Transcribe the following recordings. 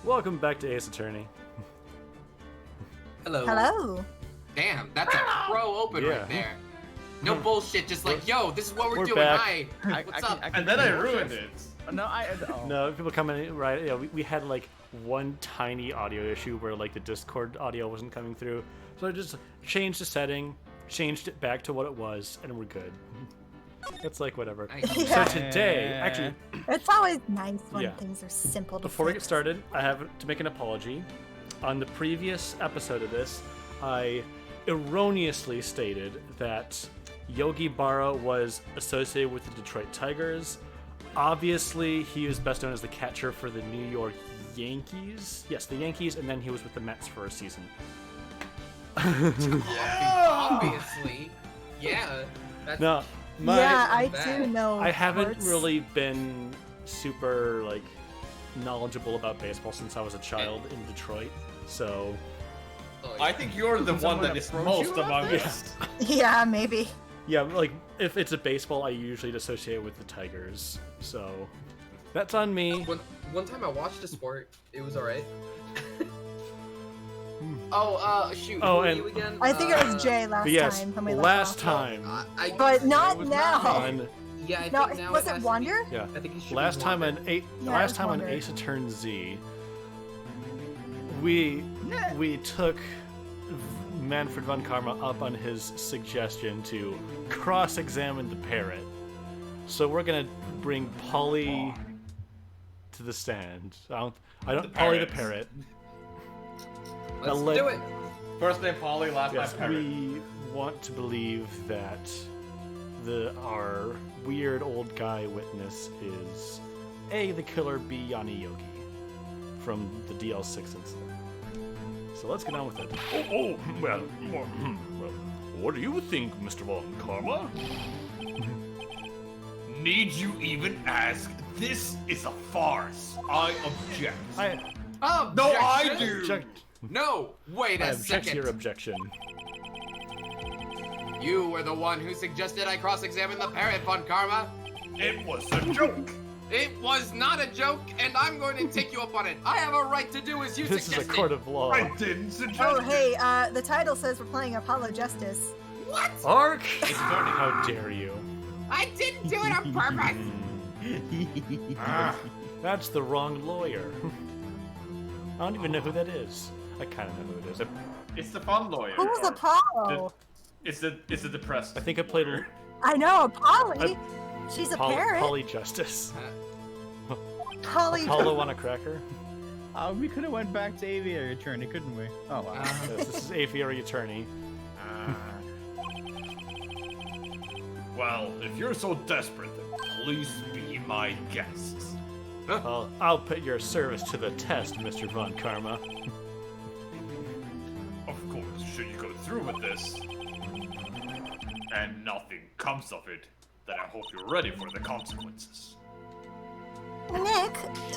Welcome back to Ace Attorney. Hello. Hello. Damn, that's a pro open right there. No bullshit, just like, yo, this is what we're doing. back. Hi. What's up? And then I ruined it. No, people coming in, right? Yeah, we had like one tiny audio issue where like the Discord audio wasn't coming through. So I just changed the setting, changed it back to what it was, and we're good. It's like whatever. Nice. Yeah. So today, actually, It's always nice when Yeah. things are simple to before we get fix. started, I have to make an apology. On the previous episode of this, I erroneously stated that Yogi Berra was associated with the Detroit Tigers. Obviously, he is best known as the catcher for the New York Yankees. Yes, the Yankees, and then he was with the Mets for a season. Obviously. Yeah. That's, No, Yeah, I bad. do know. I haven't sports. really been super like knowledgeable about baseball since I was a child in Detroit. So oh, I think you're the one that is most among us. Yeah, maybe. yeah, like if it's a baseball, I usually associate it with the Tigers. So that's on me. One time I watched a sport, it was alright. Shoot. Oh, who and- are you again? I think it was Jay last But yes, time. when we left last off. time But not was now. on Yeah, I No, think now was it it has Wonder? yeah, To be, I think it should last be time Wonder. on Yeah, last it time was on Wonder. Ace Attorney Z, we took Manfred von Karma up on his suggestion to cross-examine the parrot. So we're gonna bring Polly to the stand. Polly the parrot. Let's Now do it. First name Polly, last Yes, name Parrot. we want to believe that our weird old guy witness is A, the killer, B, Yanni Yogi from the DL6 incident. So let's get on with it. Well, what do you think, Mr. Von Karma? Need you even ask? This is a farce. I object. No, I Objection? do. Object. No, wait I a object to second. your objection. You were the one who suggested I cross-examine the parrot, Von Karma. It was a joke. It was not a joke, and I'm going to take you up on it. I have a right to do as you This is suggested. a court of law. I didn't suggest Oh, it. hey, the title says we're playing Apollo Justice. What? Ark! How dare you? I didn't do it on purpose. That's the wrong lawyer. I don't even know who that is. I kind of know who it is. It's the fun lawyer. Who was Apollo? It's the depressed. I think I played lawyer. I know, Polly. She's a parrot. Polly Justice. Polly. Apollo on a cracker. We could have went back to Aviary Attorney, couldn't we? Oh, wow. Yes, this is Aviary Attorney. Well, if you're so desperate, then please be my guests. I'll put your service to the test, Mr. Von Karma. Of course, should you go through with this, and nothing comes of it, then I hope you're ready for the consequences. Nick,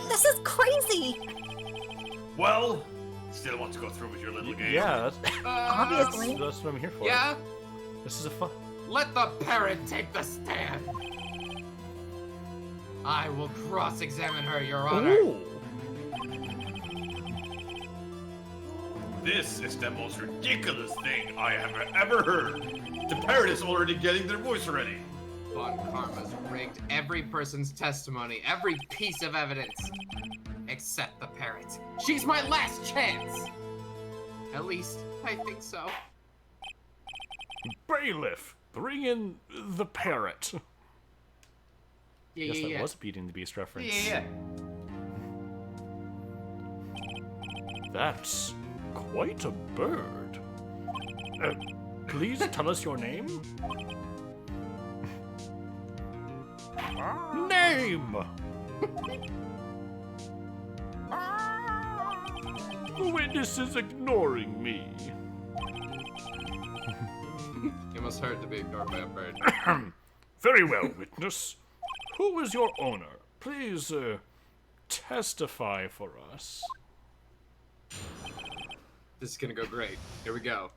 this is crazy. Well, still want to go through with your little game? Yeah, Obviously. that's what I'm here for. Yeah? This is a fun. Let the parrot take the stand. I will cross-examine her, Your Honor. This is the most ridiculous thing I have ever heard. The parrot is already getting their voice ready. Von Karma's rigged every person's testimony, every piece of evidence, except the parrot. She's my last chance. At least, I think so. Bailiff, bring in the parrot. Yeah, Yes, that yeah. was a Beauty and the Beast reference. Yeah. That's quite a bird. Please tell us your name. Name! The witness is ignoring me. It must hurt to be ignored by a bird. Very well, witness. Who is your owner? Please, testify for us. This is gonna go great. Here we go.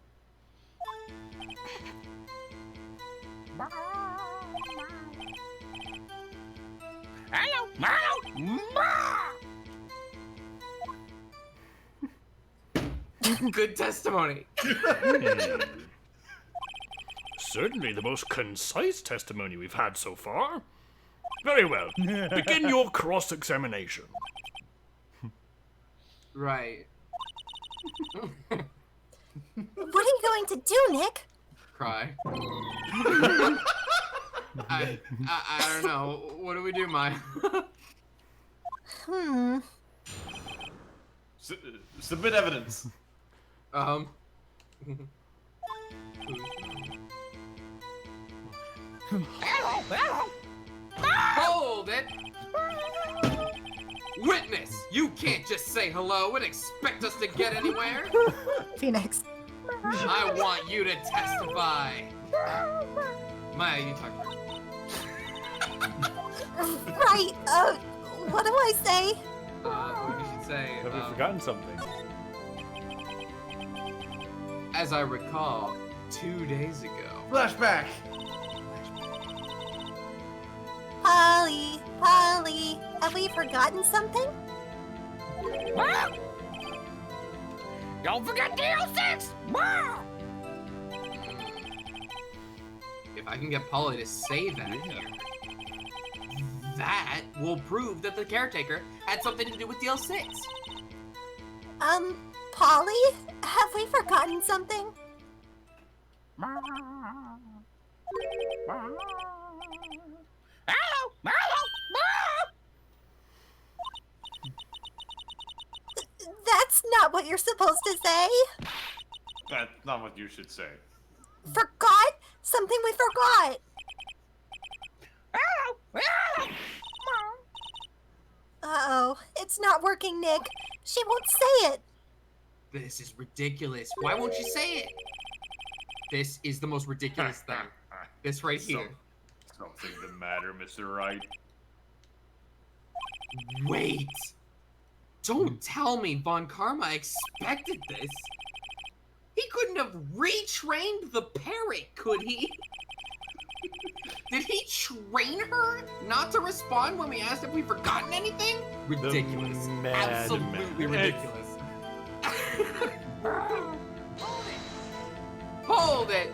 good testimony. Certainly the most concise testimony we've had so far. Very well. Begin your cross-examination. Right. What are you going to do, Nick? Cry. I don't know. What do we do, Maya? Submit evidence. Hold it! Witness! You can't just say hello and expect us to get anywhere! Phoenix. I want you to testify! Maya, you talk first. Right, what do I say? What you should say, Have we forgotten something? as I recall, 2 days ago. Flashback. Polly, Polly, have we forgotten something? Don't forget DL6! If I can get Polly to say that here, that will prove that the caretaker had something to do with DL6. Polly, have we forgotten something? Hello! Hello! That's not what you're supposed to say. That's not what you should say. Forgot? Something we forgot. Hello! Hello! Uh-oh, it's not working, Nick. She won't say it. This is ridiculous. Why won't you say it? This is the most ridiculous thing. This right here. Something the matter, Mr. Wright? Wait! Don't tell me Von Karma expected this. He couldn't have retrained the parrot, could he? Did he train her not to respond when we asked if we've forgotten anything? Ridiculous. Absolutely ridiculous. Hold it!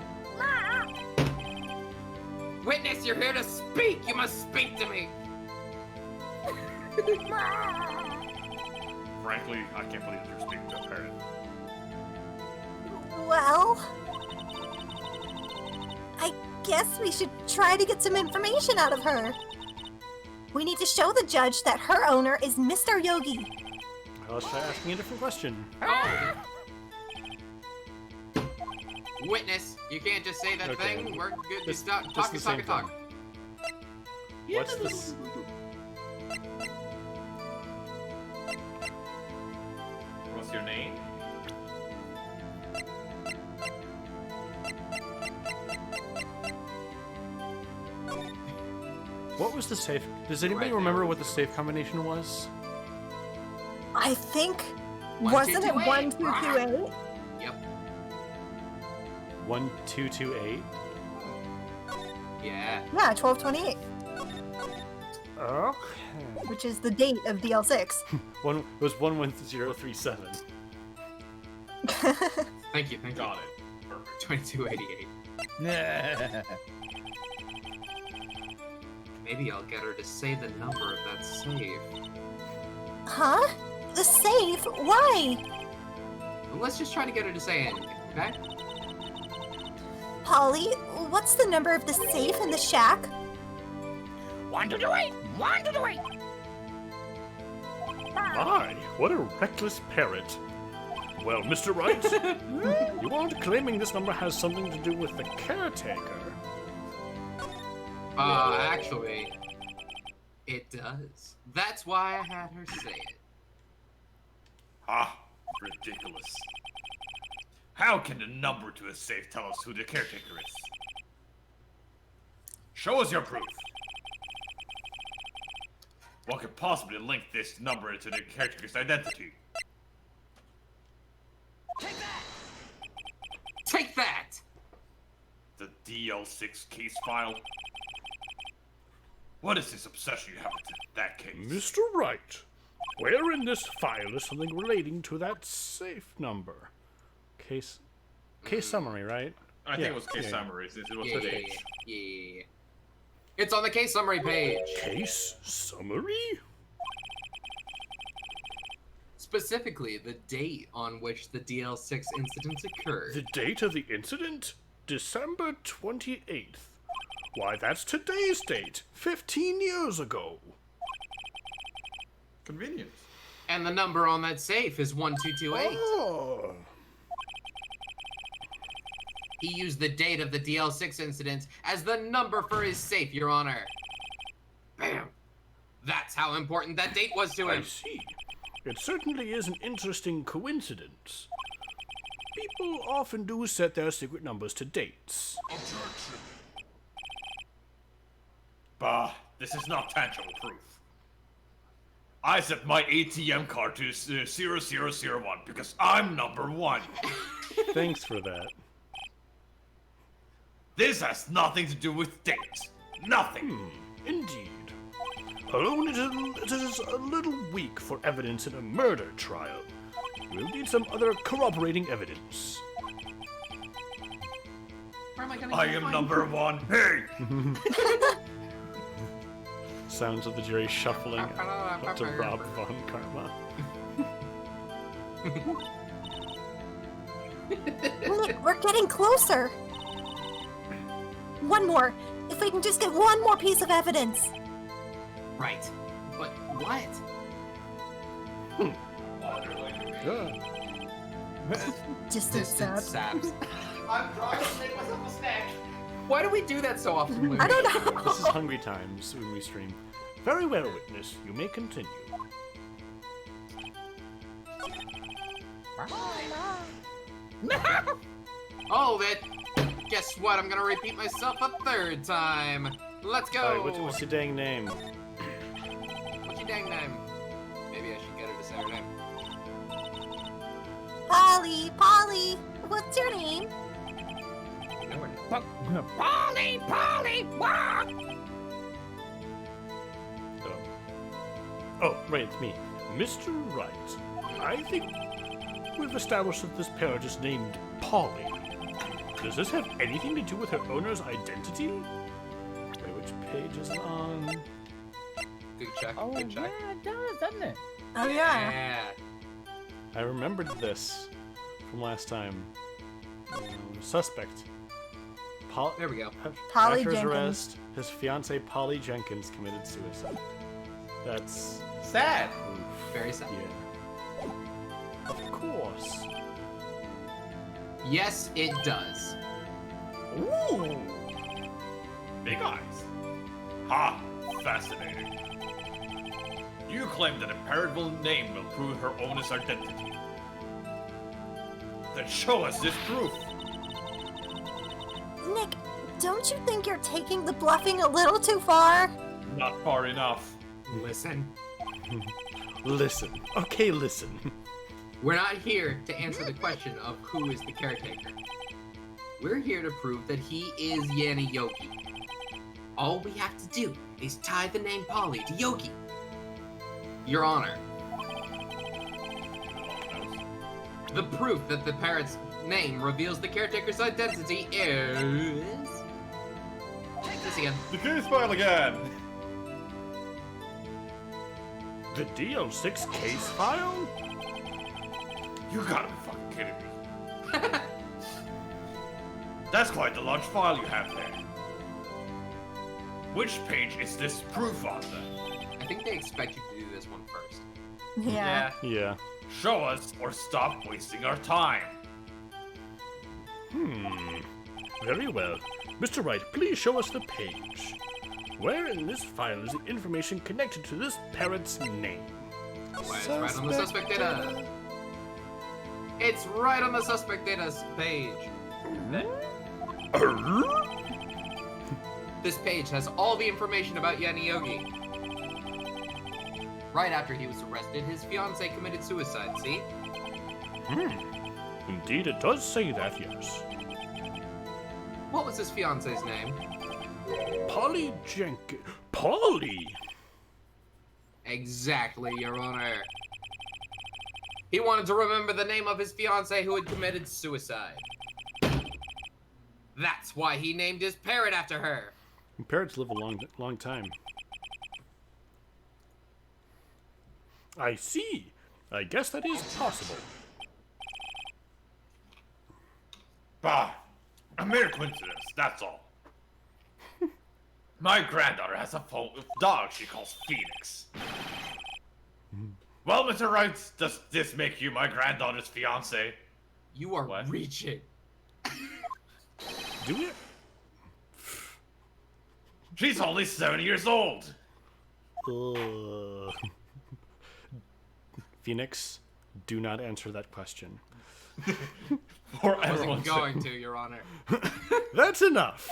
Witness, you're here to speak! You must speak to me! Frankly, I can't believe you're speaking to a parrot. Well, I guess we should try to get some information out of her. We need to show the judge that her owner is Mr. Yogi. Let's try asking a different question. Oh. Witness, you can't just say that Okay. thing. We're good to Just- stop. just Talk the and talk same and talk. What's this? What's your name? What was the safe? Does anybody Right remember there. what the safe combination was? I think, 1, wasn't 2, it 2, 8? 1228? Yep. 1228. Yeah. Yeah, 1228, Okay. which is the date of DL6. One it was 11037. Thank you. Thank Got you. it. Perfect. 2288. Maybe I'll get her to say the number of that safe. Huh? The safe? Why? Well, let's just try to get her to say anything, okay? Polly, what's the number of the safe in the shack? 1, 2, 2, 8! 1, 2, 2, 8! My, what a reckless parrot. Well, Mr. Wright, you aren't claiming this number has something to do with the caretaker. Actually, it does. That's why I had her say it. Ah, ridiculous. How can the number to a safe tell us who the caretaker is? Show us your proof. What could possibly link this number to the caretaker's identity? Take that! The DL6 case file? What is this obsession you have with that case? Mr. Wright, where in this file is something relating to that safe number? Case summary, right? I think it was case summary since it was the date. Yeah. It's on the case summary page. Case summary? Specifically, the date on which the DL6 incidents occurred. The date of the incident? December 28th. Why, that's today's date. 15 years ago. Convenient. And the number on that safe is 1228. Oh. He used the date of the DL6 incident as the number for his safe, Your Honor. Bam! That's how important that date was to I him. see. It certainly is an interesting coincidence. People often do set their secret numbers to dates. Objection. Bah, this is not tangible proof. I set my ATM card to 0001 because I'm number 1. Thanks for that. This has nothing to do with dates. Nothing. Indeed. Alone, it is a little weak for evidence in a murder trial. We'll need some other corroborating evidence. Where am I gonna I get am mine? number 1. Hey! Sounds of the jury shuffling to rob Von Karma. Nick, we're getting closer. One more. If we can just get one more piece of evidence. Right. But what? Distant Distant sub. saps. I'm trying to make myself a snack. Why do we do that so often, Lou? I don't know. This is hungry times when we stream. Very well, witness. You may continue. Oh, that. Guess what? I'm gonna repeat myself a third time. Let's go. Alright, what's your dang name? What's your dang name? Maybe I should get her to say her name. Polly, what's your name? No, we're not. Polly, wah! Oh, right, it's me. Mr. Wright. I think we've established that this parrot is named Polly. Does this have anything to do with her owner's identity? Wait, which page is it on? Good check. Oh, Good check. yeah, it does, doesn't it? Oh yeah. Yeah. I remembered this from last time. Suspect. There we go. Polly After his Jenkins. arrest, his fiancee Polly Jenkins committed suicide. That's Sad. oof, Very sad. yeah. Of course. Yes, it does. Ooh! Big eyes. Ha! Fascinating. You claim that a parrotable name will prove her owner's identity. Then show us this proof. Nick, don't you think you're taking the bluffing a little too far? Not far enough. Listen, Listen. Okay, listen. we're not here to answer the question of who is the caretaker. We're here to prove that he is Yanni Yogi. All we have to do is tie the name Polly to Yogi. Your Honor, the proof that the parrot's name reveals the caretaker's identity is... Take this again. The case file again. The DL6 case file? You gotta be fucking kidding me. That's quite the large file you have there. Which page is this proof on then? I think they expect you to do this one first. Yeah. Yeah. Show us or stop wasting our time. Very well. Mr. Wright, please show us the page. Where in this file is the information connected to this parrot's name? Why, it's right on the suspect data. It's right on the suspect data page. This page has all the information about Yanni Yogi. Right after he was arrested, his fiancée committed suicide, see? Indeed, it does say that, yes. What was his fiancée's name? Polly Jenkins. Polly! Exactly, Your Honor. He wanted to remember the name of his fiancée who had committed suicide. That's why he named his parrot after her. Parrots live a long time. I see. I guess that is possible. Bah, a mere coincidence, that's all. My granddaughter has a dog she calls Phoenix. Well, Mr. Wright, does this make you my granddaughter's fiance? You are What? reaching. Do it? She's only 7 years old. Phoenix, do not answer that question. For I everyone's wasn't going to, Your Honor. That's enough.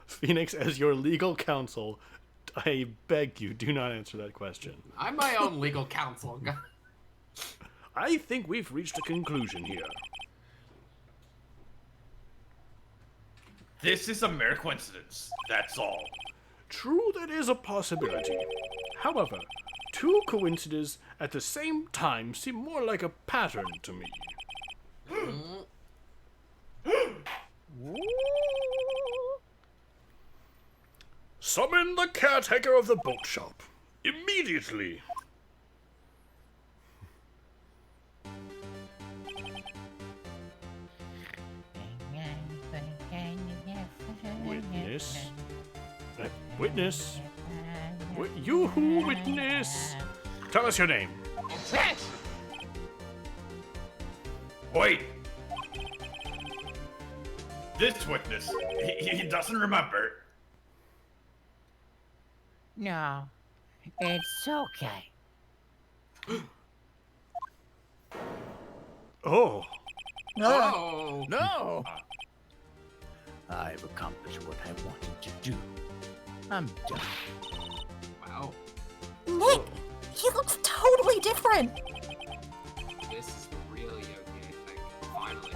Phoenix, as your legal counsel, I beg you, do not answer that question. I'm my own legal counsel. I think we've reached a conclusion here. This is a mere coincidence, that's all. True, that is a possibility. However, two coincidences at the same time seem more like a pattern to me. Summon the caretaker of the boat shop. Immediately. Witness. Witness. You witness. Tell us your name. Wait! This witness, he doesn't remember. No, it's okay. Oh. Oh. No! I've accomplished what I wanted to do. I'm done. Wow. Nick, he looks totally different. This is the real Yogi, I think. Finally.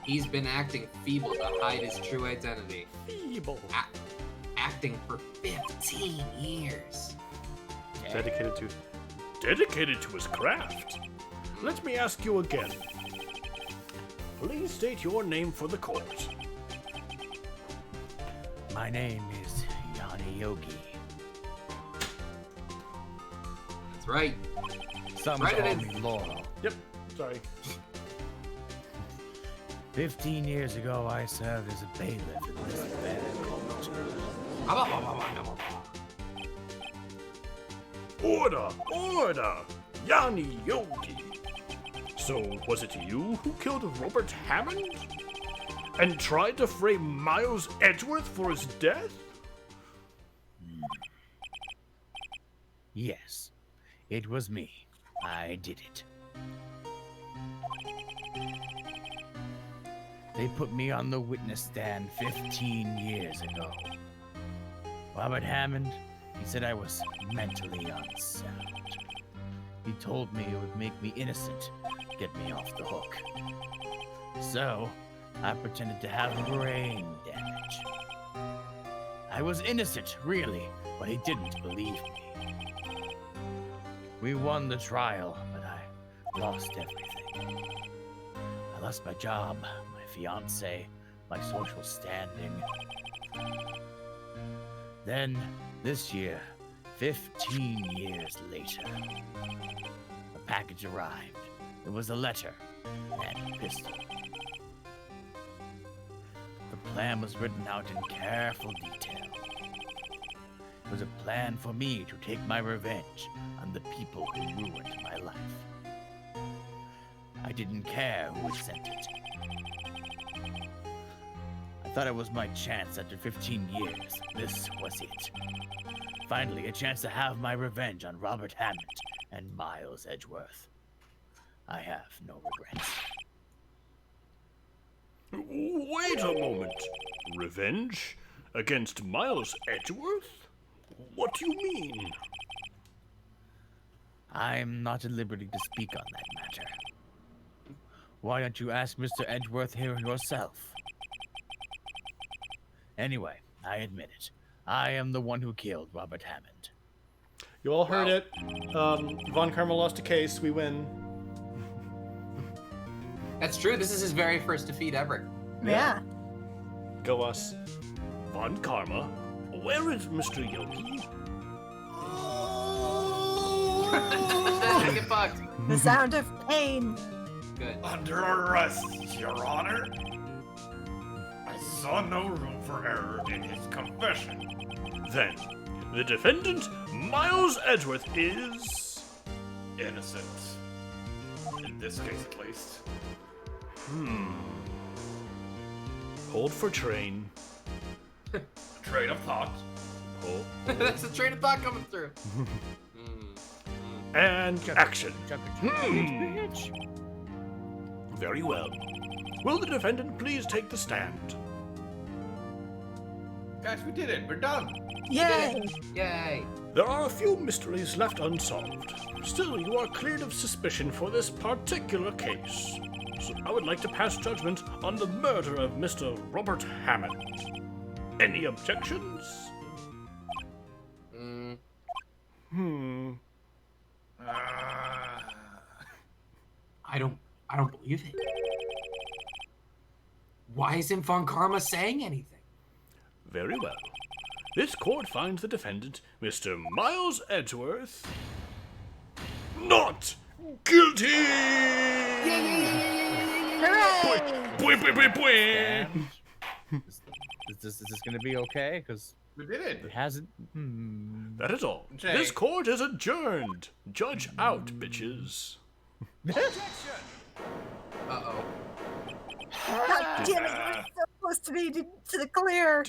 He's been acting feeble to hide his true identity. Feeble. Acting for 15 years. Dedicated to his craft. Let me ask you again. Please state your name for the court. My name is Yanni Yogi. That's right. Some Right, it call is. me Laurel. Yep. Sorry. 15 years ago, I served as a bailiff in this bad cult. Order! Yanni Yogi! So, was it you who killed Robert Hammond? And tried to frame Miles Edgeworth for his death? Yes, it was me. I did it. They put me on the witness stand 15 years ago. Robert Hammond, he said I was mentally unsound. He told me it would make me innocent, get me off the hook. So, I pretended to have brain damage. I was innocent, really, but he didn't believe me. We won the trial, but I lost everything. I lost my job, my fiancé, my social standing. Then, this year, 15 years later, a package arrived. It was a letter and a pistol. The plan was written out in careful detail. It was a plan for me to take my revenge on the people who ruined my life. I didn't care who had sent it. I thought it was my chance after 15 years. This was it. Finally, a chance to have my revenge on Robert Hammond and Miles Edgeworth. I have no regrets. Wait a moment. Revenge? Against Miles Edgeworth? What do you mean? I'm not at liberty to speak on that matter. Why don't you ask Mr. Edgeworth here yourself? Anyway, I admit it. I am the one who killed Robert Hammond. You all heard Wow. it. Von Karma lost a case. We win. That's true. This is his very first defeat ever. Yeah. Go us. Von Karma, where is Mr. Yogi? Get fucked. The sound of pain. Good. Under arrest, Your Honor. I saw no room for error in his confession. Then, the defendant, Miles Edgeworth, is... Innocent. In this case, at least. Hold for train. Train of thought. Hold. That's the train of thought coming through. And action. Bitch. Very well. Will the defendant please take the stand? Guys, we did it. We're done. Yay! Yay. There are a few mysteries left unsolved. Still, you are cleared of suspicion for this particular case. So I would like to pass judgment on the murder of Mr. Robert Hammond. Any objections? I don't believe it. Why isn't Von Karma saying anything? Very well. This court finds the defendant, Mr. Miles Edgeworth, not guilty! Hooray! Bwah, bwah, bwah, bwah. Is this gonna be okay? Because We did it. it hasn't. That is all. Jay. This court is adjourned. Judge out, bitches. Uh-oh. God damn it! We're supposed to be to the clear.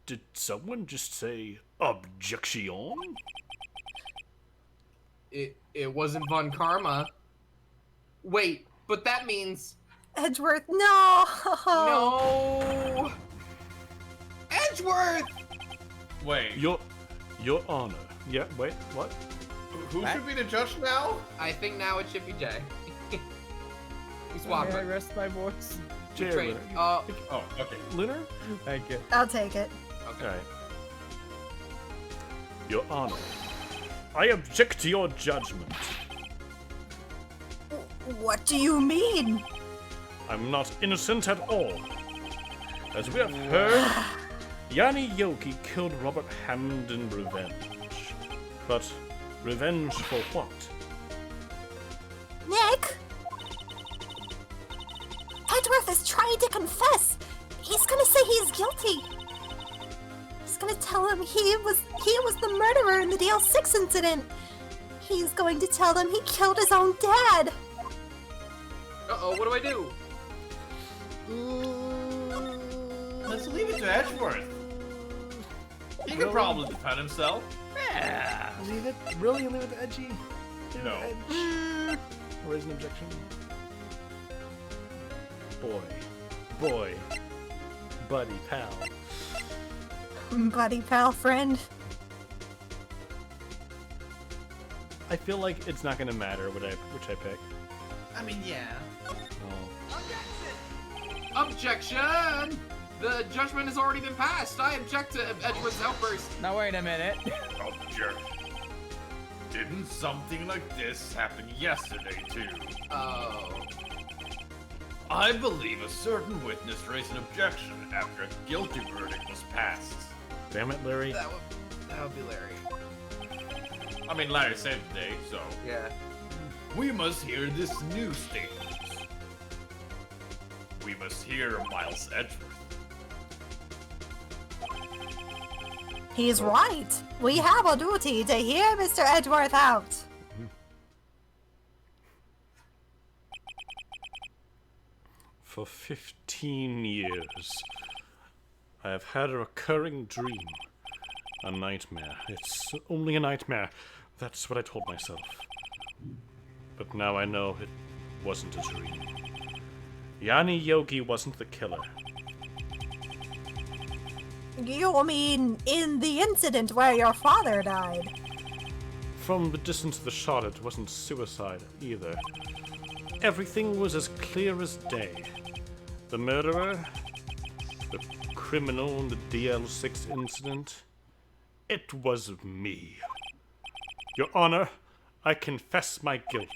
Did someone just say objection? It wasn't Von Karma. Wait, but that means Edgeworth, no! no. Edgeworth. Wait, Your Honor. Yeah, wait, what? who should be the judge now? I think now it should be Jay. He's May I swapping. rest my voice? Jay or Train. Lunar? Oh, okay. Lunar? Thank you. I'll take it. Okay. Alright. Your Honor, I object to your judgment. What do you mean? I'm not innocent at all. As we have heard, Yanni Yoki killed Robert Hammond in revenge. But revenge for what? Nick? Edgeworth is trying to confess. He's gonna say he's guilty. He's gonna tell him he was the murderer in the DL6 incident. He's going to tell them he killed his own dad. Uh-oh, what do I do? Let's leave it to Edgeworth. He can probably defend himself. Yeah. Leave it? Really? Leave it edgy? No. Or is an objection? Boy. Buddy, pal. Buddy, pal, friend. I feel like it's not gonna matter which I pick. I mean, yeah. Oh. Objection! The judgment has already been passed. I object to Edgeworth's outburst. Now wait a minute. Object. Didn't something like this happen yesterday, too? Oh. I believe a certain witness raised an objection after a guilty verdict was passed. Damn it, Larry. That would be Larry. I mean, Larry saved the day, so Yeah. we must hear this new statement. We must hear Miles Edgeworth. He's right. We have a duty to hear Mr. Edgeworth out. For 15 years, I have had a recurring dream. A nightmare. It's only a nightmare. That's what I told myself. But now I know it wasn't a dream. Yanni Yogi wasn't the killer. You mean in the incident where your father died? From the distance of the shot, it wasn't suicide either. Everything was as clear as day. The murderer, the criminal in the DL6 incident, it was me. Your Honor, I confess my guilt.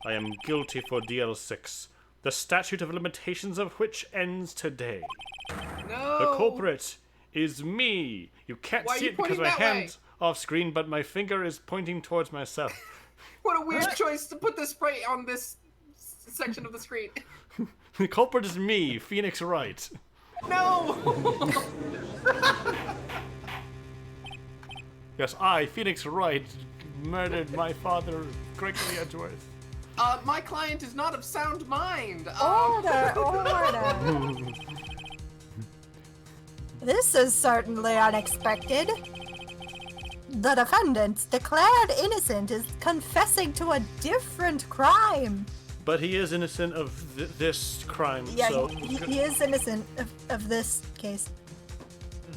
I am guilty for DL6, the statute of limitations of which ends today. No. The culprit is me. You can't Why are see you it because pointing my that way? hand's off screen, but my finger is pointing towards myself. What a weird choice to put the spray on this section of the screen. The culprit is me, Phoenix Wright. No. Yes, I, Phoenix Wright, murdered my father, Gregory Edgeworth. My client is not of sound mind. Order. This is certainly unexpected. The defendant, declared innocent, is confessing to a different crime. But he is innocent of this crime, Yeah, so... he is innocent of this case.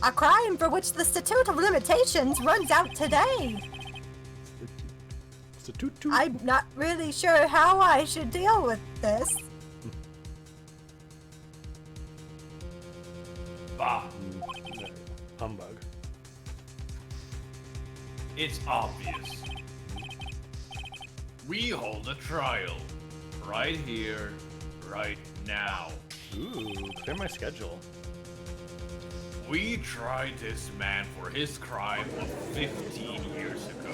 A crime for which the statute of limitations runs out today. It's a toot-toot. I'm not really sure how I should deal with this. Bah, Humbug. it's obvious. We hold a trial. Right here, right now. Ooh, clear my schedule. We tried this man for his crime of 15 years ago.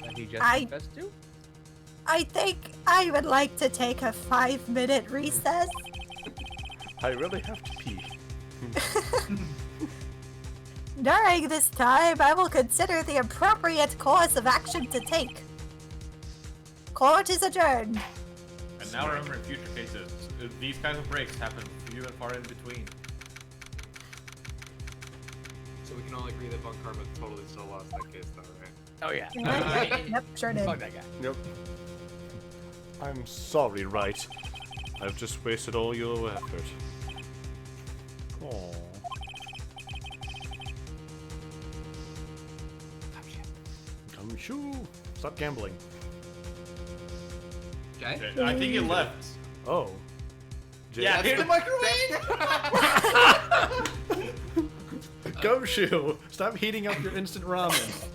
That he just I- confessed to? I think I would like to take a 5-minute recess. I really have to pee. During this time, I will consider the appropriate course of action to take. Court is adjourned. And now remember, in future cases, these kinds of breaks happen few and far in between. So we can all agree that Von Karma totally still lost that case, though, right? Oh yeah. Yep, sure did. Fuck that guy. Yep. I'm sorry, Wright. I've just wasted all your effort. Aww. Come shoo! Stop gambling. Okay. Okay, I think he left. Oh. Jay- Yeah, here's the microwave! Gumshoe! Stop heating up your instant ramen.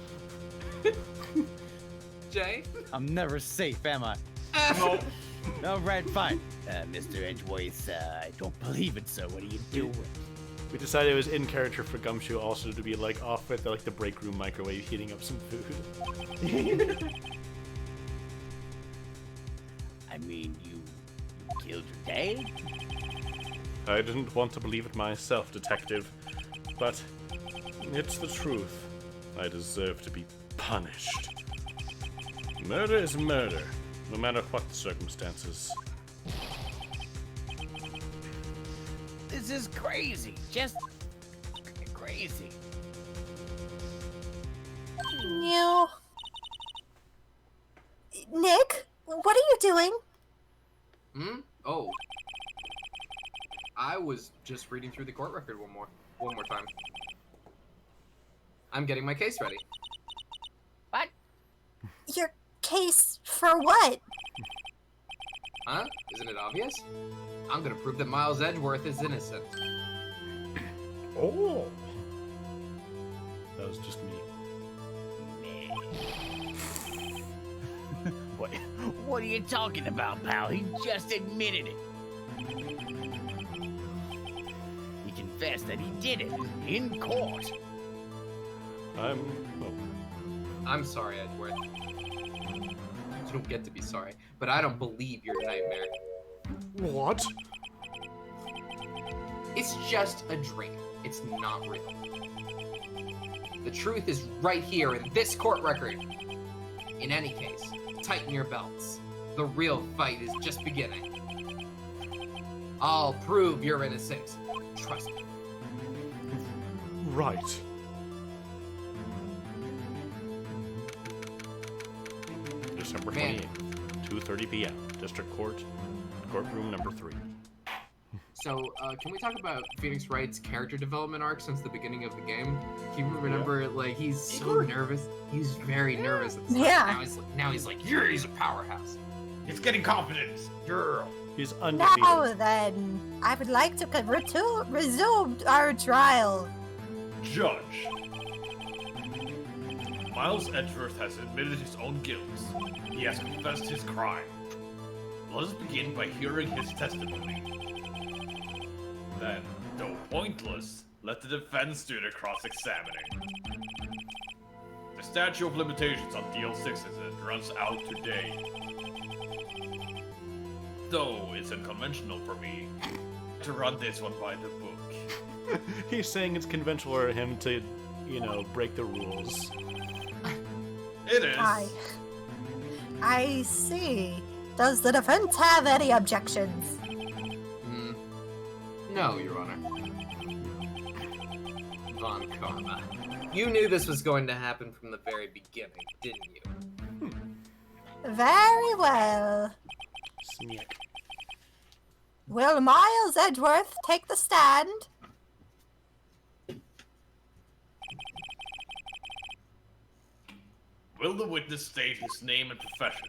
Jay? I'm never safe, am I? No. All right, fine. Mr. Edgeworth, I don't believe it, so what are you doing? We decided it was in character for Gumshoe also to be like off at the break room microwave heating up some food. I mean, you killed your dad? I didn't want to believe it myself, Detective, but it's the truth. I deserve to be punished. Murder is murder, no matter what the circumstances. This is crazy. Just crazy. No. Nick, what are you doing? Hmm? Oh. I was just reading through the court record one more time. I'm getting my case ready. What? Your case for what? Huh? Isn't it obvious? I'm gonna prove that Miles Edgeworth is innocent. Oh! That was just me. What are you talking about, pal? He just admitted it. He confessed that he did it in court. I'm sorry, Edgeworth. You don't get to be sorry, but I don't believe your nightmare. What? It's just a dream. It's not real. The truth is right here in this court record. In any case, tighten your belts. The real fight is just beginning. I'll prove you're innocent. Trust me. Right. December Man. 28th, 2:30 p.m. District Court, courtroom number 3. So, can we talk about Phoenix Wright's character development arc since the beginning of the game? Do you remember, like, he's so nervous? He's very nervous at the start. Yeah. Now he's like, yeah, he's a powerhouse. It's getting confidence, girl. He's undefeated. Now then, I would like to resume our trial. Judge. Miles Edgeworth has admitted his own guilt. He has confessed his crime. Let us begin by hearing his testimony. Then, though pointless, let the defense do the cross-examining. The statute of limitations on DL6 runs out today. Though it's unconventional for me to run this one by the book. He's saying it's conventional for him to, break the rules. It is. I see. Does the defense have any objections? No, Your Honor. Von Karma. You knew this was going to happen from the very beginning, didn't you? Very well. Sneak. Will Miles Edgeworth take the stand? Will the witness state his name and profession?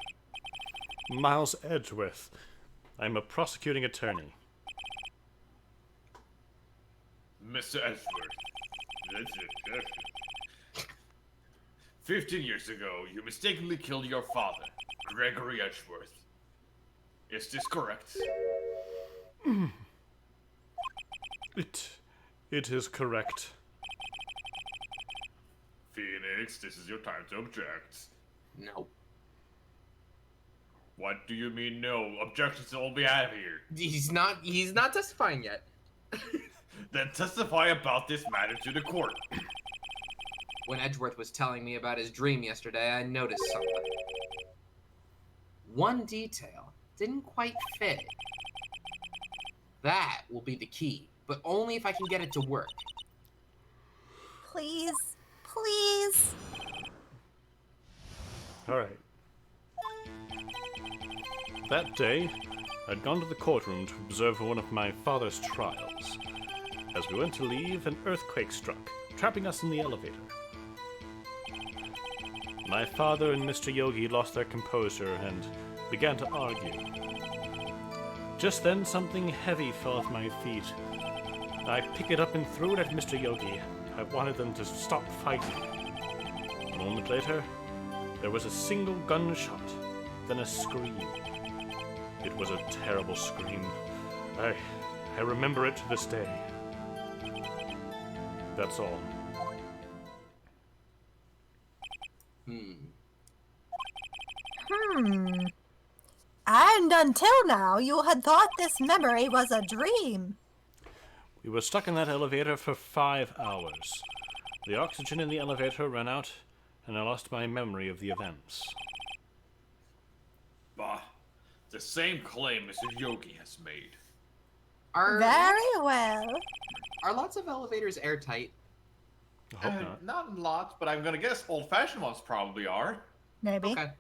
Miles Edgeworth. I'm a prosecuting attorney. Mr. Edgeworth. 15 years ago, you mistakenly killed your father, Gregory Edgeworth. Is this correct? It is correct. Phoenix, this is your time to object. No. What do you mean no? Objections will be out of here. He's not testifying yet. Then testify about this matter to the court. When Edgeworth was telling me about his dream yesterday, I noticed something. One detail didn't quite fit. That will be the key, but only if I can get it to work. Please, please. Alright. That day, I'd gone to the courtroom to observe one of my father's trials. As we went to leave, an earthquake struck, trapping us in the elevator. My father and Mr. Yogi lost their composure and began to argue. Just then, something heavy fell off my feet. I picked it up and threw it at Mr. Yogi. I wanted them to stop fighting. A moment later, there was a single gunshot, then a scream. It was a terrible scream. I remember it to this day. That's all. And until now, you had thought this memory was a dream. We were stuck in that elevator for 5 hours. The oxygen in the elevator ran out, and I lost my memory of the events. Bah, the same claim Mr. Yogi has made. Very well. Are lots of elevators airtight? I hope not. Not lots, but I'm gonna guess old-fashioned ones probably are. Maybe. Okay.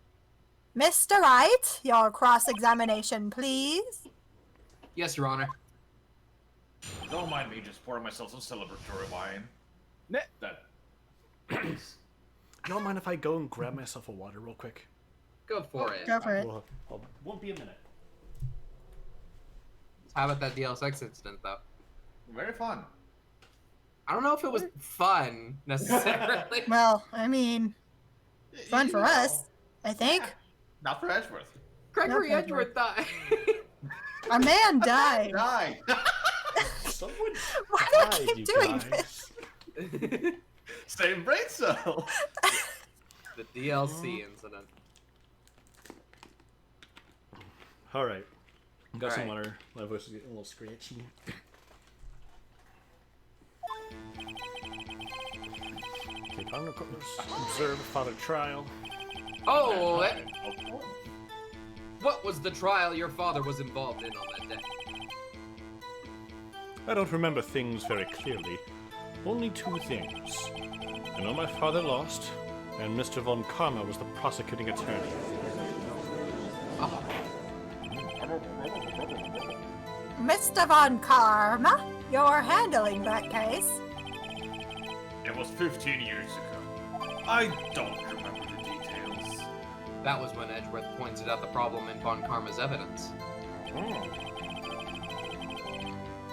Mr. Wright, your cross-examination, please. Yes, Your Honor. Don't mind me just pouring myself some celebratory wine. That. Y'all mind if I go and grab myself a water real quick? Go for it. Go for it. Won't be a minute. How about that DL6 incident, though? Very fun. I don't know if it was fun, necessarily. Well, I mean, fun for us, I think. Not for Edgeworth. Gregory No, Edgeworth died. A man died. Die. Someone Why do I died, keep you doing guys. this? Same brain cell. The DLC incident. Alright. Got some Alright. water. My voice is getting a little scratchy. Okay, I'm gonna observe father trial. Oh, what was the trial your father was involved in on that day? I don't remember things very clearly. Only 2 things. I know my father lost, and Mr. Von Karma was the prosecuting attorney. Oh, Mr. Von Karma, you're handling that case. It was 15 years ago. I don't remember the details. that was when Edgeworth pointed out the problem in Von Karma's evidence.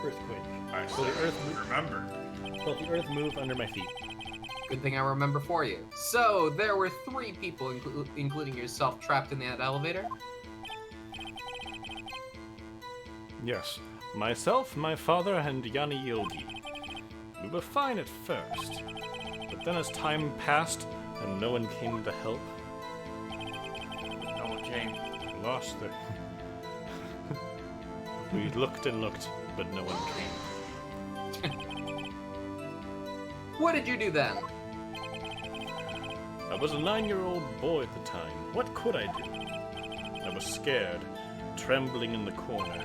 Earthquake. I So the certainly earth remember. Felt the earth move under my feet. Good thing I remember for you. So, there were 3 people, including yourself, trapped in that elevator? Yes. Myself, my father, and Yanni Yogi. We were fine at first, but then as time passed and no one came to help, No one came. we lost the... We looked and looked, but no one came. What did you do then? I was a 9-year-old boy at the time. What could I do? I was scared, trembling in the corner.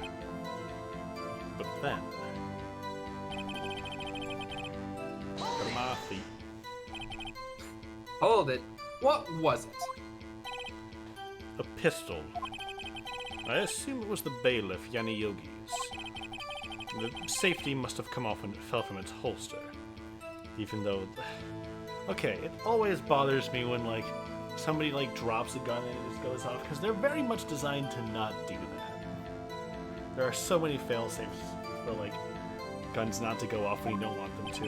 But then... Kamathi. Hold it. What was it? A pistol. I assume it was the bailiff, Yanni Yogi's. The safety must have come off when it fell from its holster. Even though... Okay, it always bothers me when, like, somebody, like, drops a gun and it just goes off, because they're very much designed to not do that. There are so many fail-safes for, like, guns not to go off when you don't want them to.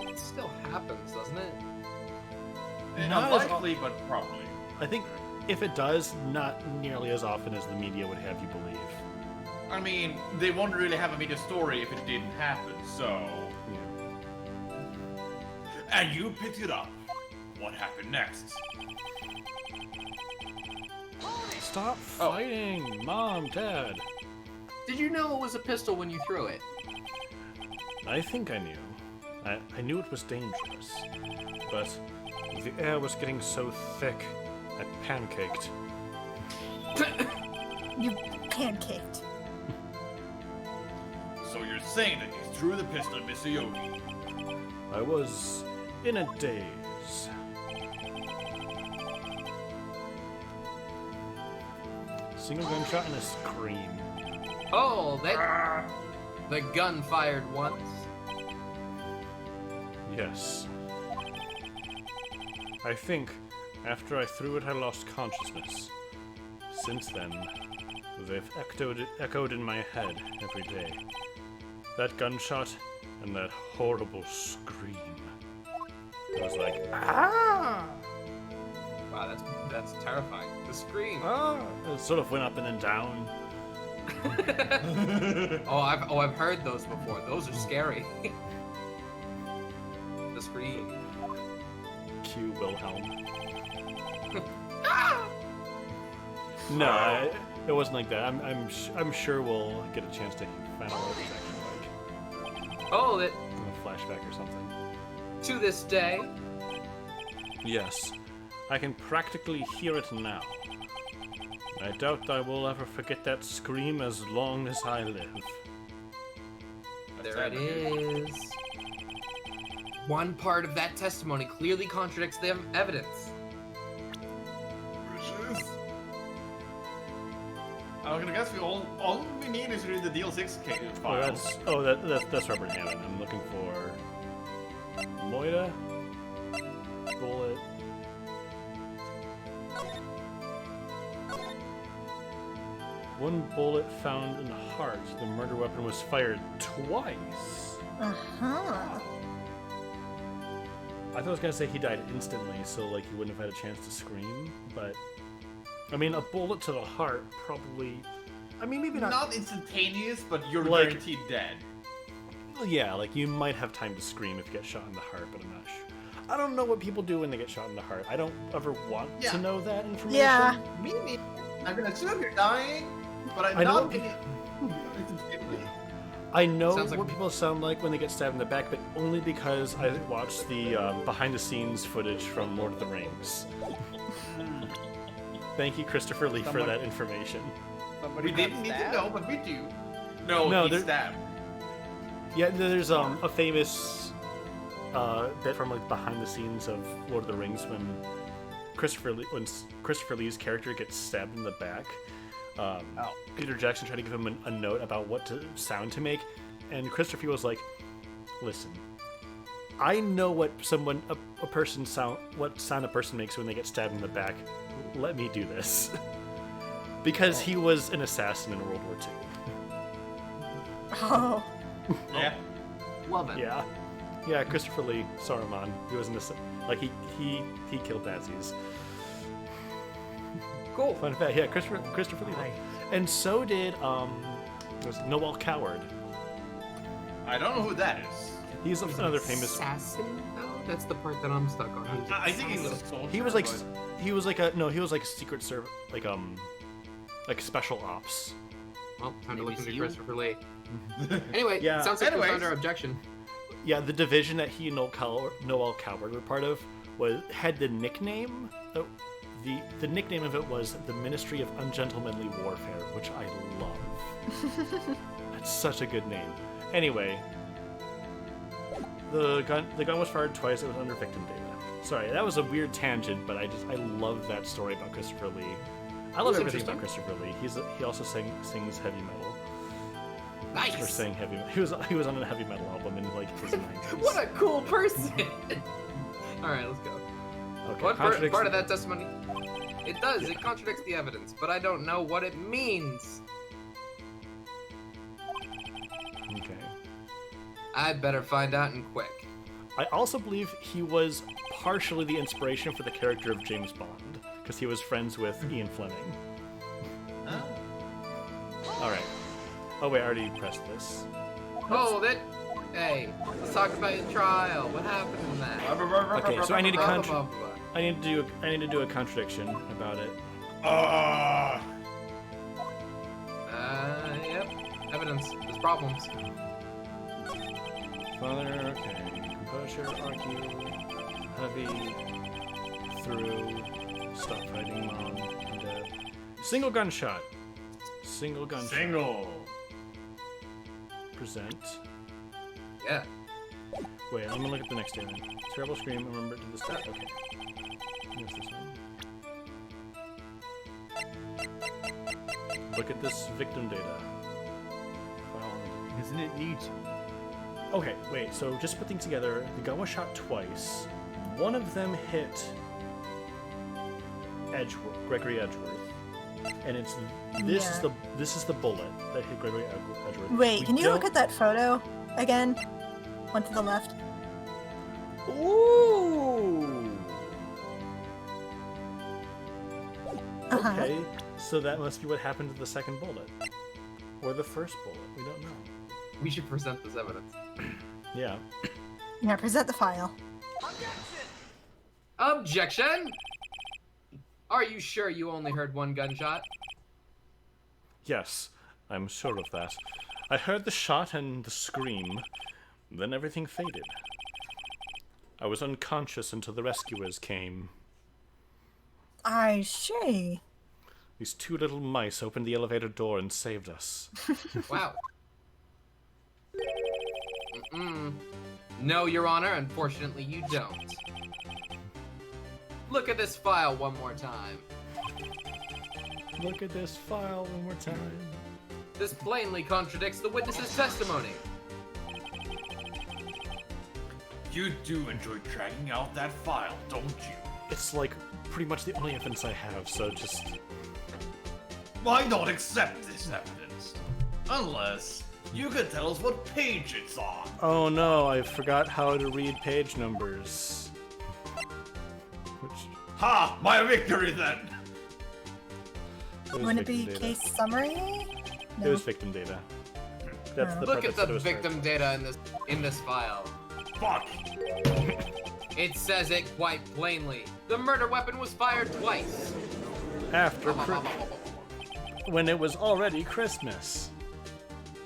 It still happens, doesn't it? Not as Unlikely, but probably. I think if it does, not nearly as often as the media would have you believe. I mean, they won't really have a media story if it didn't happen, so... And you picked it up. What happened next? Stop fighting! Mom, Dad! Did you know it was a pistol when you threw it? I think I knew. I knew it was dangerous. But the air was getting so thick, I pancaked. You pancaked. So you're saying that you threw the pistol at Mr. Yogi? I was in a daze. Single gunshot and a scream. Oh, that... The gun fired once? Yes. I think after I threw it, I lost consciousness. Since then, they've echoed in my head every day. That gunshot and that horrible scream. I was like, ah! Wow, that's terrifying. The scream. Ah! It sort of went up and then down. I've heard those before. Those are scary. The scream. Cue Wilhelm. No, it wasn't like that. I'm sure we'll get a chance to find out what it was actually like. Oh, that In a flashback or something. to this day. Yes, I can practically hear it now. I doubt I will ever forget that scream as long as I live. There it is. One part of that testimony clearly contradicts the evidence. I'm gonna guess all we need is read the DL6 files. That's Robert Hammond. I'm looking for Moira, bullet. One bullet found in the heart. The murder weapon was fired twice. Uh-huh. I thought I was gonna say he died instantly, so like he wouldn't have had a chance to scream. But I mean, a bullet to the heart probably. I mean, maybe Not instantaneous, but you're Like- guaranteed dead. Yeah, like you might have time to scream if you get shot in the heart, but I'm not sure. I don't know what people do when they get shot in the heart. I don't ever want Yeah. to know that information. Yeah. Me. I'm gonna assume you're dying, but I'm I know not what gonna... I know Sounds like- what people sound like when they get stabbed in the back, but only because I watched the behind-the-scenes footage from Lord of the Rings. Thank you, Christopher Lee, for that information. Somebody We got didn't need to stabbed? know, but we do. No, No, he there- stabbed. Yeah, there's a famous bit from like behind the scenes of Lord of the Rings when Christopher Lee's character gets stabbed in the back. Peter Jackson tried to give him a note about what sound to make, and Christopher Lee was like, "Listen, I know what sound a person makes when they get stabbed in the back. Let me do this," because he was an assassin in World War II. Oh. Yeah. Well then. Yeah. Yeah, Christopher Lee, Saruman. He was in this. Like he killed Nazis. Cool. Fun fact. Yeah, Christopher Lee. And so did there's Noel Coward. I don't know who that is. He's another famous. Assassin, though? That's the part that I'm stuck on. He was an I think he was a assassin. soldier. He was like but- he was like a secret service like special ops. Well, time to look Maybe into seal? Christopher Lee. Anyway, Yeah. sounds like it was Anyways. under objection. Yeah, the division that he and Noel Coward were part of had the nickname. The nickname of it was the Ministry of Ungentlemanly Warfare, which I love. That's such a good name. Anyway, the gun was fired twice. It was under victim data. Sorry, that was a weird tangent, but I love that story about Christopher Lee. I love It was everything about interesting. Christopher Lee. He also sings heavy metal. Or Nice. sang heavy metal. He was on a heavy metal album in like his 90s. What a cool person. All right, let's go. Okay, What contradicts- part of that testimony? It does. It contradicts the evidence, but I don't know what it means. Okay. I'd better find out and quick. I also believe he was partially the inspiration for the character of James Bond, because he was friends with Ian Fleming. Alright. Oh wait, I already pressed this. Hold it. Hey, let's talk about your trial. What happened in that? Okay, so I need to Blah, blah, blah, blah. I need to do a contradiction about it. Yep. Evidence. There's problems. Father, okay. Composure, argue, heavy, through, stop fighting, mom, I'm dead. Single gunshot. Single gunshot. Single. Present. Yeah. Wait, I'm gonna look at the next statement. Terrible scream, remember to this day. Okay. Here's this one. Look at this victim data. File. Isn't it neat? Okay, wait, so just to put things together, the gun was shot twice. One of them hit Gregory Edgeworth. And it's this is the bullet that hit Gregory Edgeworth. Wait, We can you look don't- at that photo again? One to the left. Ooh! Uh-huh. Okay, so that must be what happened to the second bullet. Or the first bullet, we don't know. We should present this evidence. Yeah. Now present the file. Objection! Are you sure you only heard one gunshot? Yes, I'm sure of that. I heard the shot and the scream, then everything faded. I was unconscious until the rescuers came. I see. These two little mice opened the elevator door and saved us. Wow. No, Your Honor, unfortunately you don't. Look at this file one more time. Look at this file one more time. This plainly contradicts the witness's testimony. You do enjoy dragging out that file, don't you? It's like pretty much the only evidence I have, so just... Why not accept this evidence? Unless you can tell us what page it's on. Oh no, I forgot how to read page numbers. Which... Ha! My victory then! it was Wouldn't it victim be data. case summary? It No. was victim data. That's the Look part at that said it the was victim data in this file. Fuck! It says it quite plainly. The murder weapon was fired twice. After when it was already Christmas.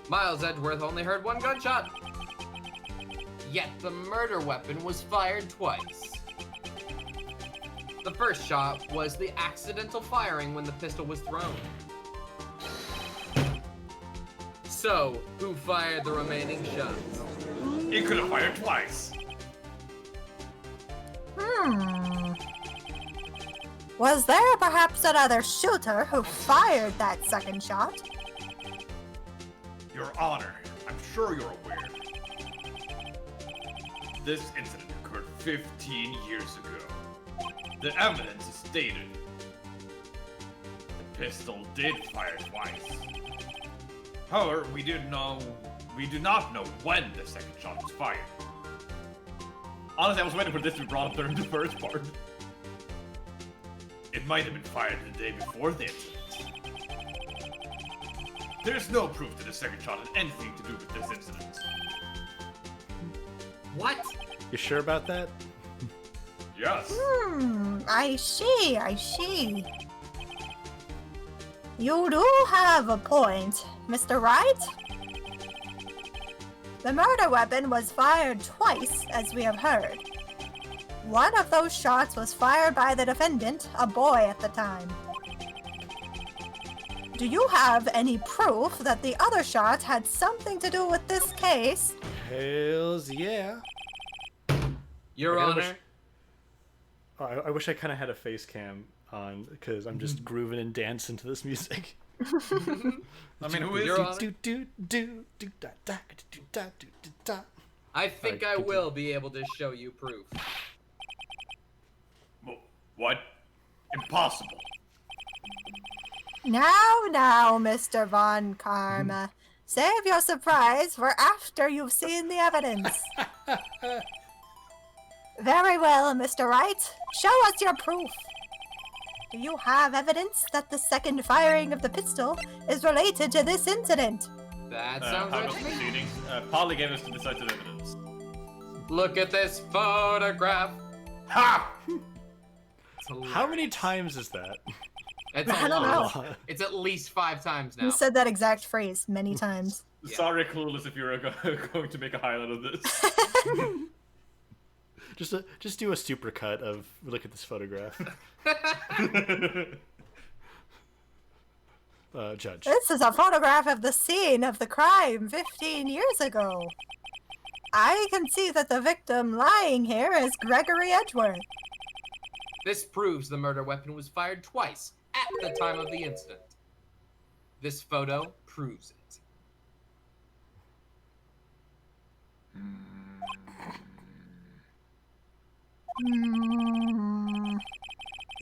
Miles Edgeworth only heard one gunshot. Yet the murder weapon was fired twice. The first shot was the accidental firing when the pistol was thrown. So, who fired the remaining shots? He could have fired twice. Was there perhaps another shooter who fired that second shot? Your Honor, I'm sure you're aware. This incident occurred 15 years ago. The evidence is stated. The pistol did fire twice. However, we do not know when the second shot was fired. Honestly, I was waiting for this to be brought up during the first part. It might have been fired the day before the incident. There's no proof that the second shot had anything to do with this incident. What? You sure about that? Yes. I see. You do have a point, Mr. Wright. The murder weapon was fired twice, as we have heard. One of those shots was fired by the defendant, a boy at the time. Do you have any proof that the other shot had something to do with this case? Hells yeah. Your I Honor. wish- Oh, I wish I kind of had a face cam on because I'm just grooving and dancing to this music. I mean, who is Your he? Honor. Da. I think I will be able to show you proof. What? Impossible. Now, Mr. Von Karma. Save your surprise for after you've seen the evidence. Very well, Mr. Wright. Show us your proof. Do you have evidence that the second firing of the pistol is related to this incident? That sounds How right about to me. proceedings? Polly gave us the decisive evidence. Look at this photograph. Ha! It's hilarious. How many times is that? It's I a don't lot. know. It's at least 5 times now. You said that exact phrase many times. Yeah. Sorry, Clueless, if you're going to make a highlight of this. Just do a supercut of look at this photograph. Judge. This is a photograph of the scene of the crime 15 years ago. I can see that the victim lying here is Gregory Edgeworth. This proves the murder weapon was fired twice at the time of the incident. This photo proves it.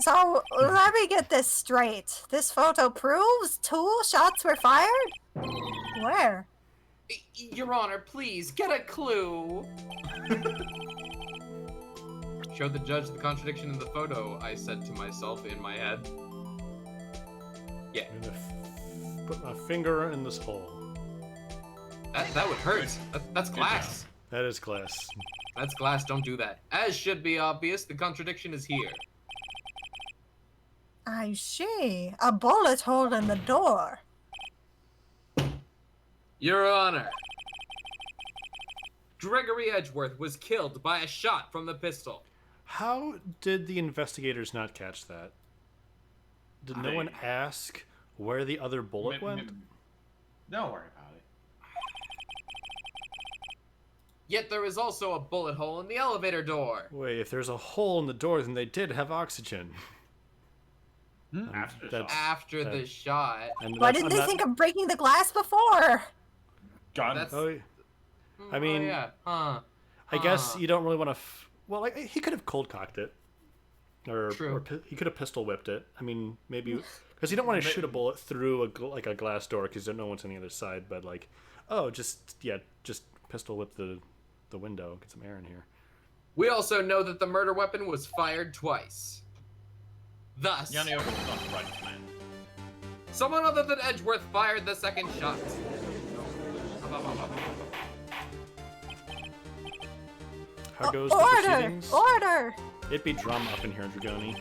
So, let me get this straight. This photo proves 2 shots were fired? Where? Your Honor, please, get a clue. Show the judge the contradiction in the photo, I said to myself in my head. Yeah, I'm gonna put my finger in this hole. that would hurt. That's glass. That is glass. That's glass, don't do that. As should be obvious, the contradiction is here. I see. A bullet hole in the door. Your Honor, Gregory Edgeworth was killed by a shot from the pistol. How did the investigators not catch that? Did no one ask where the other bullet went? Don't worry about it. Yet there is also a bullet hole in the elevator door. Wait, if there's a hole in the door, then they did have oxygen. After the That's- shot. After the shot. And Why that's- didn't I'm they not- think of breaking the glass before? Gun. That's- Oh, I mean, oh, yeah. Huh. I guess Huh. you don't really want to. Well, like he could have cold cocked it, or True. he could have pistol whipped it. I mean, maybe because you don't want to shoot a bullet through a glass door because you don't know what's on the other side. But like, oh, just pistol whip the window, get some air in here. We also know that the murder weapon was fired twice. Thus, Yanni was not right, man. someone other than Edgeworth fired the second shot. How goes the Order! proceedings? Order! It'd be drum up in here, Dragoni.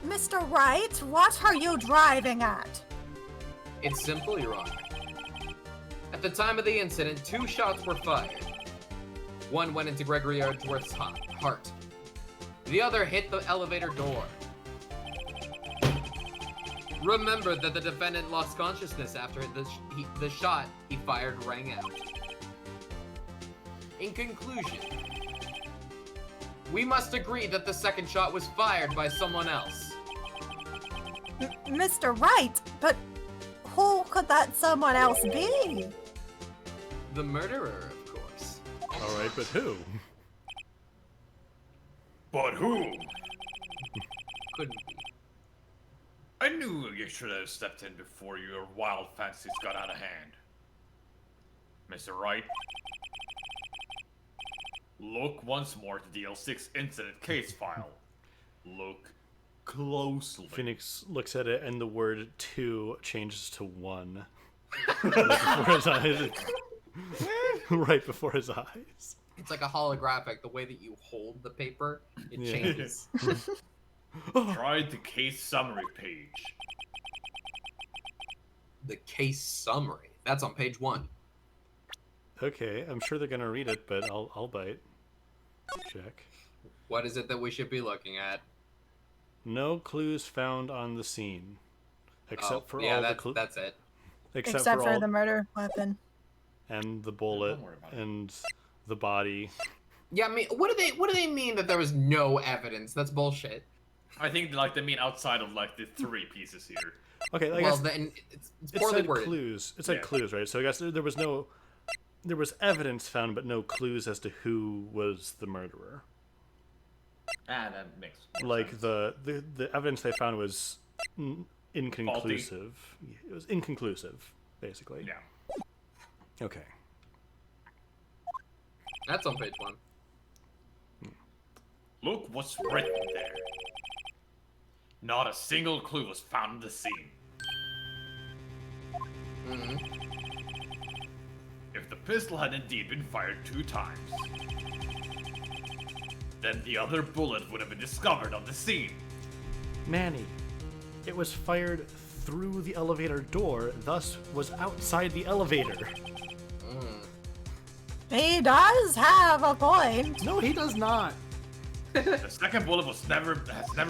Mr. Wright, what are you driving at? It's simple, Your Honor. At the time of the incident, 2 shots were fired. One went into Gregory Edgeworth's heart. The other hit the elevator door. Remember that the defendant lost consciousness after the shot he fired rang out. In conclusion, we must agree that the second shot was fired by someone else. Mr. Wright, but who could that someone else be? The murderer, of course. All right, but who? But who? Couldn't be. I knew you should have stepped in before your wild fantasies got out of hand. Mr. Wright? Look once more at the DL6 incident case file. Look closely. Phoenix looks at it, and the word 2 changes to 1. Right before his eyes. Right before his eyes. It's like a holographic. The way that you hold the paper, it Yeah. changes. Try the case summary page. The case summary. That's on page 1. Okay, I'm sure they're gonna read it, but I'll bite. Check. What is it that we should be looking at? No clues found on the scene, except for yeah, all the clues. that's it. Except Except for for all the murder weapon. and the bullet Don't worry about it. and the body. Yeah, I mean, what do they mean that there was no evidence? That's bullshit. I think like they mean outside of like the 3 pieces here. Okay, I Well, guess then it's it poorly said worded. clues. It said Yeah. clues, right? So I guess there was evidence found, but no clues as to who was the murderer. That makes more Like sense. the evidence they found was inconclusive. It was inconclusive, basically. Yeah. Okay. That's on page 1. Look what's written there. Not a single clue was found in the scene. hmm If the pistol had indeed been fired 2 times, then the other bullet would have been discovered on the scene. Manny, it was fired through the elevator door, thus was outside the elevator. He does have a point. No, he does not. The second bullet has never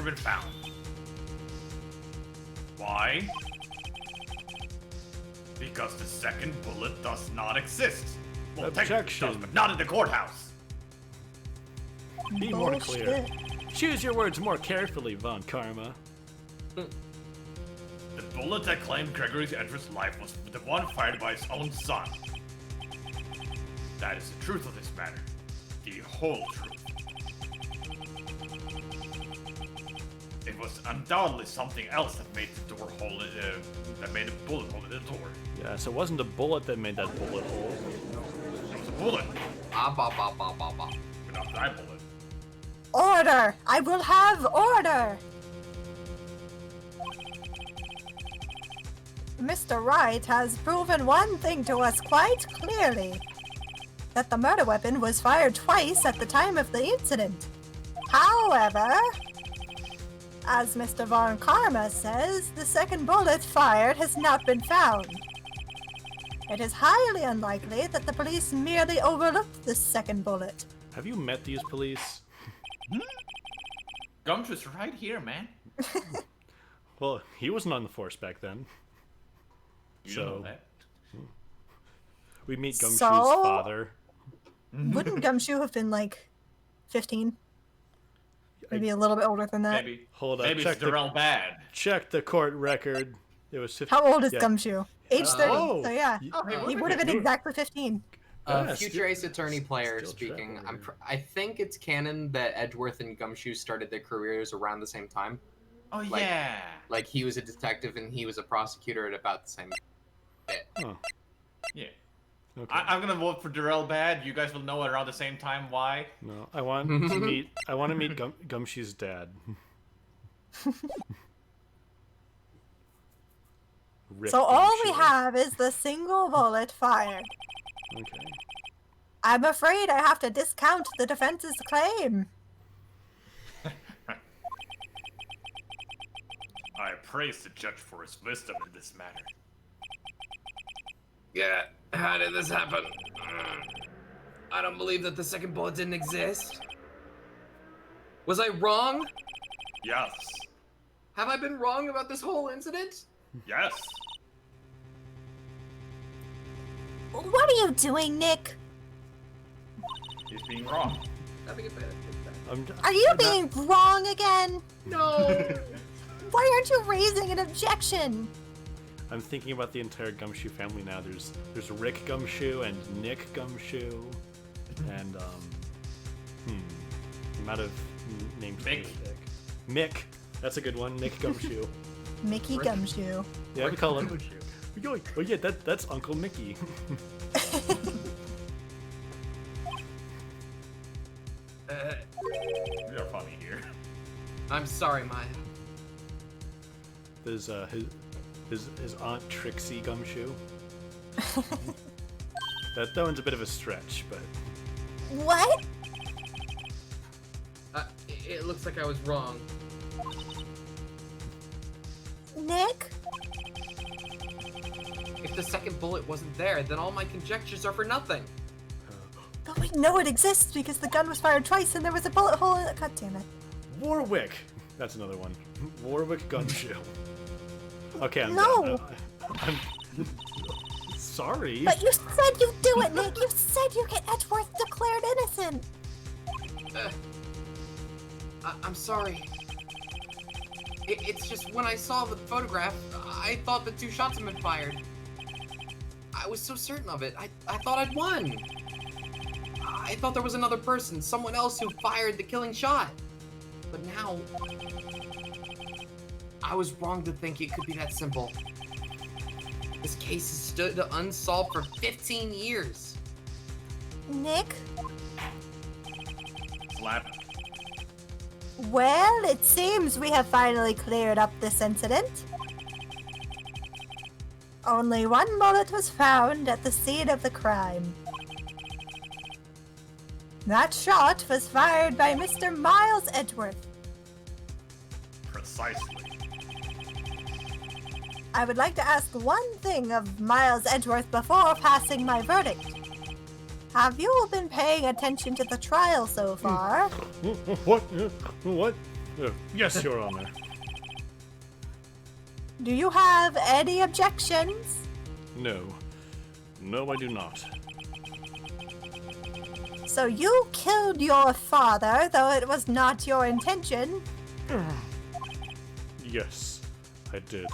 been found. Why? Because the second bullet does not exist. Well, technically it Objection. does, but not in the courthouse. Be more clear. Choose your words more carefully, Von Karma. The bullet that claimed Gregory Edwards' life was the one fired by his own son. That is the truth of this matter. The whole truth. It was undoubtedly something else that made the door hole, that made a bullet hole in the door. Yes, it wasn't a bullet that made that bullet hole. It was a bullet, but not that bullet. Order! I will have order! Mr. Wright has proven one thing to us quite clearly. That the murder weapon was fired twice at the time of the incident. However, as Mr. Von Karma says, the second bullet fired has not been found. It is highly unlikely that the police merely overlooked the second bullet. Have you met these police? Gumshoe's right here, man. Well, he wasn't on the force back then. You So- know that. We meet Gumshoe's So- father. Wouldn't Gumshoe have been like 15? Maybe a little bit older than that. Maybe. Hold up, Maybe check it's the- Darrell Bad. Check the court record. It was 15. How old is yeah. Gumshoe? Age 30. Oh, So yeah, y- he would have been you- exactly 15. Yes, Future you're- Ace Attorney player still speaking. tracking. I think it's canon that Edgeworth and Gumshoe started their careers around the same time. Oh Like- yeah. Like he was a detective and he was a prosecutor at about the same bit. Oh, Yeah. okay. I'm gonna vote for Darrell Bad. You guys will know around the same time why. No, I want to meet. I want to meet Gumshoe's dad. Rip So all we Gumshoe. have is the single bullet fired. Okay. I'm afraid I have to discount the defense's claim. I praise the judge for his wisdom in this matter. Yeah, how did this happen? I don't believe that the second bullet didn't exist. Was I wrong? Yes. Have I been wrong about this whole incident? Yes. What are you doing, Nick? He's being wrong. Nothing is bad. Are you I'm not- being wrong again? No. Why aren't you raising an objection? I'm thinking about the entire Gumshoe family now. There's Rick Gumshoe and Nick Gumshoe, and I'm out of names. for Mick. Nick. Mick. That's a good one. Nick Gumshoe. Mickey Gumshoe. Yeah, we call him. Oh yeah, that's Uncle Mickey. We are funny here. I'm sorry, Maya. There's his Aunt Trixie Gumshoe. that one's a bit of a stretch, but What? It looks like I was wrong. Nick? If the second bullet wasn't there, then all my conjectures are for nothing. But we know it exists because the gun was fired twice and there was a bullet hole in it. God damn it. Warwick. That's another one. Warwick Gumshoe. Okay, I'm No. done. I'm sorry. But you said you'd do it, Nick. You said you'd get Edgeworth declared innocent. I'm sorry. It's just when I saw the photograph, I thought the 2 shots had been fired. I was so certain of it. I thought I'd won. I thought there was another person, someone else who fired the killing shot. But now, I was wrong to think it could be that simple. This case has stood unsolved for 15 years. Nick? Slap. Well, it seems we have finally cleared up this incident. Only one bullet was found at the scene of the crime. That shot was fired by Mr. Miles Edgeworth. Precisely. I would like to ask one thing of Miles Edgeworth before passing my verdict. Have you been paying attention to the trial so far? What? What? Yes, Your Honor. Do you have any objections? No. No, I do not. So you killed your father, though it was not your intention. Yes, I did.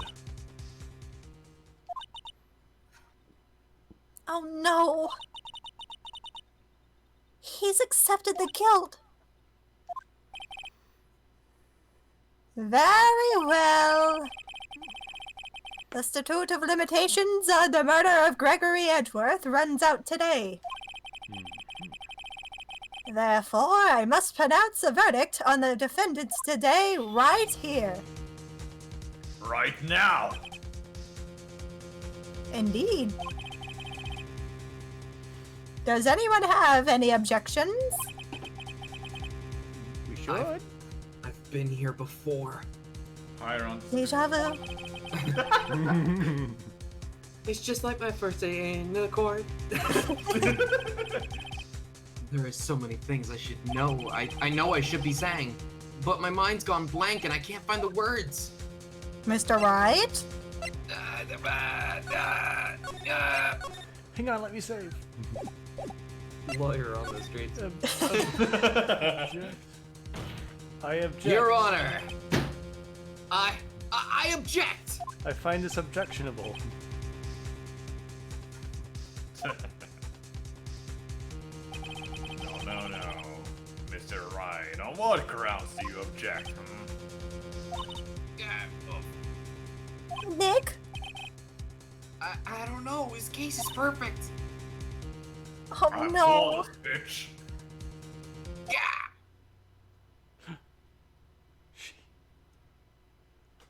Oh no! He's accepted the guilt. Very well. The statute of limitations on the murder of Gregory Edgeworth runs out today. Therefore, I must pronounce a verdict on the defendants today, right here. Right now. Indeed. Does anyone have any objections? We should. I've been here before. Fire on. Deja vu. It's just like my first day in the court. There are so many things I should know. I know I should be saying, but my mind's gone blank and I can't find the words. Mr. Wright? Hang on, let me save. Lawyer on the streets. I object. Your Honor, I object. I find this objectionable. No. Mr. Wright, on what grounds do you object? Nick? I don't know. His case is perfect. Oh I'm no. flawless, bitch. Yeah.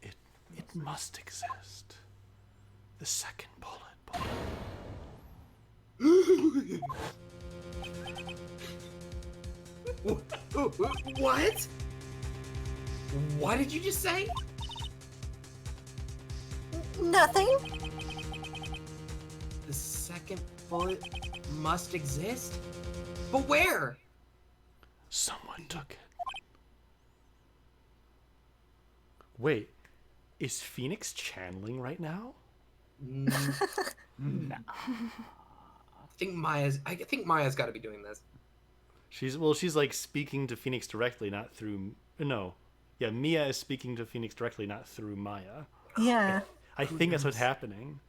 It must exist. The second bullet. What? What did you just say? Nothing? The second bullet must exist? But where? Someone took it. Wait, is Phoenix channeling right now? I think Maya's got to be doing this. She's like speaking to Phoenix directly, not through. No, yeah, Mia is speaking to Phoenix directly, not through Maya. Yeah. I think that's what's happening.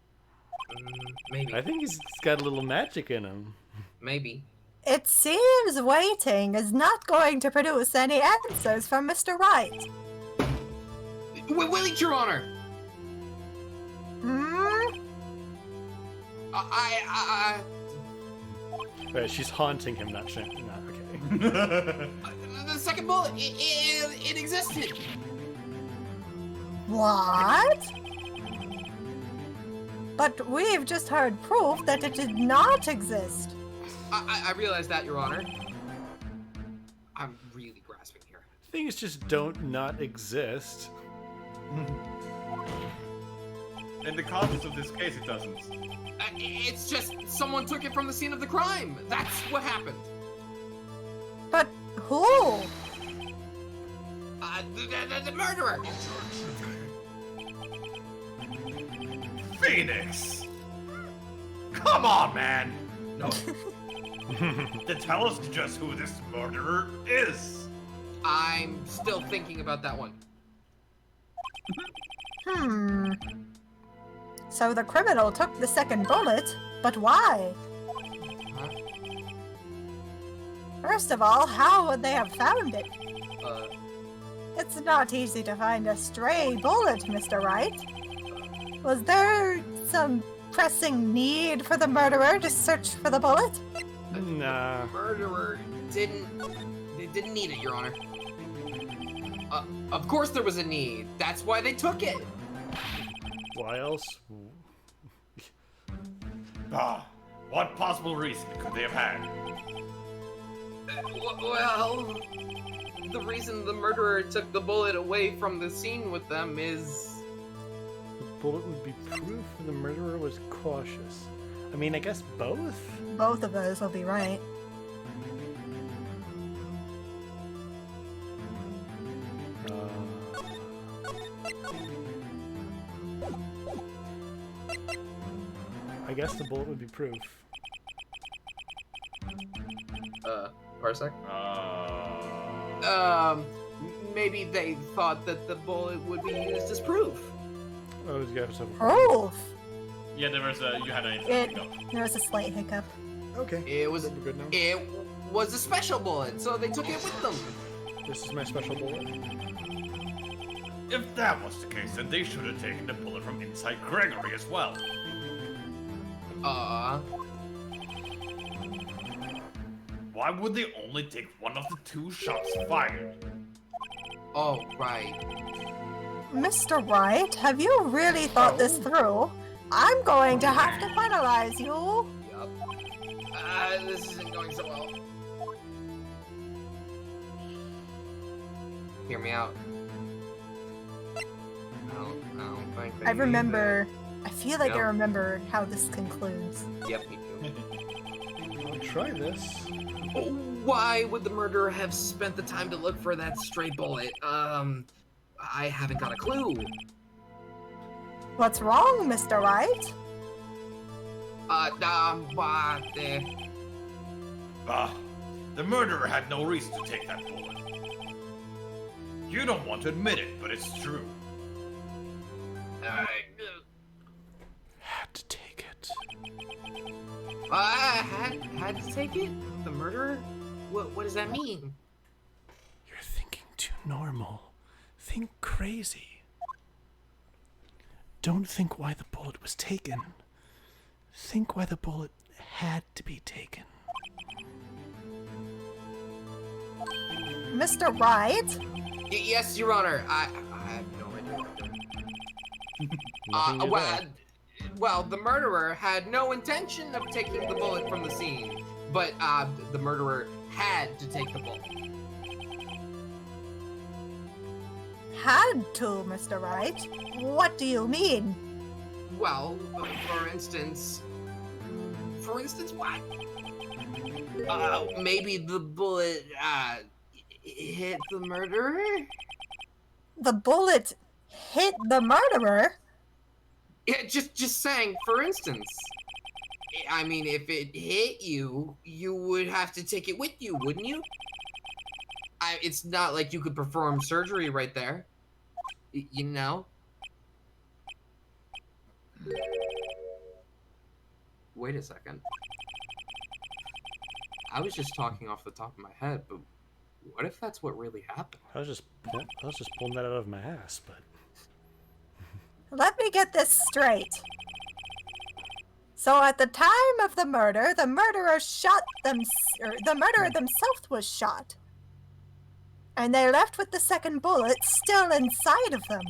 Maybe. I think he's got a little magic in him. Maybe. It seems waiting is not going to produce any answers from Mr. Wright. Wait, Your Honor. Hmm? I Right, she's haunting him, not okay. The second bullet, it existed. What? But we've just heard proof that it did not exist. I realize that, Your Honor. I'm really grasping here. Things just don't not exist. In the context of this case, it doesn't. It's just someone took it from the scene of the crime. That's what happened. But who? The murderer. Phoenix! Come on, man! No. Then tell us just who this murderer is. I'm still thinking about that one. So the criminal took the second bullet, but why? Huh? First of all, how would they have found it? Uh, It's not easy to find a stray bullet, Mr. Wright. Was there some pressing need for the murderer to search for the bullet? Nah. murderer didn't need it, Your Honor. Of course there was a need. That's why they took it. Why else? What possible reason could they have had? Well, the reason the murderer took the bullet away from the scene with them is... The bullet would be proof the murderer was cautious. I mean, I guess both? Both of those will be right. I guess the bullet would be proof. Parsec? Maybe they thought that the bullet would be used as proof. Oh, you have some. Proof! Yeah, you had an There was a slight hiccup. Okay. It was We're good now. it was a special bullet, so they took it with them. This is my special bullet. If that was the case, then they should have taken the bullet from inside Gregory as well. Why would they only take one of the two shots fired? Oh, right. Mr. Wright, have you really thought this through? I'm going to have to penalize you. Yup. This isn't going so well. Hear me out. I don't think they I remember. need I feel like I Yep. remember how this concludes. that. Yep, me too. I'll try this. Why would the murderer have spent the time to look for that stray bullet? I haven't got a clue. What's wrong, Mr. Wright? The murderer had no reason to take that bullet. You don't want to admit it, but it's true. Had to take it. Had to take it? The murderer? What does that mean? You're thinking too normal. Think crazy. Don't think why the bullet was taken. Think why the bullet had to be taken. Mr. Wright? Yes, Your Honor. I have no idea what I'm doing. Well, the murderer had no intention of taking the bullet from the scene, but the murderer had to take the bullet. Had to, Mr. Wright? What do you mean? Well, for instance, what? Maybe the bullet hit the murderer. The bullet hit the murderer? Yeah, just saying. For instance, I mean, if it hit you, you would have to take it with you, wouldn't you? It's not like you could perform surgery right there. You know? Wait a second. I was just talking off the top of my head, but what if that's what really happened? I was just pulling that out of my ass, but Let me get this straight. So at the time of the murder, the murderer themselves was shot. And they left with the second bullet still inside of them,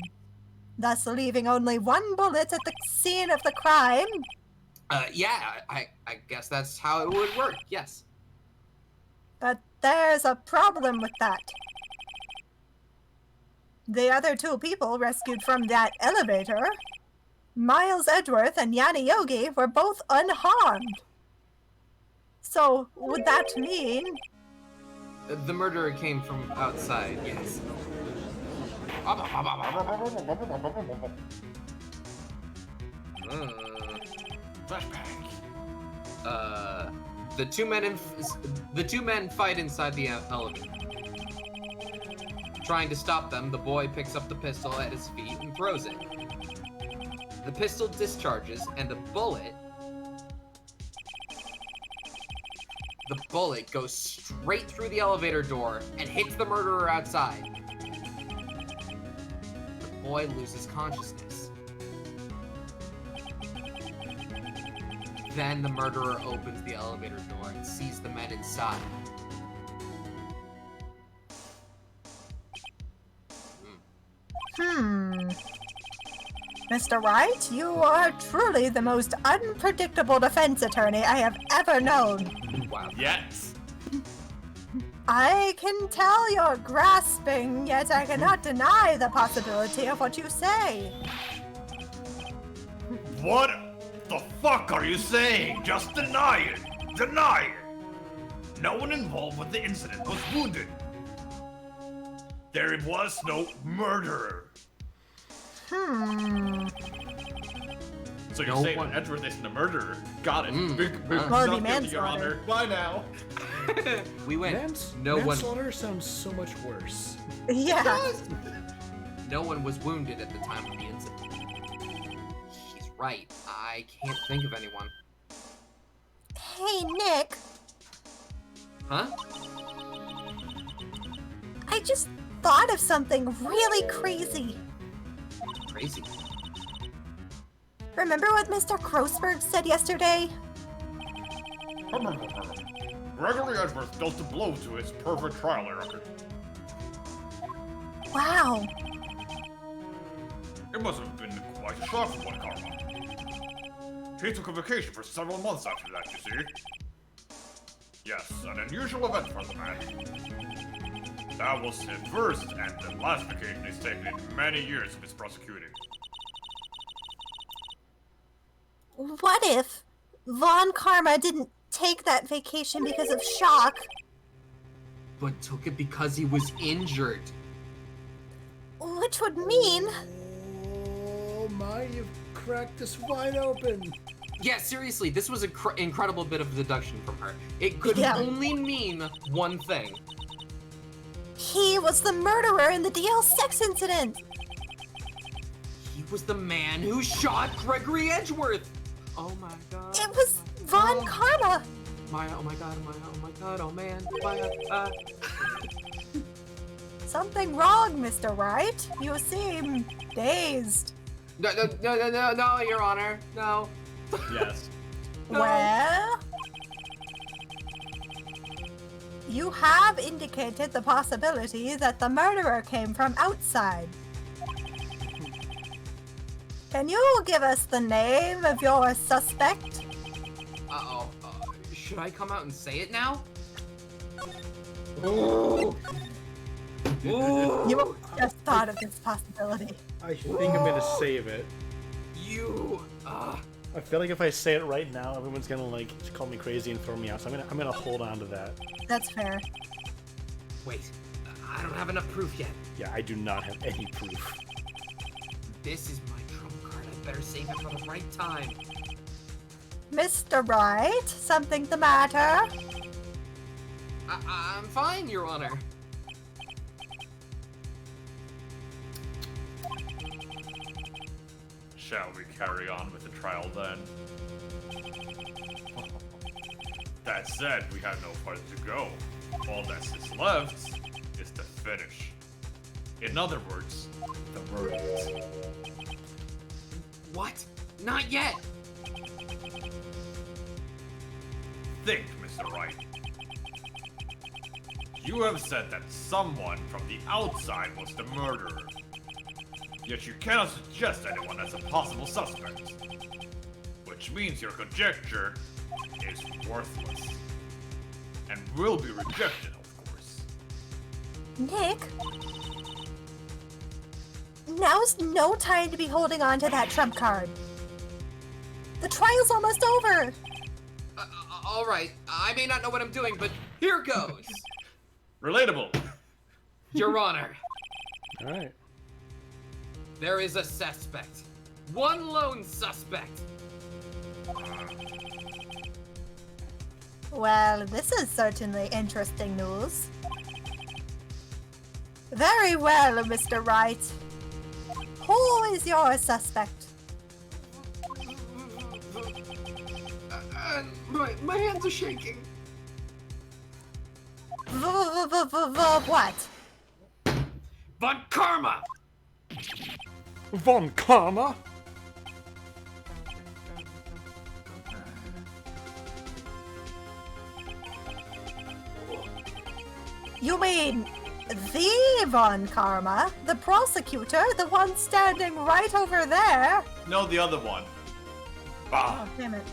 thus leaving only one bullet at the scene of the crime. Yeah, I guess that's how it would work, yes. But there's a problem with that. The other two people rescued from that elevator, Miles Edgeworth and Yanni Yogi, were both unharmed. So, would that mean... The murderer came from outside, yes. Flashback. The two men fight inside the elevator. Trying to stop them, the boy picks up the pistol at his feet and throws it. The pistol discharges, and the bullet goes straight through the elevator door and hits the murderer outside. The boy loses consciousness. Then the murderer opens the elevator door and sees the men inside. Mr. Wright, you are truly the most unpredictable defense attorney I have ever known. Wow. Yes. I can tell you're grasping, yet I cannot deny the possibility of what you say. What the fuck are you saying? Just deny it. Deny it. No one involved with the incident was wounded. There was no murderer. So you're saying Edgeworth isn't a murderer? Got it. Big Well, not be guilty, Your manslaughter. Honor. Bye now. We win. Manslaughter sounds so much worse. Yeah. No one was wounded at the time of the incident. She's right. I can't think of anyone. Hey, Nick. Huh? I just thought of something really crazy. Crazy. Remember what Mr. Grossberg said yesterday? Gregory Edgeworth dealt a blow to his perfect trial record. Wow. It must have been quite a shock for one Karma. He took a vacation for several months after that, you see. Yes, an unusual event for the man. That was his first and the last vacation he's taken in many years of his prosecuting. What if Von Karma didn't take that vacation because of shock? But took it because he was injured. Which would mean... Oh my, you've cracked this wide open. Yeah, seriously, this was an incredible bit of deduction from her. It could only mean one thing. He was the murderer in the DL6 incident! He was the man who shot Gregory Edgeworth! Oh my god. It was Von Karma! Oh my god, oh man. Something wrong, Mr. Wright. You seem dazed. No, Your Honor. No. Yes. No. Well... You have indicated the possibility that the murderer came from outside. Can you give us the name of your suspect? Uh-oh. Should I come out and say it now? You just thought of this possibility. I think I'm gonna save it. You... I feel like if I say it right now, everyone's gonna like call me crazy and throw me out. So I'm gonna hold on to that. That's fair. Wait. I don't have enough proof yet. Yeah, I do not have any proof. This is my trump card. I better save it for the right time. Mr. Wright, something the matter? I'm fine, Your Honor. Shall we carry on with the trial then? That said, we have no farther to go. All that is left is to finish. In other words, the verdict. What? Not yet! think, Mr. Wright. You have said that someone from the outside was the murderer. Yet you cannot suggest anyone as a possible suspect. Which means your conjecture is worthless. And will be rejected, of course. Nick? Now's no time to be holding on to that trump card. The trial's almost over. All right, I may not know what I'm doing, but here goes. Relatable. Your Honor, All right. there is a suspect. One lone suspect. Well, this is certainly interesting news. Very well, Mr. Wright. Who is your suspect? My hands are shaking. What? Von Karma! Von Karma? You mean the Von Karma, the prosecutor, the one standing right over there? No, the other one. Bah. Oh, damn it.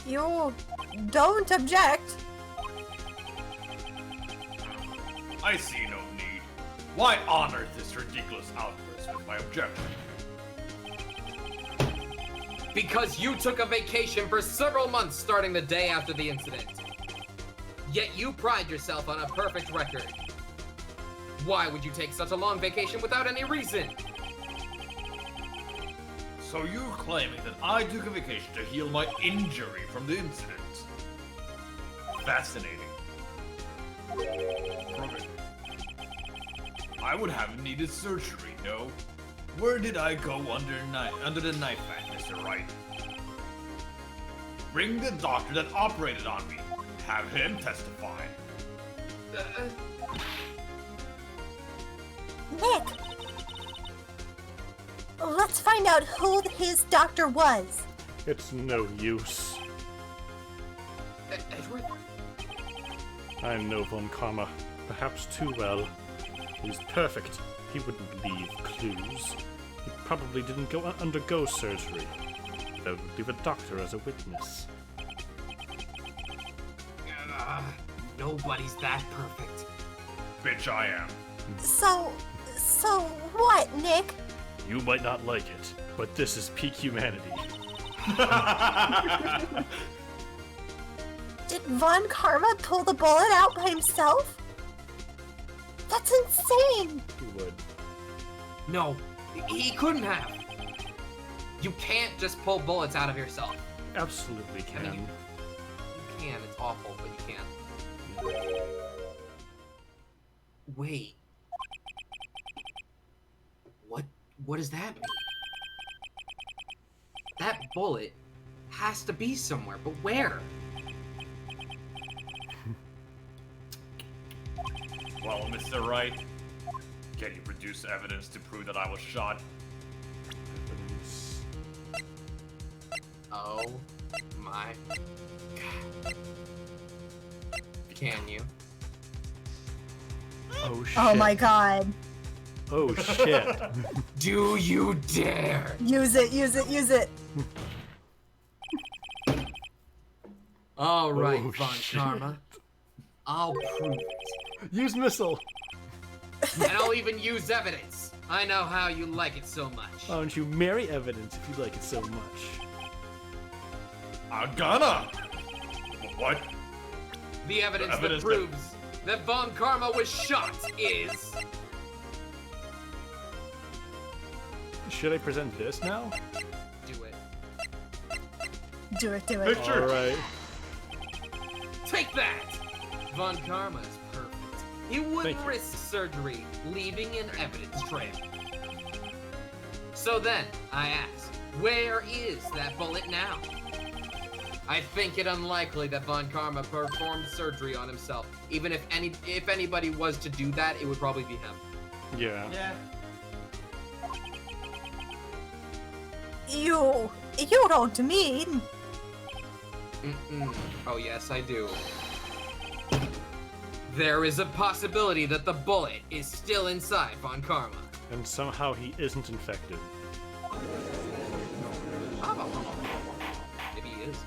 You don't object? I see no need. Why honor this ridiculous outburst with my objection? Because you took a vacation for several months starting the day after the incident. Yet you pride yourself on a perfect record. Why would you take such a long vacation without any reason? So you're claiming that I took a vacation to heal my injury from the incident? Fascinating. Perfect. I would have needed surgery, no? Where did I go under the knife at, Mr. Wright? Bring the doctor that operated on me. Have him testify. Nick! Let's find out who his doctor was. It's no use. Edward? I know Von Karma perhaps too well. He's perfect. He wouldn't leave clues. He probably didn't undergo surgery. That would leave a doctor as a witness. Nobody's that perfect. Bitch, I am. So what, Nick? You might not like it, but this is peak humanity. Did Von Karma pull the bullet out by himself? That's insane! He would. No, he couldn't have. You can't just pull bullets out of yourself. Absolutely can. I mean, you can, it's awful, but you can. Wait. What does that mean? That bullet has to be somewhere, but where? Well, Mr. Wright, can you produce evidence to prove that I was shot? Oh my god. Can you? Oh shit. Oh my god. Oh shit. Do you dare? Use it, use it, use it. All right, Oh, Von shit. Karma. I'll prove it. Use missile. And I'll even use evidence. I know how you like it so much. Why don't you marry evidence if you like it so much? I'm gonna! What? The evidence that Evidence that- proves that Von Karma was shot is... Should I present this now? Do it. Do it, do it. Picture! Alright. Take that! Von Karma is perfect. He wouldn't Thank you. risk surgery, leaving an evidence trail. So then, I ask, where is that bullet now? I think it unlikely that Von Karma performed surgery on himself. Even if anybody was to do that, it would probably be him. Yeah. Yeah. You don't mean... Oh, yes, I do. There is a possibility that the bullet is still inside Von Karma. And somehow he isn't infected. Maybe he is.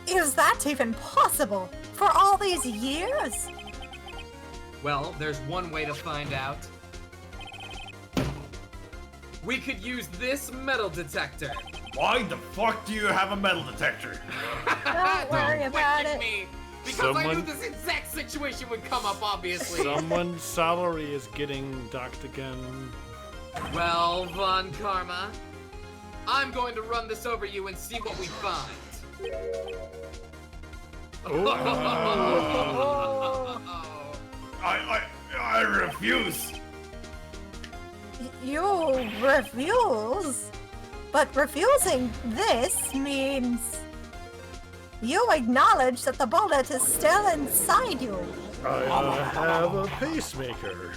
Is that even possible? For all these years? Well, there's one way to find out. We could use this metal detector. Why the fuck do you have a metal detector? Don't worry about question it. me, because I knew Someone- this exact situation would come up, obviously. Someone's salary is getting docked again. Well, Von Karma, I'm going to run this over you and see what we find. I refuse. You refuse? But refusing this means... You acknowledge that the bullet is still inside you. I have a pacemaker.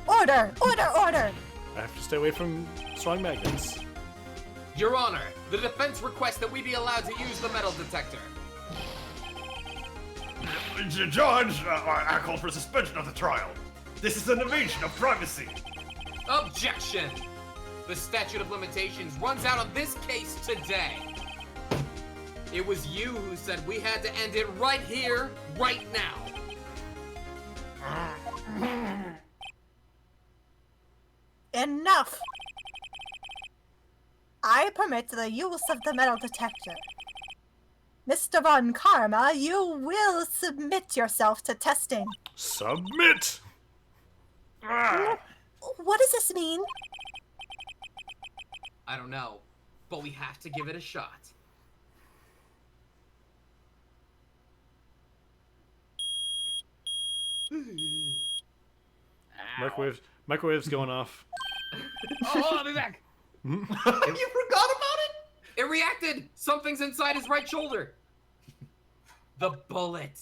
Order! Order! Order! I have to stay away from strong magnets. Your Honor, the defense requests that we be allowed to use the metal detector. Judge, I call for suspension of the trial. This is an invasion of privacy. Objection! The statute of limitations runs out on this case today. It was you who said we had to end it right here, right now. Enough! I permit the use of the metal detector. Mr. Von Karma, you will submit yourself to testing. Submit! Ah. What does this mean? I don't know, but we have to give it a shot. Microwave's going off. Oh, I'll be back. You forgot about it? It reacted! Something's inside his right shoulder. The bullet.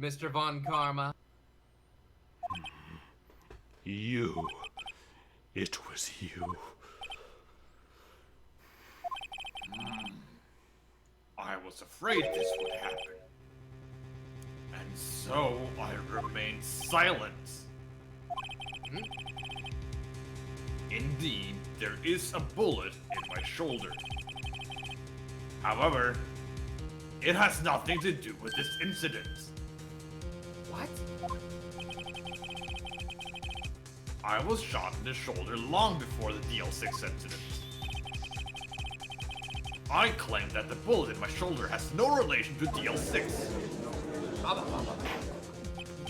Mr. Von Karma. You. It was you. I was afraid this would happen. And so I remained silent. Indeed, there is a bullet in my shoulder. However, it has nothing to do with this incident. What? I was shot in the shoulder long before the DL6 incident. I claim that the bullet in my shoulder has no relation to DL6.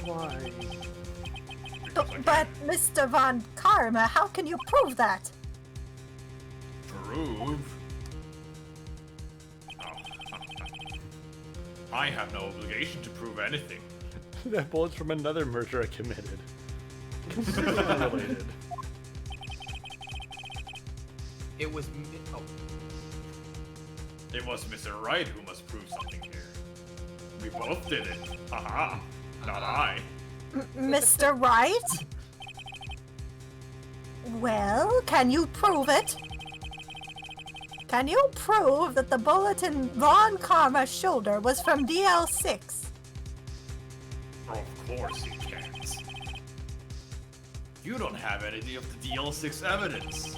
Why? But Mr. Von Karma, how can you prove that? Prove? Oh. I have no obligation to prove anything. That bullet's from another murder I committed. Completely unrelated. It was... Oh. It was Mr. Wright who must prove something here. We both did it. Haha. Not I. Mr. Wright? Well, can you prove it? Can you prove that the bullet in Von Karma's shoulder was from DL6? Of course you can't. You don't have any of the DL6 evidence.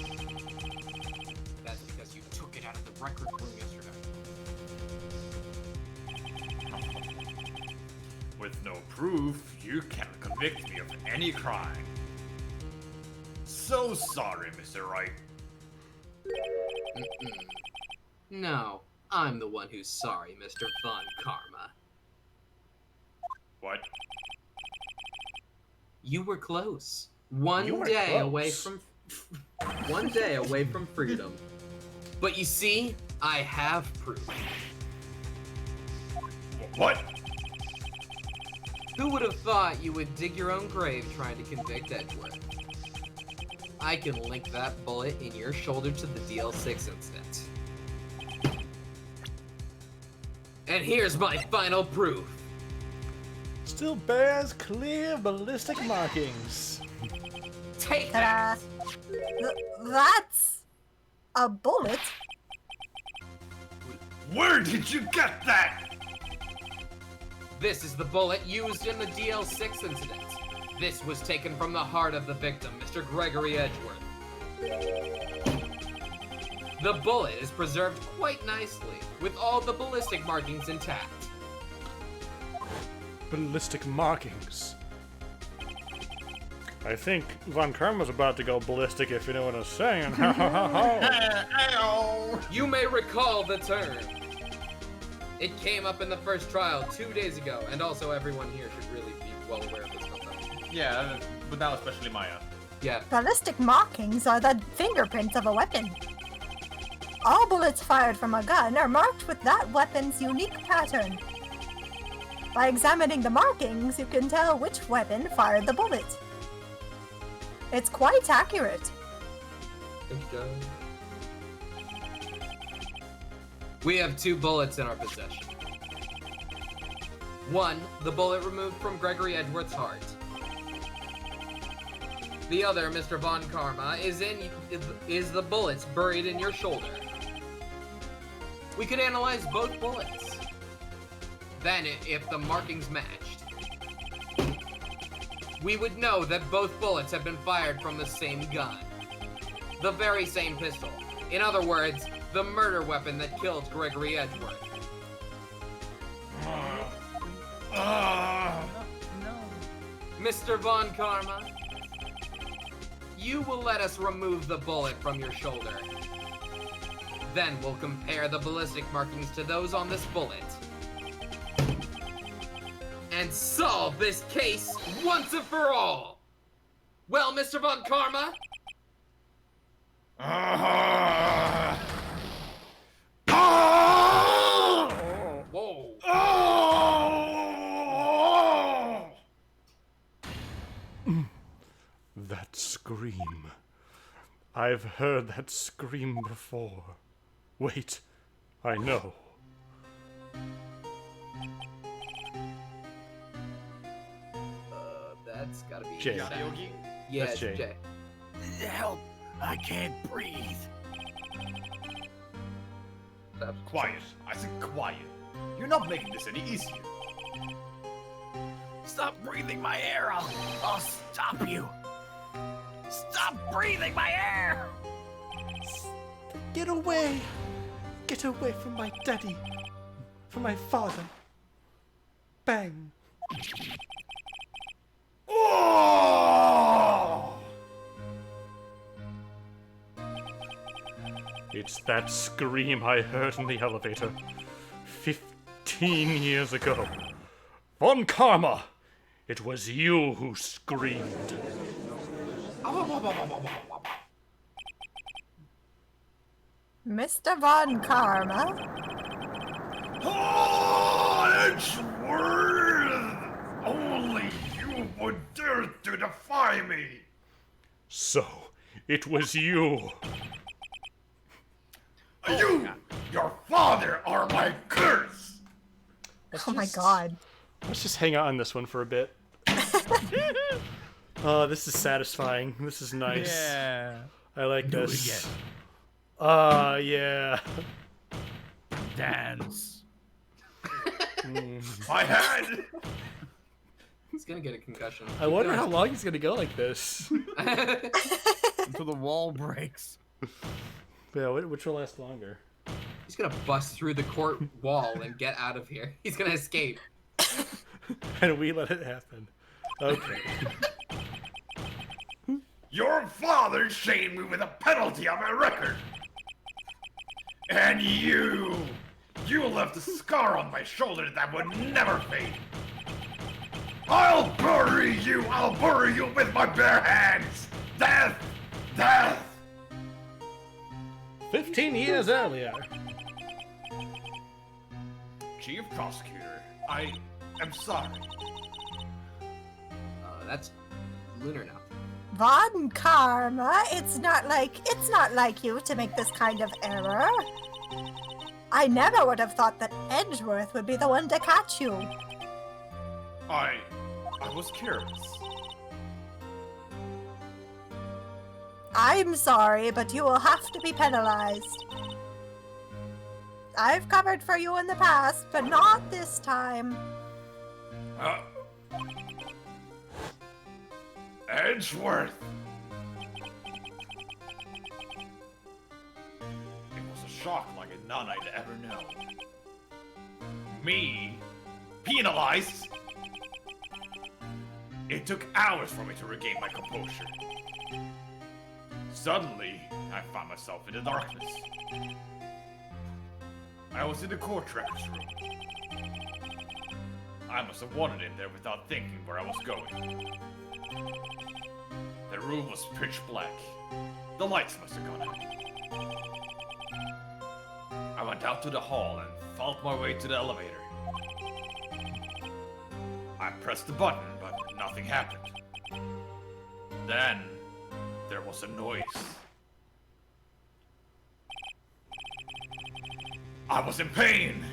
That's because you took it out of the record room yesterday. With no proof, you can't convict me of any crime. So sorry, Mr. Wright. No, I'm the one who's sorry, Mr. Von Karma. What? You were close. One You were day close. away from... one day away from freedom. But you see, I have proof. What? Who would have thought you would dig your own grave trying to convict Edgeworth? I can link that bullet in your shoulder to the DL6 incident. And here's my final proof. Still bears clear ballistic markings. Take Ta-da! that! That's a bullet. Where did you get that? This is the bullet used in the DL6 incident. This was taken from the heart of the victim, Mr. Gregory Edgeworth. The bullet is preserved quite nicely, with all the ballistic markings intact. Ballistic markings. I think Von Karma's about to go ballistic, if you know what I'm saying. Ha ha ha ha. You may recall the term. It came up in the first trial 2 days ago, and also everyone here should really be well aware of this concept. Yeah, but now especially Maya. Yeah. Ballistic markings are the fingerprints of a weapon. All bullets fired from a gun are marked with that weapon's unique pattern. By examining the markings, you can tell which weapon fired the bullet. It's quite accurate. We have 2 bullets in our possession. One, the bullet removed from Gregory Edgeworth's heart. The other, Mr. Von Karma, is the bullets buried in your shoulder. We could analyze both bullets. Then, if the markings matched, we would know that both bullets have been fired from the same gun. The very same pistol. In other words, the murder weapon that killed Gregory Edgeworth. Mr. Von Karma, you will let us remove the bullet from your shoulder. Then we'll compare the ballistic markings to those on this bullet. And solve this case once and for all! Well, Mr. Von Karma? Whoa. That scream. I've heard that scream before. Wait, I know. That's gotta be Jay. Sam. Yogi? Yeah, That's it's Jay. Jay. Help! I can't breathe. Quiet. I said quiet. You're not making this any easier. Stop breathing my air. I'll stop you. Stop breathing my air. Get away! Get away from my daddy! From my father! Bang! Oh! It's that scream I heard in the elevator 15 years ago. Von Karma! It was you who screamed. Mr. Von Karma? Oh, Edgeworth! Only you would dare to defy me! So, it was you. You, your father, are my curse! Oh my god. Let's just hang out on this one for a bit. Oh, this is satisfying. This is nice. Yeah. I like Do it this. again. Yeah. Dance. My head! He's gonna get a concussion. I wonder how long he's gonna go like this. Until the wall breaks. Yeah, which will last longer? He's gonna bust through the court wall and get out of here. He's gonna escape. And we let it happen. Okay. Your father shamed me with a penalty on my record! And you left a scar on my shoulder that would never fade! I'll bury you with my bare hands! Death! Death! 15 years earlier. Chief Prosecutor, I am sorry. That's Lunar now. Von Karma, it's not like you to make this kind of error. I never would have thought that Edgeworth would be the one to catch you. I was curious. I'm sorry, but you will have to be penalized. I've covered for you in the past, but not this time. Edgeworth! It was a shock like none I'd ever known. Me? Penalized? It took hours for me to regain my composure. Suddenly, I found myself in the darkness. I was in the court records room. I must have wandered in there without thinking where I was going. The room was pitch black. The lights must have gone out. I went out to the hall and felt my way to the elevator. I pressed the button, but nothing happened. Then, there was a noise. I was in pain!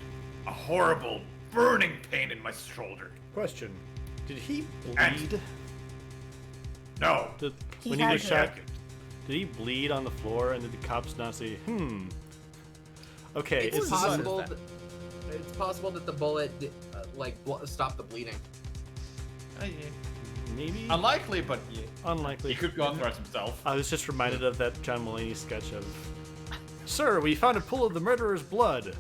A horrible, burning pain in my shoulder. Question: did he And- bleed? No. When he had was to. shot, did he bleed on the floor? And did the cops not say, Okay, It's is this possible. It's possible that the bullet stopped the bleeding. maybe Unlikely, but yeah. unlikely? He could go authorize himself. I was just reminded of that John Mulaney sketch of, "Sir, we found a pool of the murderer's blood.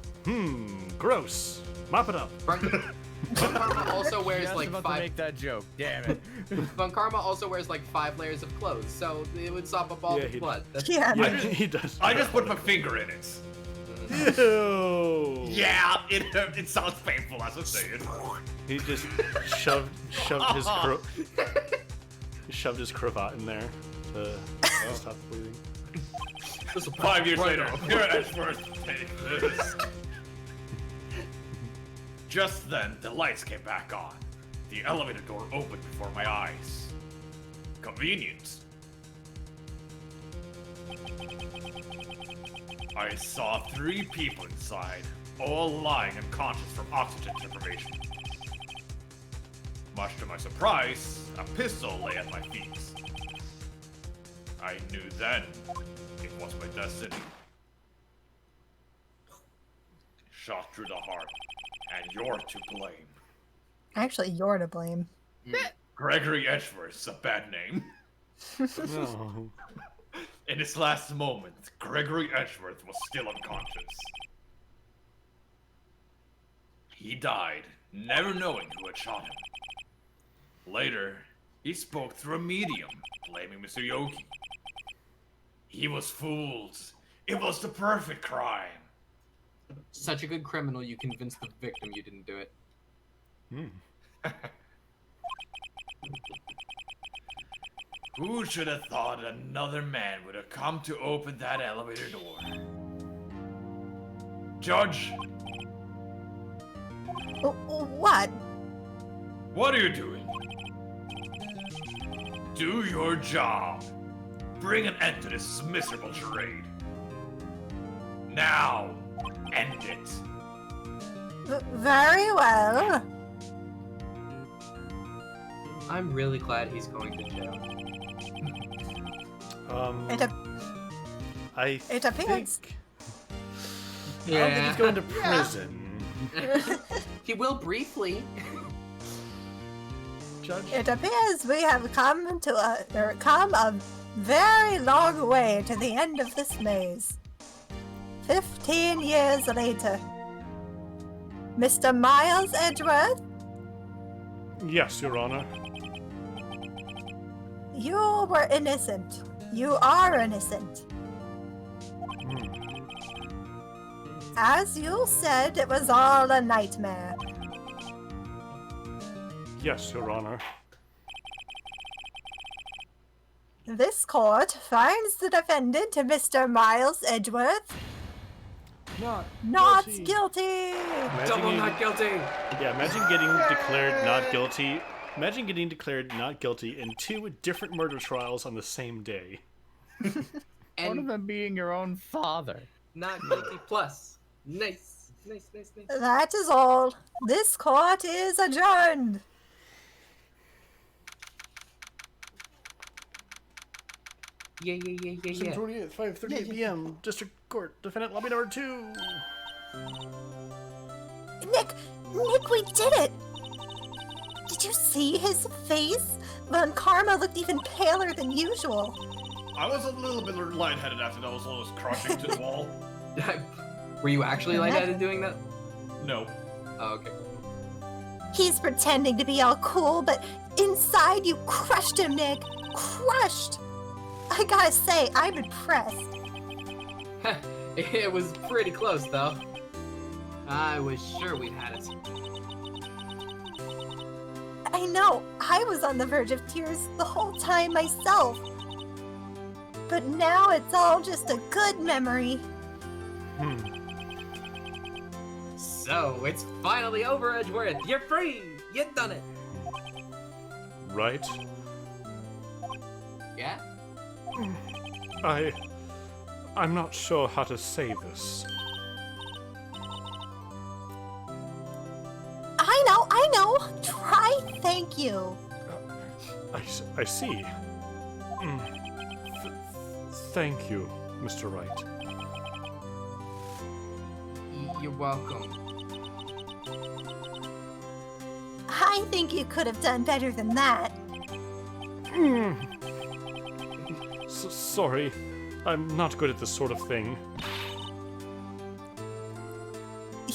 Gross. Mop it up." Von Karma also wears Just like about to five. make that joke. Damn it. Von Karma also wears like 5 layers of clothes, so it would sop up all Yeah, the he- blood. That's Yeah. Yeah, I just- he does. I just put my finger in it. Ew. Yeah, it sounds painful as I say it. He just shoved his cravat in there to stop the bleeding. This is 5 years later. Here at Edgeworth, take this. Just then, the lights came back on. The elevator door opened before my eyes. Convenient. I saw 3 people inside, all lying unconscious from oxygen deprivation. Much to my surprise, a pistol lay at my feet. I knew then it was my destiny. Shot through the heart, and you're to blame. Actually, you're to blame. Gregory Edgeworth's a bad name. No. In his last moment, Gregory Edgeworth was still unconscious. He died, never knowing who had shot him. Later, he spoke through a medium, blaming Mr. Yogi. He was fooled. It was the perfect crime. such a good criminal. You convinced the victim you didn't do it. Who should have thought another man would have come to open that elevator door? Judge, What? what are you doing? Do your job. Bring an end to this miserable charade. Now, end it. Very well. I'm really glad he's going to jail. It, It appears. think, I don't think he's going to prison. He will briefly. Judge. It appears we have come a very long way to the end of this maze. 15 years later. Mr. Miles Edgeworth, Yes, Your Honor. you were innocent. You are innocent. As you said, it was all a nightmare. Yes, Your Honor. This court finds the defendant, Mr. Miles Edgeworth, not guilty. Double you- not guilty. Yeah, imagine getting declared not guilty. Imagine getting declared not guilty in 2 different murder trials on the same day. One of And them being your own father. not guilty plus. Nice. Nice. That is all. This court is adjourned. Yeah, yeah, yeah, yeah, June yeah. 28th, 5:38 p.m. District Court, defendant lobby number 2. Nick, we did it! Did you see his face? Von Karma looked even paler than usual. I was a little bit lightheaded after that was almost crushing to the wall. Were you actually lightheaded doing that? No. Oh, okay. He's pretending to be all cool, but inside you crushed him, Nick. Crushed! I gotta say, I'm impressed. It was pretty close, though. I was sure we'd had it. I know, I was on the verge of tears the whole time myself. But now it's all just a good memory. So, it's finally over, Edgeworth. You're free. You've done it. Right? Yeah? I'm not sure how to say this. I know. Try thank you. I see. Thank you, Mr. Wright. You're welcome. I think you could have done better than that. Sorry, I'm not good at this sort of thing.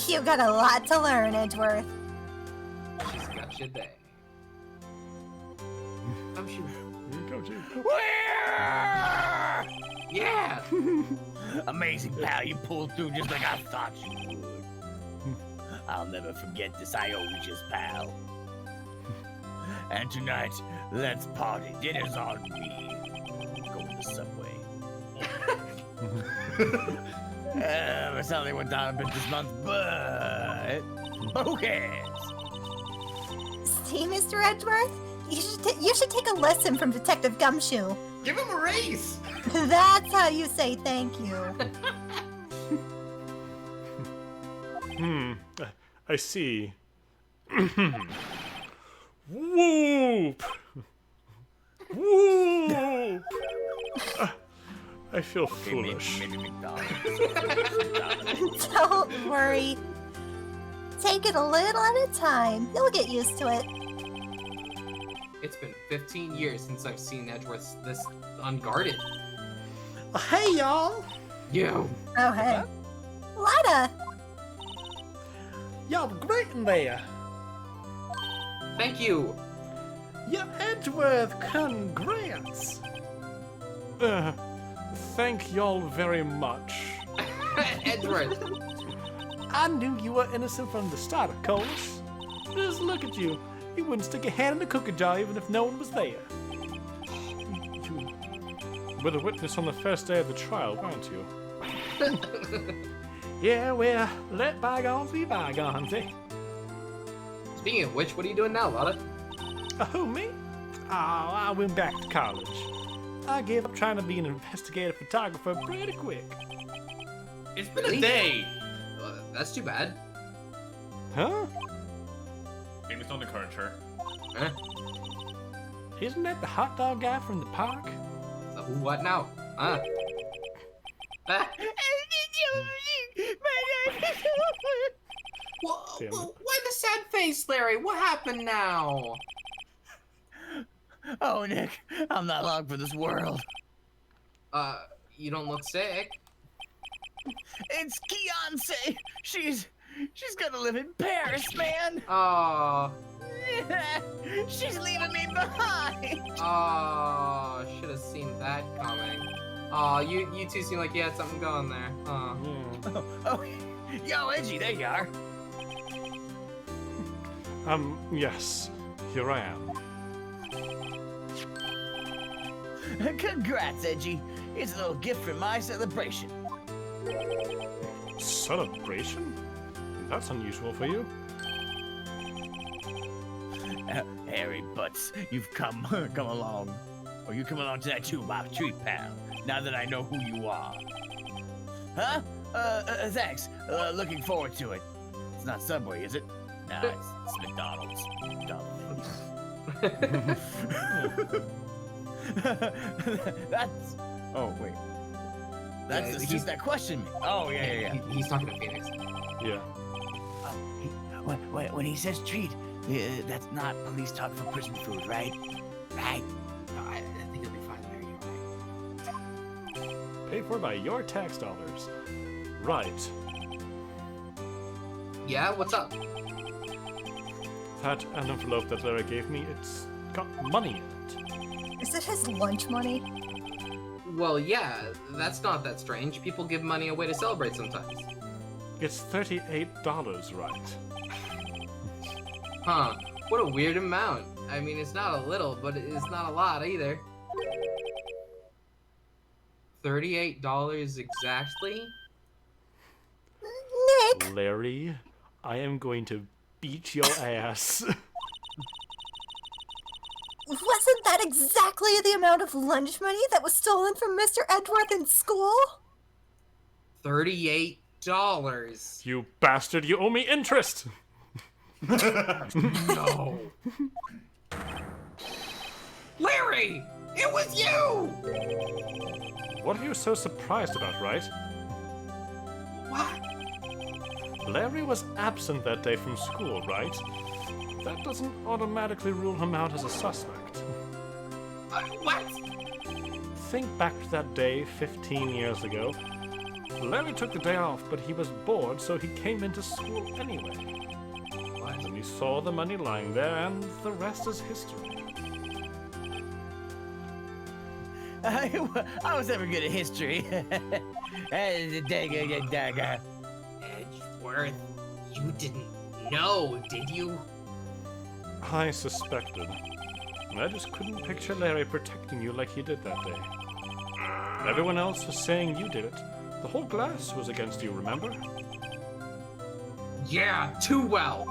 You got a lot to learn, Edgeworth. She's got you there. I'm sure. Here you go, Jim. Yeah! Amazing, pal. You pulled through just like I thought you would. I'll never forget this Ioja's, pal. And tonight, let's party. Dinner's on me. Go to the subway. My salary went down a bit this month, but who cares? See, Mr. Edgeworth? You should take a lesson from Detective Gumshoe. Give him a raise! That's how you say thank you. I see. Whoop! Whoop! I feel foolish. Maybe McDonald's. Don't worry. Take it a little at a time. You'll get used to it. It's been 15 years since I've seen Edgeworth this unguarded. Hey, y'all! You. Oh, hey. Lida! Y'all great in there. Thank you. Yeah, Edgeworth, congrats! Thank y'all very much. Edgeworth. I knew you were innocent from the start, of course. Just look at you. You wouldn't stick a hand in the cookie jar even if no one was there. You were the witness on the first day of the trial, weren't you? Yeah, well, let bygones be bygones, eh? Speaking of which, what are you doing now, Lotta? Who, me? Oh, I went back to college. I gave up trying to be an investigative photographer pretty quick. It's been a day! That's too bad. Huh? Famous on the current shirt. Huh? Isn't that the hot dog guy from the park? So who, what now? Huh? Damn it. Why the sad face, Larry? What happened now? Oh, Nick, I'm not long for this world. You don't look sick. It's Beyonce. She's gonna live in Paris, man. Aw. She's leaving me behind. Aw, should have seen that coming. Aw, you two seem like you had something going there. Aw. Oh, yo, Edgy, there you are. Yes. Here I am. Congrats, Edgy. It's a little gift for my celebration. Celebration? That's unusual for you. Harry Butts, you've come along. Or you come along to that toolbox treat, pal. Now that I know who you are. Huh? Thanks. Looking forward to it. It's not Subway, is it? Nah, it's McDonald's. Oh, wait. That's Yeah, the he's- suit that questioned me. Oh, yeah. He's talking to Phoenix. Yeah. When he says treat, that's not police talk for prison food, right? Right. No, I think it'll be fine there. You're right. Paid for by your tax dollars. Right. Yeah, what's up? That an envelope that Larry gave me, it's got money in it. Is it his lunch money? Well, yeah, that's not that strange. People give money away to celebrate sometimes. It's $38, right? Huh. What a weird amount. I mean, it's not a little, but it's not a lot either. $38 exactly? Nick! Larry, I am going to beat your ass. Wasn't that exactly the amount of lunch money that was stolen from Mr. Edgeworth in school? $38. You bastard, you owe me interest! No. Larry! It was you! What are you so surprised about, right? What? Larry was absent that day from school, right? That doesn't automatically rule him out as a suspect. What? Think back to that day 15 years ago. Larry took the day off, but he was bored, so he came into school anyway. And he saw the money lying there, and the rest is history. I was never good at history. Dagger. Edgeworth, you didn't know, did you? I suspected. I just couldn't picture Larry protecting you like he did that day. Everyone else was saying you did it. The whole class was against you, remember? Yeah, too well.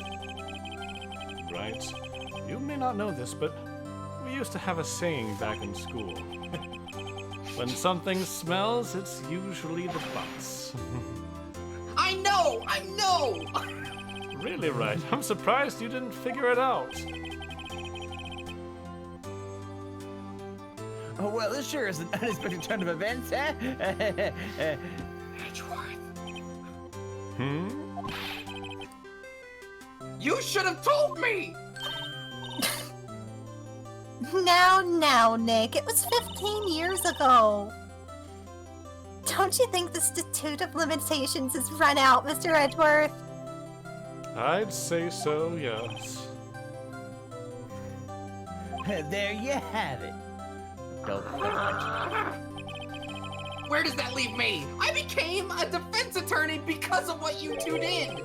Right. You may not know this, but we used to have a saying back in school. When something smells, it's usually the butts. I know! Really, right? I'm surprised you didn't figure it out. Oh, well, this sure is an unexpected turn of events, huh? Edgeworth, Hmm? you should have told me! Now, Nick, it was 15 years ago. Don't you think the statute of limitations has run out, Mr. Edgeworth? I'd say so, yes. There you have it. Don't Where does that leave me? I became a defense attorney because of what you two did!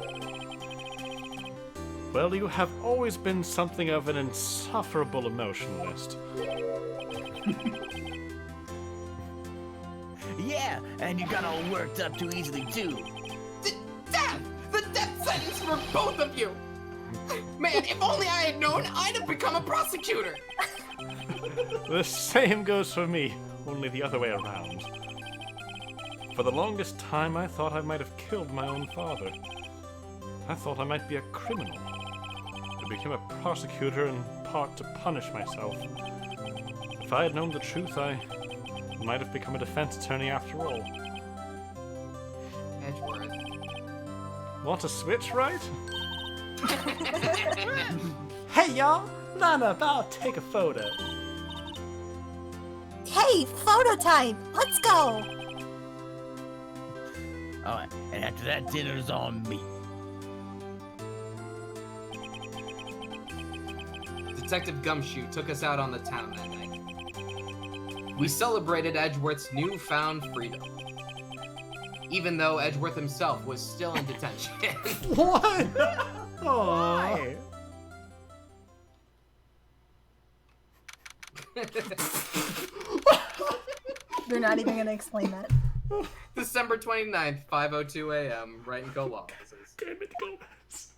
Well, you have always been something of an insufferable emotionalist. Yeah, and you got all worked up too easily, too. Death! The death sentence for both of you! Man, if only I had known, I'd have become a prosecutor! The same goes for me, only the other way around. For the longest time, I thought I might have killed my own father. I thought I might be a criminal. I became a prosecutor in part to punish myself. If I had known the truth, I might have become a defense attorney after all. Edgeworth. Want to switch, right? Hey, y'all! Line up, I'll take a photo. Hey, photo time! Let's go! Alright, and after that, dinner's on me. Detective Gumshoe took us out on the town that night. We celebrated Edgeworth's newfound freedom. Even though Edgeworth himself was still in detention. What? Aww. You're not even gonna explain that. December 29th, 5:02 a.m. Wright and Co. Law Offices. Damn it, Gomez.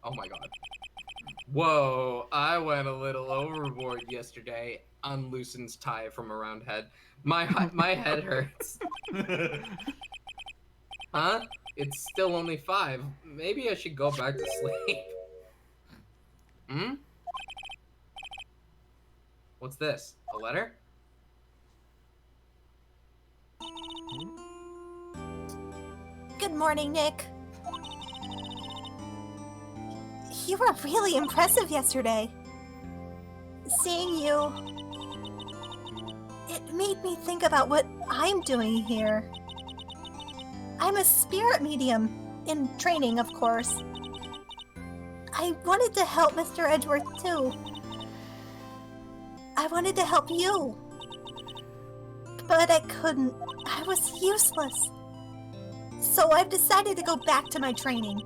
Oh my god. Whoa, I went a little overboard yesterday. Unloosens tie from around head. My head hurts. Huh? It's still only 5. Maybe I should go back to sleep. Hmm? What's this? A letter? Good morning, Nick. You were really impressive yesterday. Seeing you... it made me think about what I'm doing here. I'm a spirit medium, in training, of course. I wanted to help Mr. Edgeworth, too. I wanted to help you. But I couldn't. I was useless. So I've decided to go back to my training.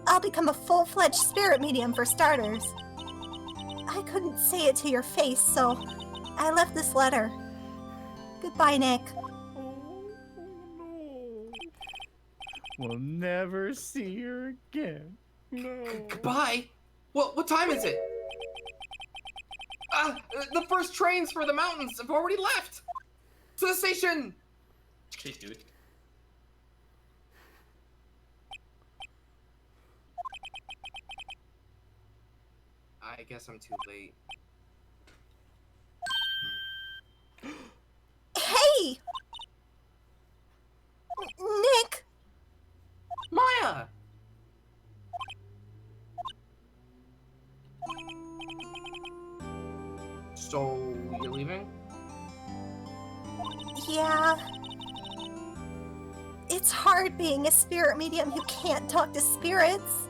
I'll become a full-fledged spirit medium for starters. I couldn't say it to your face, so I left this letter. Goodbye, Nick. We'll never see her again. No. Goodbye? What time is it? The first trains for the mountains have already left! To the station! Jeez, dude. I guess I'm too late. Hey! Nick! Maya! So, you're leaving? Yeah. It's hard being a spirit medium who can't talk to spirits.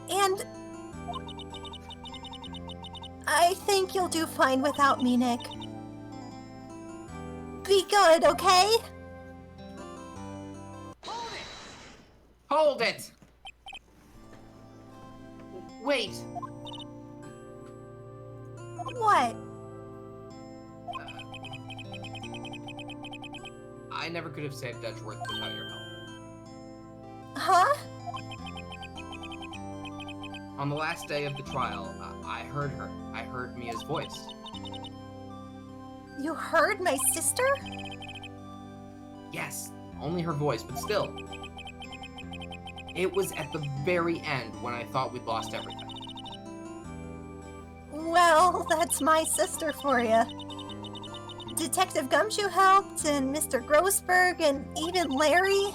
And I think you'll do fine without me, Nick. Be good, okay? Hold it! Wait. What? I never could have saved Edgeworth without your help. Huh? On the last day of the trial, I heard her. I heard Mia's voice. You heard my sister? Yes, only her voice, but still. It was at the very end when I thought we'd lost everything. Well, that's my sister for you. Detective Gumshoe helped, and Mr. Grossberg, and even Larry.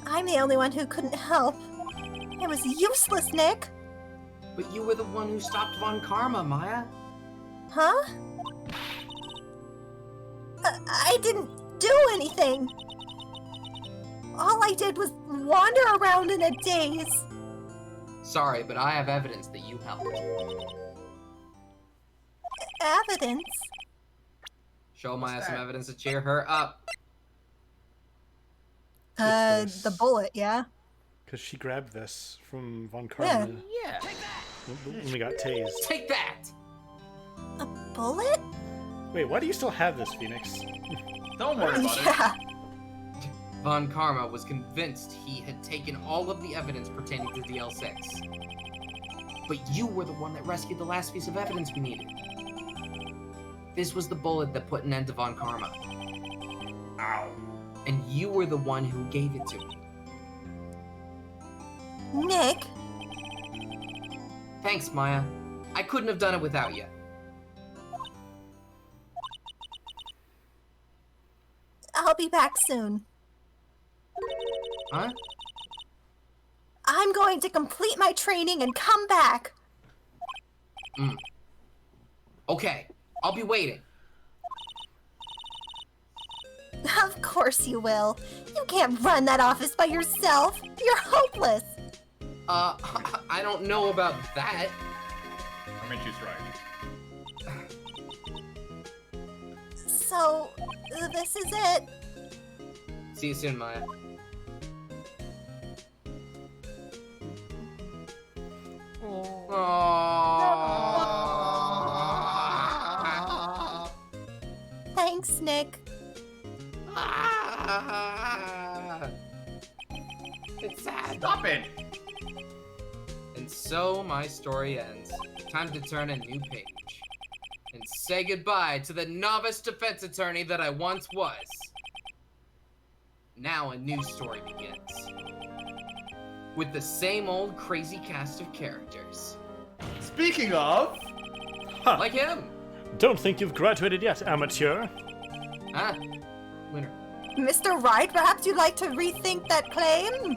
I'm the only one who couldn't help. I was useless, Nick. But you were the one who stopped Von Karma, Maya. Huh? I didn't do anything. All I did was wander around in a daze. Sorry, but I have evidence that you helped. Evidence? Show Maya some evidence to cheer her up. What's The this? bullet, yeah? Because she grabbed this from Von Karma Yeah. when we got tased. Take that! A bullet? Wait, why do you still have this, Phoenix? Don't worry about it. Yeah. Von Karma was convinced he had taken all of the evidence pertaining to DL6. But you were the one that rescued the last piece of evidence we needed. This was the bullet that put an end to Von Karma. Ow. And you were the one who gave it to me. Nick, Thanks, Maya. I couldn't have done it without you. I'll be back soon. Huh? I'm going to complete my training and come back. Okay, I'll be waiting. Of course you will. You can't run that office by yourself. You're hopeless. I don't know about that. I mean, she's right. So, this is it. See you soon, Maya. Aww. Thanks, Nick. It's sad. Stop it! And so my story ends. Time to turn a new page. And say goodbye to the novice defense attorney that I once was. Now a new story begins. With the same old crazy cast of characters. Speaking of, Ha! Like him. Don't think you've graduated yet, amateur. Ah, winner. Mr. Wright, perhaps you'd like to rethink that claim?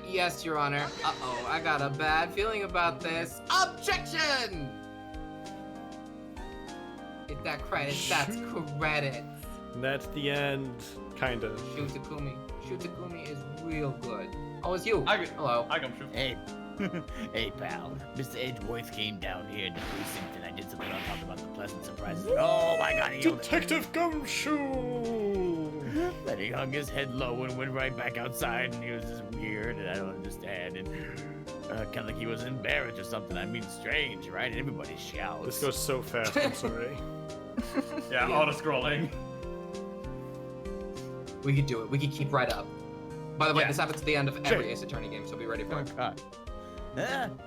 Yes, Your Honor. Uh-oh, I got a bad feeling about this. Objection! Get that credit, that's credit. That's the end, kinda. Shutakumi. Shutakumi is real good. Oh, it's you. Hello. I come true. Hey, hey, pal. Mr. Edgeworth came down here in the precinct, and I did something on top about the pleasant surprises. Oh my God, he yelled at me. Detective Gumshoe! Then he hung his head low and went right back outside, and he was just weird, and I don't understand, and kind of like he was embarrassed or something. I mean, strange, right? Everybody shouts. This goes so fast, I'm sorry. Yeah, auto-scrolling. We could do it. We could keep right up. By the way, Yeah. this happens at the end of every Ace Attorney game, so be ready for Oh it. God.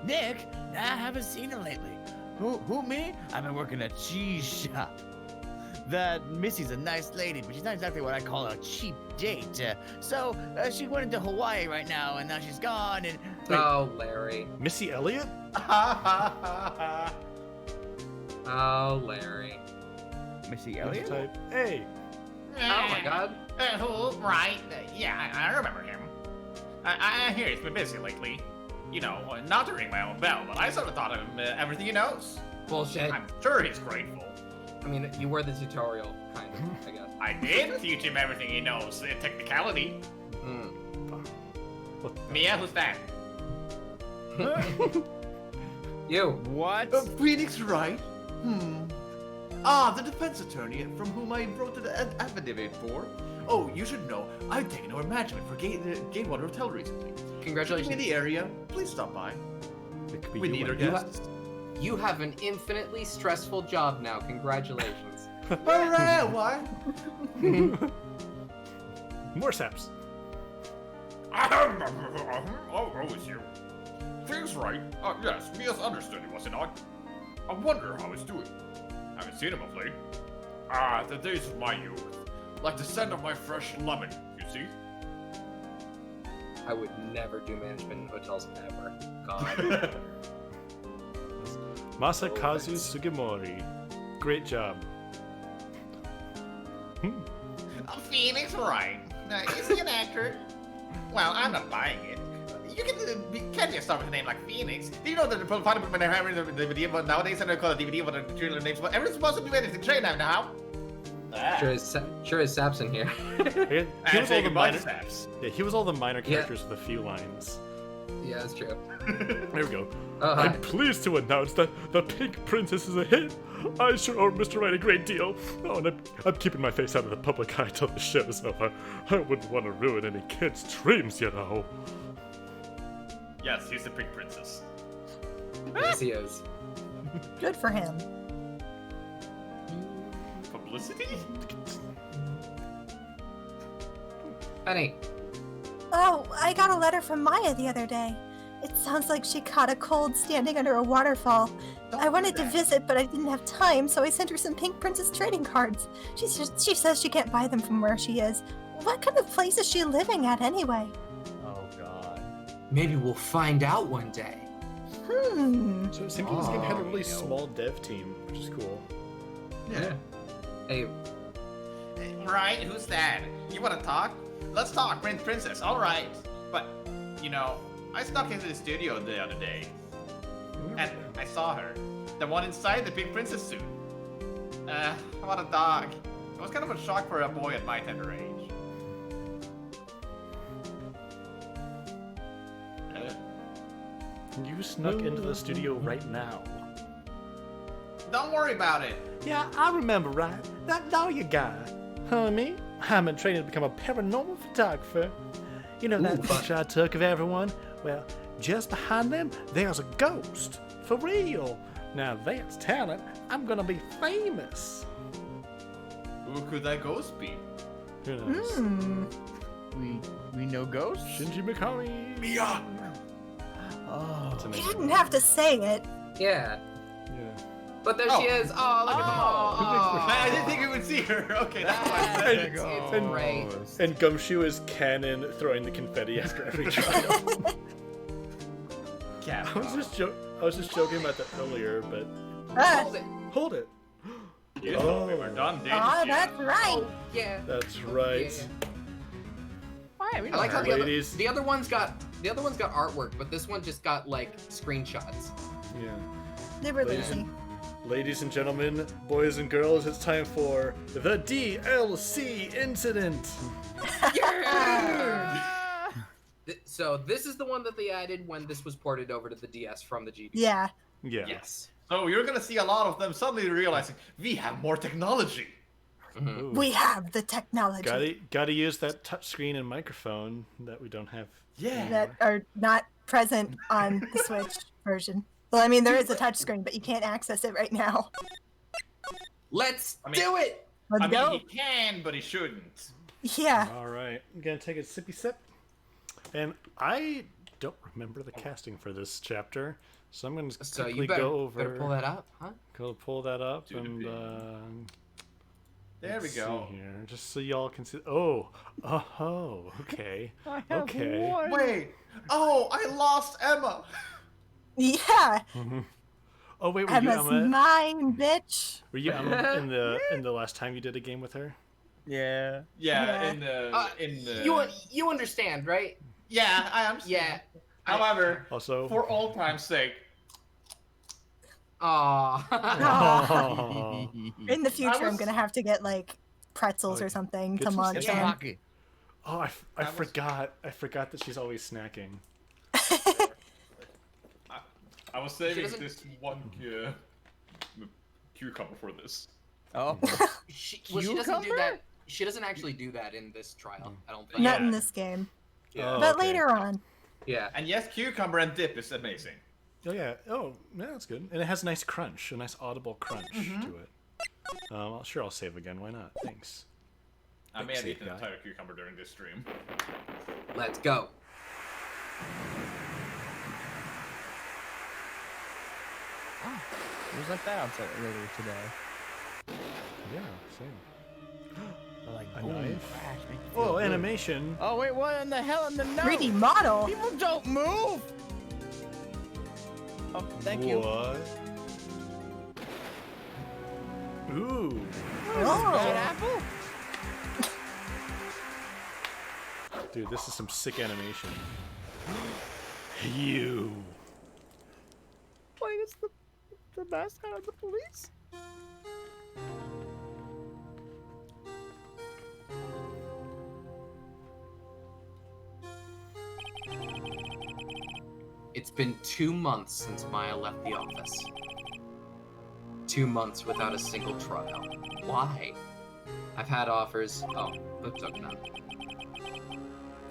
Nick, I haven't seen him lately. Who, me? I've been working a cheese shop. That Missy's a nice lady, but she's not exactly what I call a cheap date. So she went into Hawaii right now, and now she's gone. And Oh, Larry. Missy Elliott? Oh, Larry. Missy Elliott. Type A. Oh my God. Who? Right. Yeah, I remember him. I hear he's been busy lately. You know, not to ring my own bell, but I sort of thought of him everything he knows. Bullshit. I'm sure he's grateful. I mean, you were the tutorial, kind of, I guess. I did teach him everything he knows in technicality. Hmm. Mia, who's that? You. What? Phoenix Wright? Ah, the defense attorney from whom I wrote the affidavit for. Oh, you should know, I've taken over management for Gatewater Hotel recently. If you're in Congratulations. the area, please stop by. It could be We you need our and- guests. You have an infinitely stressful job now. Congratulations. Hooray, why? More saps. Oh, it's you. Things right. Yes, Mia's understudy, was it not? I wonder how he's doing. Haven't seen him of late. Ah, the days of my youth. Like the scent of my fresh lemon, you see? I would never do management in hotels ever. God. Masakazu Sugimori. Great job. Phoenix Wright. Is he an actor? Well, I'm not buying it. You can't just start with a name like Phoenix. Do you know that the product when they're having the DVD, but nowadays they don't call it DVD, but the trailer names, but everyone's supposed to do anything. Train now now. Sure is Saps in here. He was all the minor. Saps. Yeah, he was all the minor characters with a few lines. Yeah, that's true. There we go. Oh, hi. I'm pleased to announce that The Pink Princess is a hit. I sure owe Mr. Wright a great deal. Oh, and I'm keeping my face out of the public eye till the show's over. I wouldn't want to ruin any kid's dreams, you know. Yes, he's the Pink Princess. Yes, he is. Good for him. Publicity? Penny. Oh, I got a letter from Maya the other day. It sounds like she caught a cold standing under a waterfall. I wanted to visit, but I didn't have time, so I sent her some Pink Princess trading cards. She says she can't buy them from where she is. What kind of place is she living at anyway? Oh God. Maybe we'll find out one day. So it seems like this game had a really you know. small dev team, which is cool. Yeah. Hey, Right, who's that? You want to talk? Let's talk, Princess. All right. But, you know, I snuck into the studio the other day, and I saw her. The one inside the Pink Princess suit. What a dog. It was kind of a shock for a boy at my tender age. You snuck into the studio right now. Don't worry about it. Yeah, I remember, right? That lawyer guy. Homie, I'm in training to become a paranormal photographer. You know that picture I took of everyone? Well, just behind them, there's a ghost. For real. Now that's talent. I'm gonna be famous. Who could that ghost be? Who knows? Hmm. We know ghosts. Shinji Mikami. Mia! Oh. That's You amazing. didn't have to say it. yeah. Yeah. But there she is. Oh, look at them all. I didn't think you would see her. Okay, that's fine. It's great. And Gumshoe is canon throwing the confetti after every trial. Yeah. I was just joking about that earlier, but Hold it. Hold it. You thought we were done, didn't Ah, you? that's right. Oh, yeah. That's right. Yeah. Why? We I like how don't the other, Ladies. the other one's got artwork, but this one just got like screenshots. Yeah. They were Ladies lazy. Ladies and gentlemen, boys and girls, it's time for the DLC incident. So this is the one that they added when this was ported over to the DS from the GBA. Yeah. Yeah. Yes. So you're gonna see a lot of them suddenly realizing we have more technology. Mhm. Ooh. We have the technology Gotta use that touchscreen and microphone that we don't have. Yeah. that are not present on the Switch version. Well, I mean, there is a touchscreen, but you can't access it right now. Let's I mean- do it. Let's I mean, go. he can, but he shouldn't. Yeah. All right, I'm gonna take a sippy sip, and I don't remember the casting for this chapter, so I'm gonna just So quickly you better, go over. better pull that up, huh? Go pull that up Do the and thing. There we let's go. see here, just so y'all can see. Oh, okay, I have okay. one. Wait. Oh, I lost Emma. Yeah. Oh wait, were you Emma's Emma? mine, bitch. Were you Emma in the last time you did a game with her? Yeah. Yeah, Yeah. in the You understand, right? Yeah, I understand. Yeah. However, Also. for old time's sake, Aw. Oh. In the future, I'm was- gonna have to get like pretzels Oh, or something get to some munch It's snacks. a on. hockey. Oh, I That was- forgot. I forgot that she's always snacking. I was saving doesn't- this one cucumber for this. Oh. She doesn't do Cucumber? that. She doesn't actually do that in this trial. I don't think. Not in Yeah. this game, Oh, but okay. later on. Yeah. and yes, cucumber and dip is amazing. Oh yeah. Oh, yeah, that's good. And it has a nice crunch, a nice audible crunch to it. Sure, I'll save again. Why not? Thanks. I may have Thanks, eaten an guy. entire cucumber during this stream. Let's go. It was like that outside earlier today. Yeah, same. Like, A boom, knife? crash, make you feel Whoa, good. animation. Oh wait, what in the hell in the no? 3D model. People don't move. Oh, thank you. What? Ooh. Bad Oh. apple. Dude, this is some sick animation. You. Wait, it's the mascot of the police. It's been 2 months since Maya left the office. 2 months without a single trial. Why? I've had offers. Oh, but took none.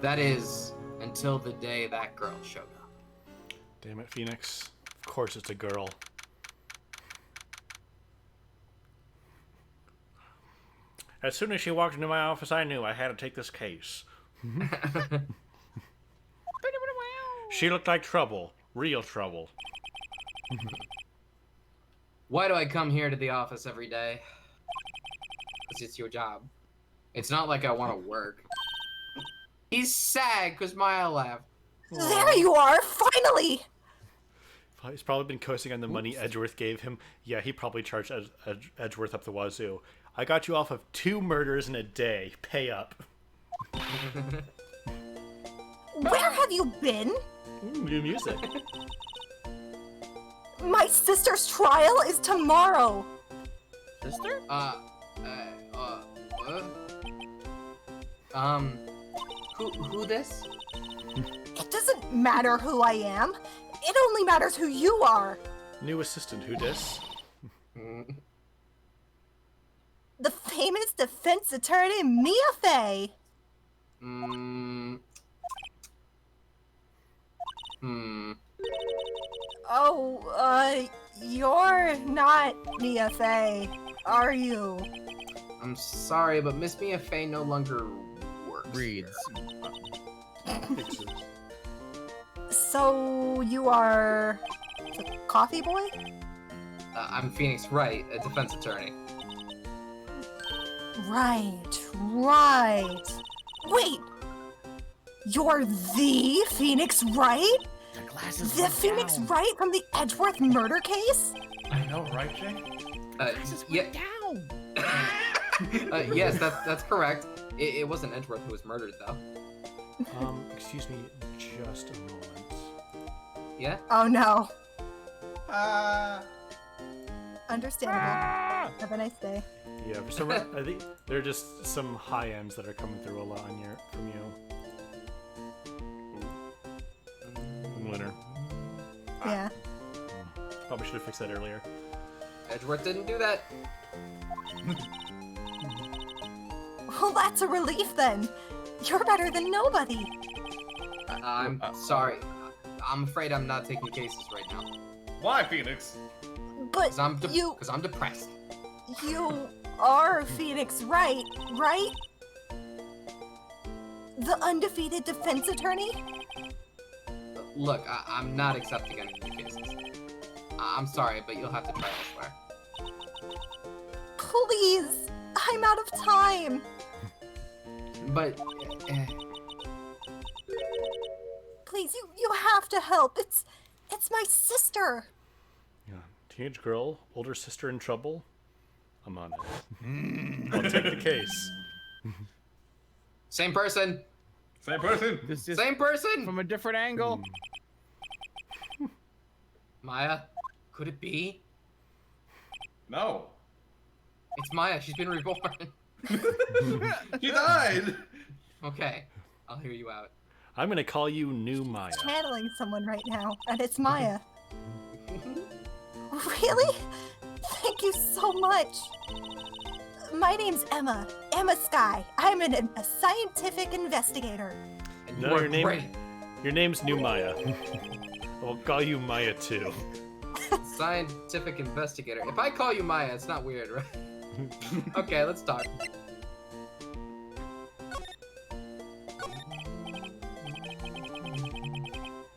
That is, until the day that girl showed up. Damn it, Phoenix. Of course it's a girl. As soon as she walked into my office, I knew I had to take this case. She looked like trouble. Real trouble. Why do I come here to the office every day? Because it's your job. It's not like I want to work. He's sad because Maya left. There you are, finally. He's probably been coasting on the money Edgeworth gave him. Yeah, he probably charged Edgeworth up the wazoo. I got you off of 2 murders in a day. Pay up. Where have you been? Ooh, new music. My sister's trial is tomorrow. Sister? What? Who this? It doesn't matter who I am. It only matters who you are. New assistant, who dis? The famous defense attorney, Mia Fey. Oh, you're not Mia Fey, are you? I'm sorry, but Miss Mia Fey no longer works. Reads. So you are the coffee boy? I'm Phoenix Wright, a defense attorney. Right. Wait! You're the Phoenix Wright? The glasses The went Phoenix down. Wright from the Edgeworth murder case? I know, right, Jay? Yeah. Yes, that's correct. It wasn't Edgeworth who was murdered, though. Excuse me, just a moment. Yeah? Oh no. Ah. Understandable. Have a nice day. Yeah, for some reason, I think there are just some high ends that are coming through a lot on from you. Winner. Yeah. Probably should have fixed that earlier. Edgeworth didn't do that. Well, that's a relief then. You're better than nobody. I'm sorry. I'm afraid I'm not taking cases right now. Why, Phoenix? But Because I'm depressed. you are Phoenix Wright, right? The undefeated defense attorney? Look, I'm not accepting any new cases. I'm sorry, but you'll have to try elsewhere. Please, I'm out of time. But, Please, you have to help. It's my sister. Yeah. Teenage girl, older sister in trouble. I'm on it. I'll take the case. same person. Same person. This is Same person. from a different angle. Maya, could it be? No. It's Maya. She's been reborn. He died. Okay, I'll hear you out. I'm gonna call you New Maya. Channeling someone right now, and it's Maya. Really? Thank you so much. My name's Emma. Emma Sky. I'm a scientific investigator. And No, you are your name- great. Your name's New Maya. I'll call you Maya too. Scientific investigator. If I call you Maya, it's not weird, right? Okay, let's talk.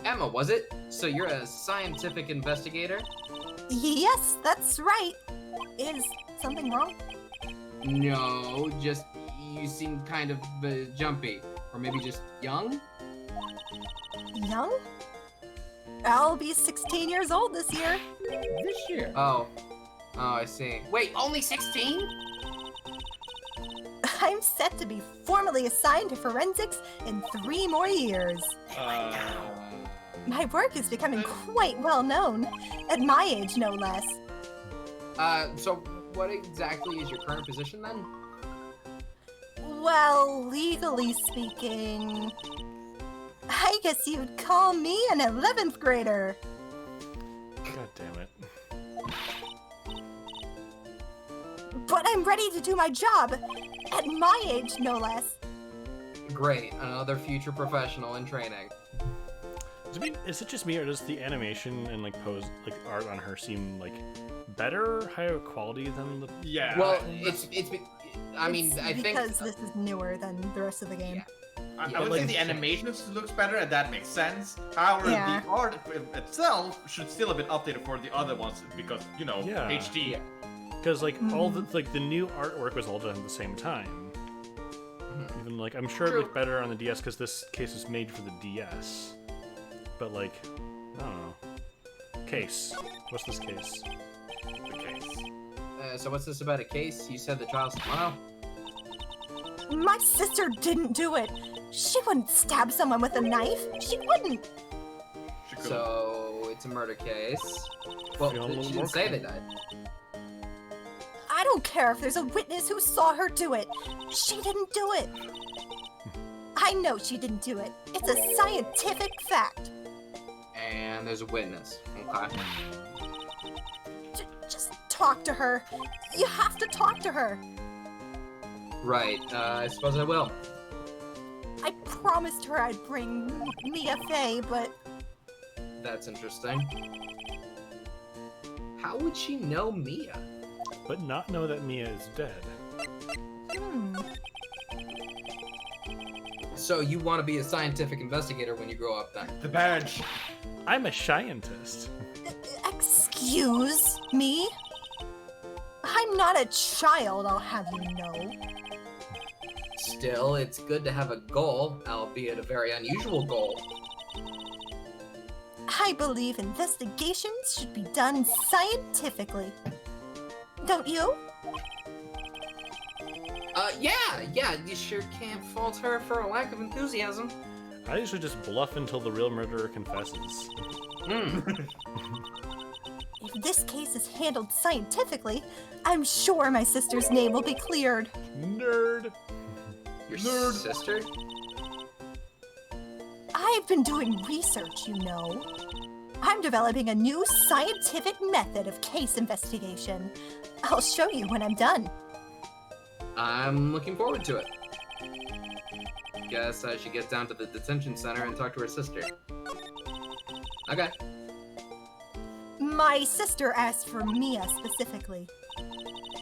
Emma, was it? So you're a scientific investigator? Yes, that's right. Is something wrong? No, just you seem kind of jumpy. Or maybe just young? Young? I'll be 16 years old this year. This year. Oh. Oh, I see. Wait, only 16? I'm set to be formally assigned to forensics in 3 more years. My work is becoming quite well known, at my age no less. So what exactly is your current position then? Well, legally speaking, I guess you'd call me an 11th grader. God damn it. But I'm ready to do my job, at my age no less. Great, another future professional in training. Is it just me, or does the animation and art on her seem like better, higher quality than the? Yeah. Well, I mean, It's I think because this is newer than the rest of the game. I would say the animation looks better, and that makes sense. However, Yeah. the art itself should still have been updated for the other ones because, Yeah. HD. Yeah. Because all the new artwork was all done at the same time. Even I'm sure it True. looked better on the DS because this case was made for the DS. But I don't know. Case. What's this case? The case. So what's this about a case? You said the trial's tomorrow? My sister didn't do it. She wouldn't stab someone with a knife. She wouldn't. She could. So it's a murder case. Well, Feel a little she more didn't say they died. I don't care if there's a witness who saw her do it. She didn't do it. I know she didn't do it. It's a scientific fact. And there's a witness. Okay. Just talk to her. You have to talk to her. Right. I suppose I will. I promised her I'd bring Mia Fey, but That's interesting. How would she know Mia? But not know that Mia is dead. So you want to be a scientific investigator when you grow up then? The badge. I'm a scientist. Excuse me? I'm not a child, I'll have you know. Still, it's good to have a goal, albeit a very unusual goal. I believe investigations should be done scientifically. Don't you? Yeah, you sure can't fault her for a lack of enthusiasm. I usually just bluff until the real murderer confesses. If this case is handled scientifically, I'm sure my sister's name will be cleared. Nerd! Your sister? I've been doing research, you know. I'm developing a new scientific method of case investigation. I'll show you when I'm done. I'm looking forward to it. Guess I should get down to the detention center and talk to her sister. Okay. My sister asked for Mia specifically.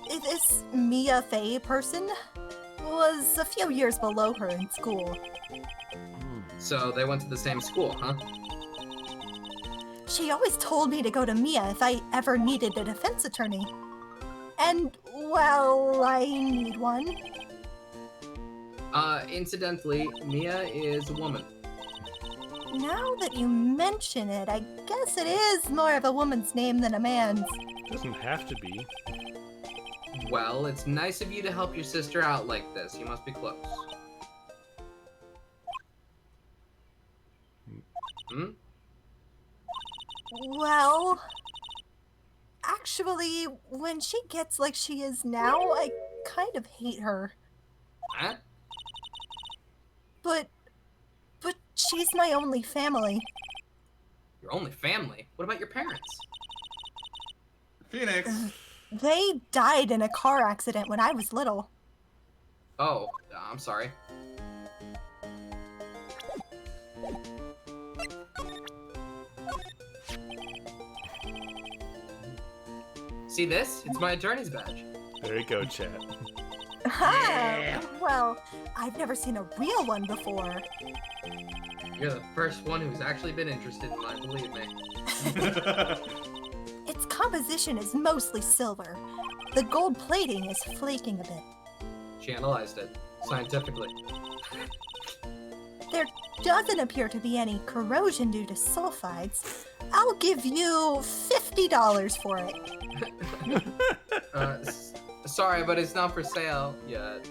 This Mia Fey person was a few years below her in school. So they went to the same school, huh? She always told me to go to Mia if I ever needed a defense attorney. And, well, I need one. Incidentally, Mia is a woman. Now that you mention it, I guess it is more of a woman's name than a man's. Doesn't have to be. Well, it's nice of you to help your sister out like this. You must be close. Hmm? Well, actually, when she gets like she is now, I kind of hate her. Huh? But she's my only family. Your only family? What about your parents? Phoenix. They died in a car accident when I was little. Oh, I'm sorry. See this? It's my attorney's badge. There you go, chat. Ah, well, I've never seen a real one before. You're the first one who's actually been interested in mine, believe me. Its composition is mostly silver. The gold plating is flaking a bit. She analyzed it, scientifically. There doesn't appear to be any corrosion due to sulfides. I'll give you $50 for it. Sorry, but it's not for sale yet.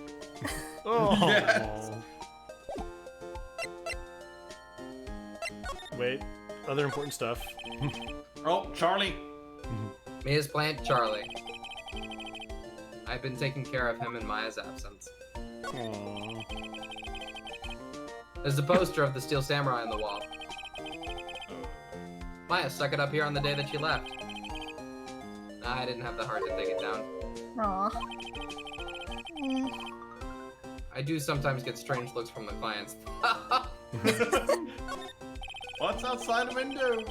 Oh. Yes. Wait, other important stuff. Oh, Charlie. Mia's plant, Charlie. I've been taking care of him in Maya's absence. Aww. There's a poster of the Steel Samurai on the wall. Maya stuck it up here on the day that she left. I didn't have the heart to take it down. Aw. I do sometimes get strange looks from the clients. What's outside the window?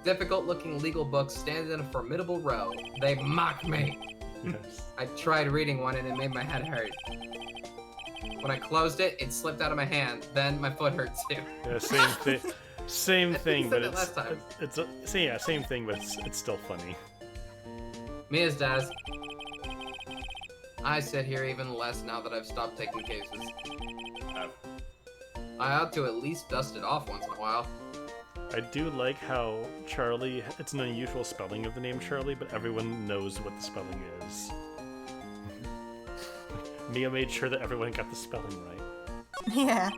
Difficult-looking legal books stand in a formidable row. They mock me. Yes. I tried reading one and it made my head hurt. When I closed it, it slipped out of my hand. Then my foot hurt too. Yeah, same thing. Same thing, but said it last time. same thing, but it's still funny. Mia's does. I sit here even less now that I've stopped taking cases. I ought to at least dust it off once in a while. I do like how Charlie, it's an unusual spelling of the name Charlie, but everyone knows what the spelling is. Mia made sure that everyone got the spelling right. Yeah.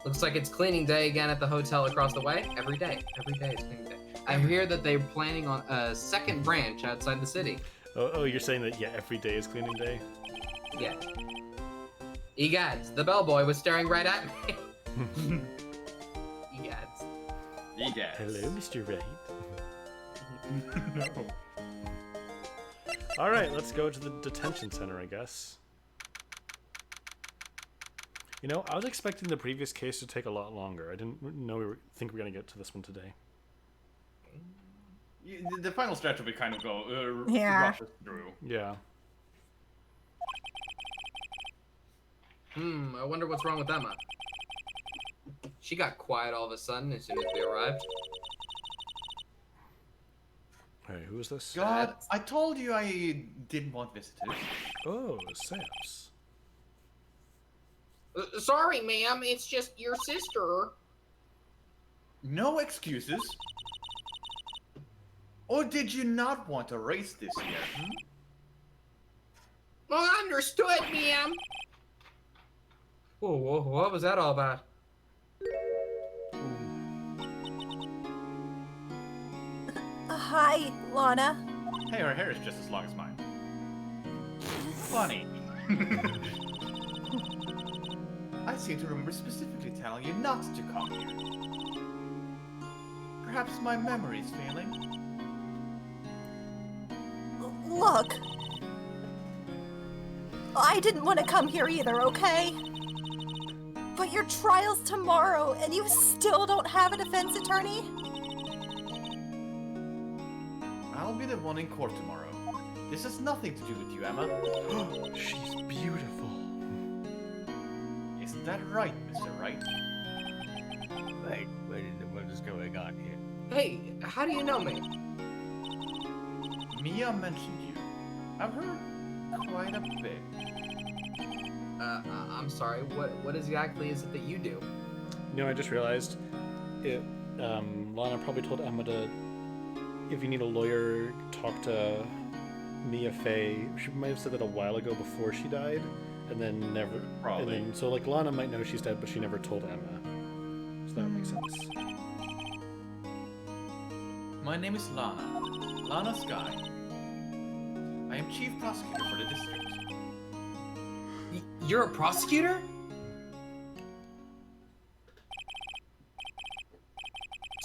Looks like it's cleaning day again at the hotel across the way. Every day is cleaning day. I hear that they're planning on a second branch outside the city. Oh, you're saying that, yeah, every day is cleaning day? Yeah. Egads, the bellboy was staring right at me. Egads. Egads. Hello, Mr. Wright. No. Alright, let's go to the detention center, I guess. You know, I was expecting the previous case to take a lot longer. I didn't know think we were going to get to this one today. The final stretch will be kind of go Yeah. rush us through. Yeah. I wonder what's wrong with Emma. She got quiet all of a sudden as soon as we arrived. Hey, who is this? God, I told you I didn't want visitors. Oh, Saps. Sorry, ma'am, it's just your sister. No excuses? Or did you not want a race this year? Well, understood, ma'am. Whoa, what was that all about? Hi, Lana. Hey, her hair is just as long as mine. Funny. I seem to remember specifically telling you not to come here. Perhaps my memory is failing? Look. I didn't want to come here either, okay? But your trial's tomorrow, and you still don't have a defense attorney? I'll be the one in court tomorrow. This has nothing to do with you, Emma. She's beautiful. Isn't that right, Mr. Wright? Like, what is going on here? Hey, how do you know me? Mia mentioned you. I've heard quite a bit. I'm sorry, what exactly is it that you do? You know, I just realized it. Lana probably told Emma to, if you need a lawyer, talk to Mia Fey. She might have said that a while ago before she died, and then never. Probably. And then, so like Lana might know she's dead, but she never told Emma. So that makes sense. My name is Lana. Lana Sky. I am chief prosecutor for the district. You're a prosecutor?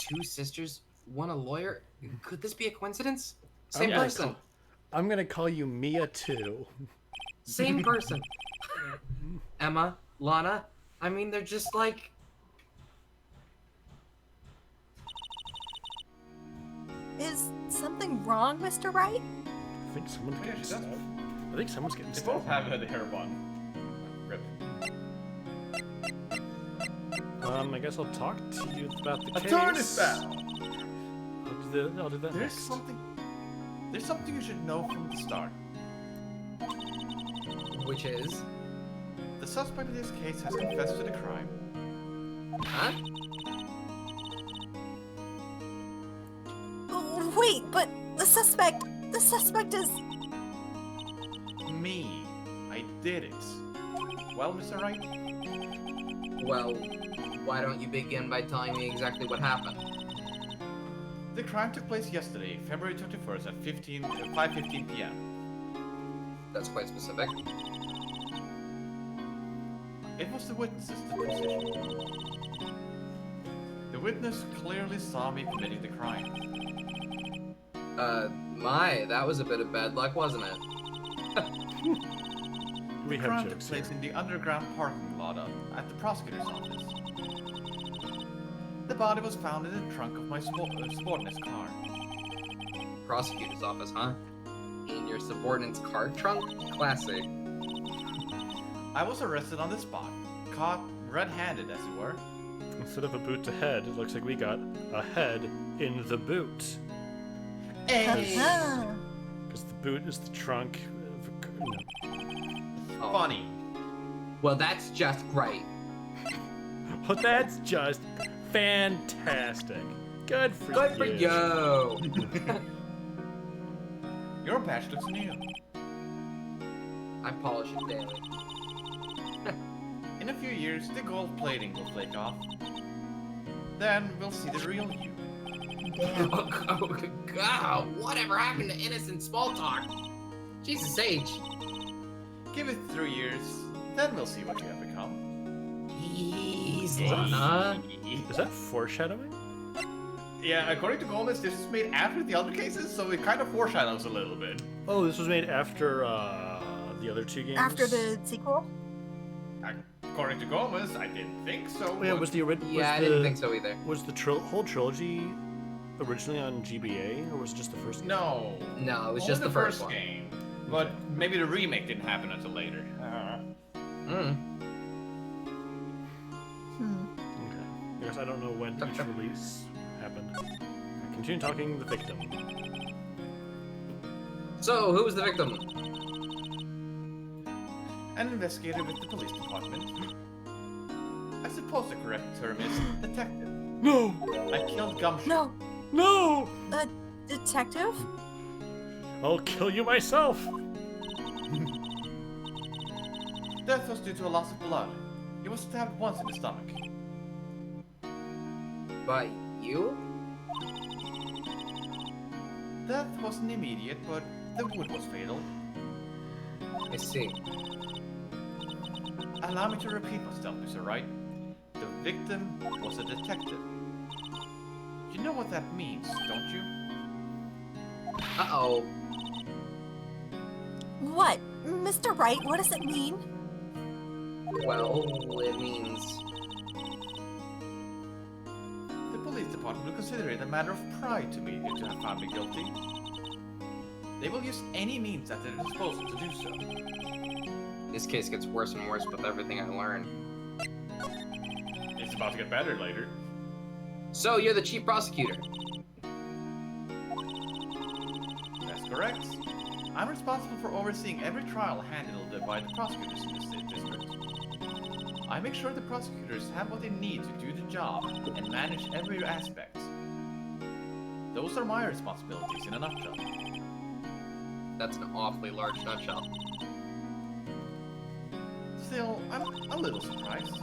Two sisters, one a lawyer? Could this be a coincidence? Same I'm gonna person. I'm gonna call you Mia too. Same person. Emma, Lana, I mean, they're just like... Is something wrong, Mr. Wright? I think someone's Yeah, getting she does. stabbed. I think someone's getting They both stabbed. have the hair bun. Rip. I guess I'll talk to you about the case. Attorney foul! I'll do that There's next. something you should know from the start. Which is? The suspect in this case has confessed to the crime. Huh? Wait, but the suspect is... Me. I did it. Well, Mr. Wright? Well, why don't you begin by telling me exactly what happened? The crime took place yesterday, February 21st at 5:15 p.m. That's quite specific. It was the witness's deposition. The witness clearly saw me committing the crime. That was a bit of bad luck, wasn't it? We The have crime took jokes place here. in the underground parking lot at the prosecutor's office. The body was found in the trunk of my subordinate's car. Prosecutor's office, huh? In your subordinate's car trunk? Classic. I was arrested on the spot, caught red-handed as it were. Instead of a boot to head, it looks like we got a head in the boot. Ah. Because the boot is the trunk of a no. Oh. Funny. Well, that's just great. Well, that's just fantastic. Good for Good you. for you. Your badge looks new. I polish it daily. In a few years, the gold plating will flake off. Then we'll see the real you. Oh, God, whatever happened to innocent small talk? Jesus H. Give it 3 years, then we'll see what you have become. Jeez, Lana. Is that foreshadowing? Yeah, according to Gomez, this is made after the other cases, so it kind of foreshadows a little bit. Oh, this was made after the other two games? After the sequel? According to Gomez, I didn't think so. Oh, yeah, but- was the original? Yeah, I didn't think so either. Was the whole trilogy originally on GBA, or was it just the first game? No. No, it was Only just the first one. game. But maybe the remake didn't happen until later. Mm. Okay. I guess I don't know when each release happened. Continue talking the victim. So, who was the victim? An investigator with the police department. I suppose the correct term is detective. No! I killed Gumshoe. No, No! detective? I'll kill you myself! Death was due to a loss of blood. He was stabbed once in the stomach. By you? Death wasn't immediate, but the wound was fatal. I see. Allow me to repeat myself, Mr. Wright. The victim was a detective. You know what that means, don't you? Uh-oh. What? Mr. Wright, what does it mean? Well, it means... The police department will consider it a matter of pride to have found me guilty. They will use any means at their disposal to do so. This case gets worse and worse with everything I learn. It's about to get better later. So, you're the chief prosecutor. That's correct. I'm responsible for overseeing every trial handled by the prosecutors in this district. I make sure the prosecutors have what they need to do the job and manage every aspect. Those are my responsibilities in a nutshell. That's an awfully large nutshell. Still, I'm a little surprised.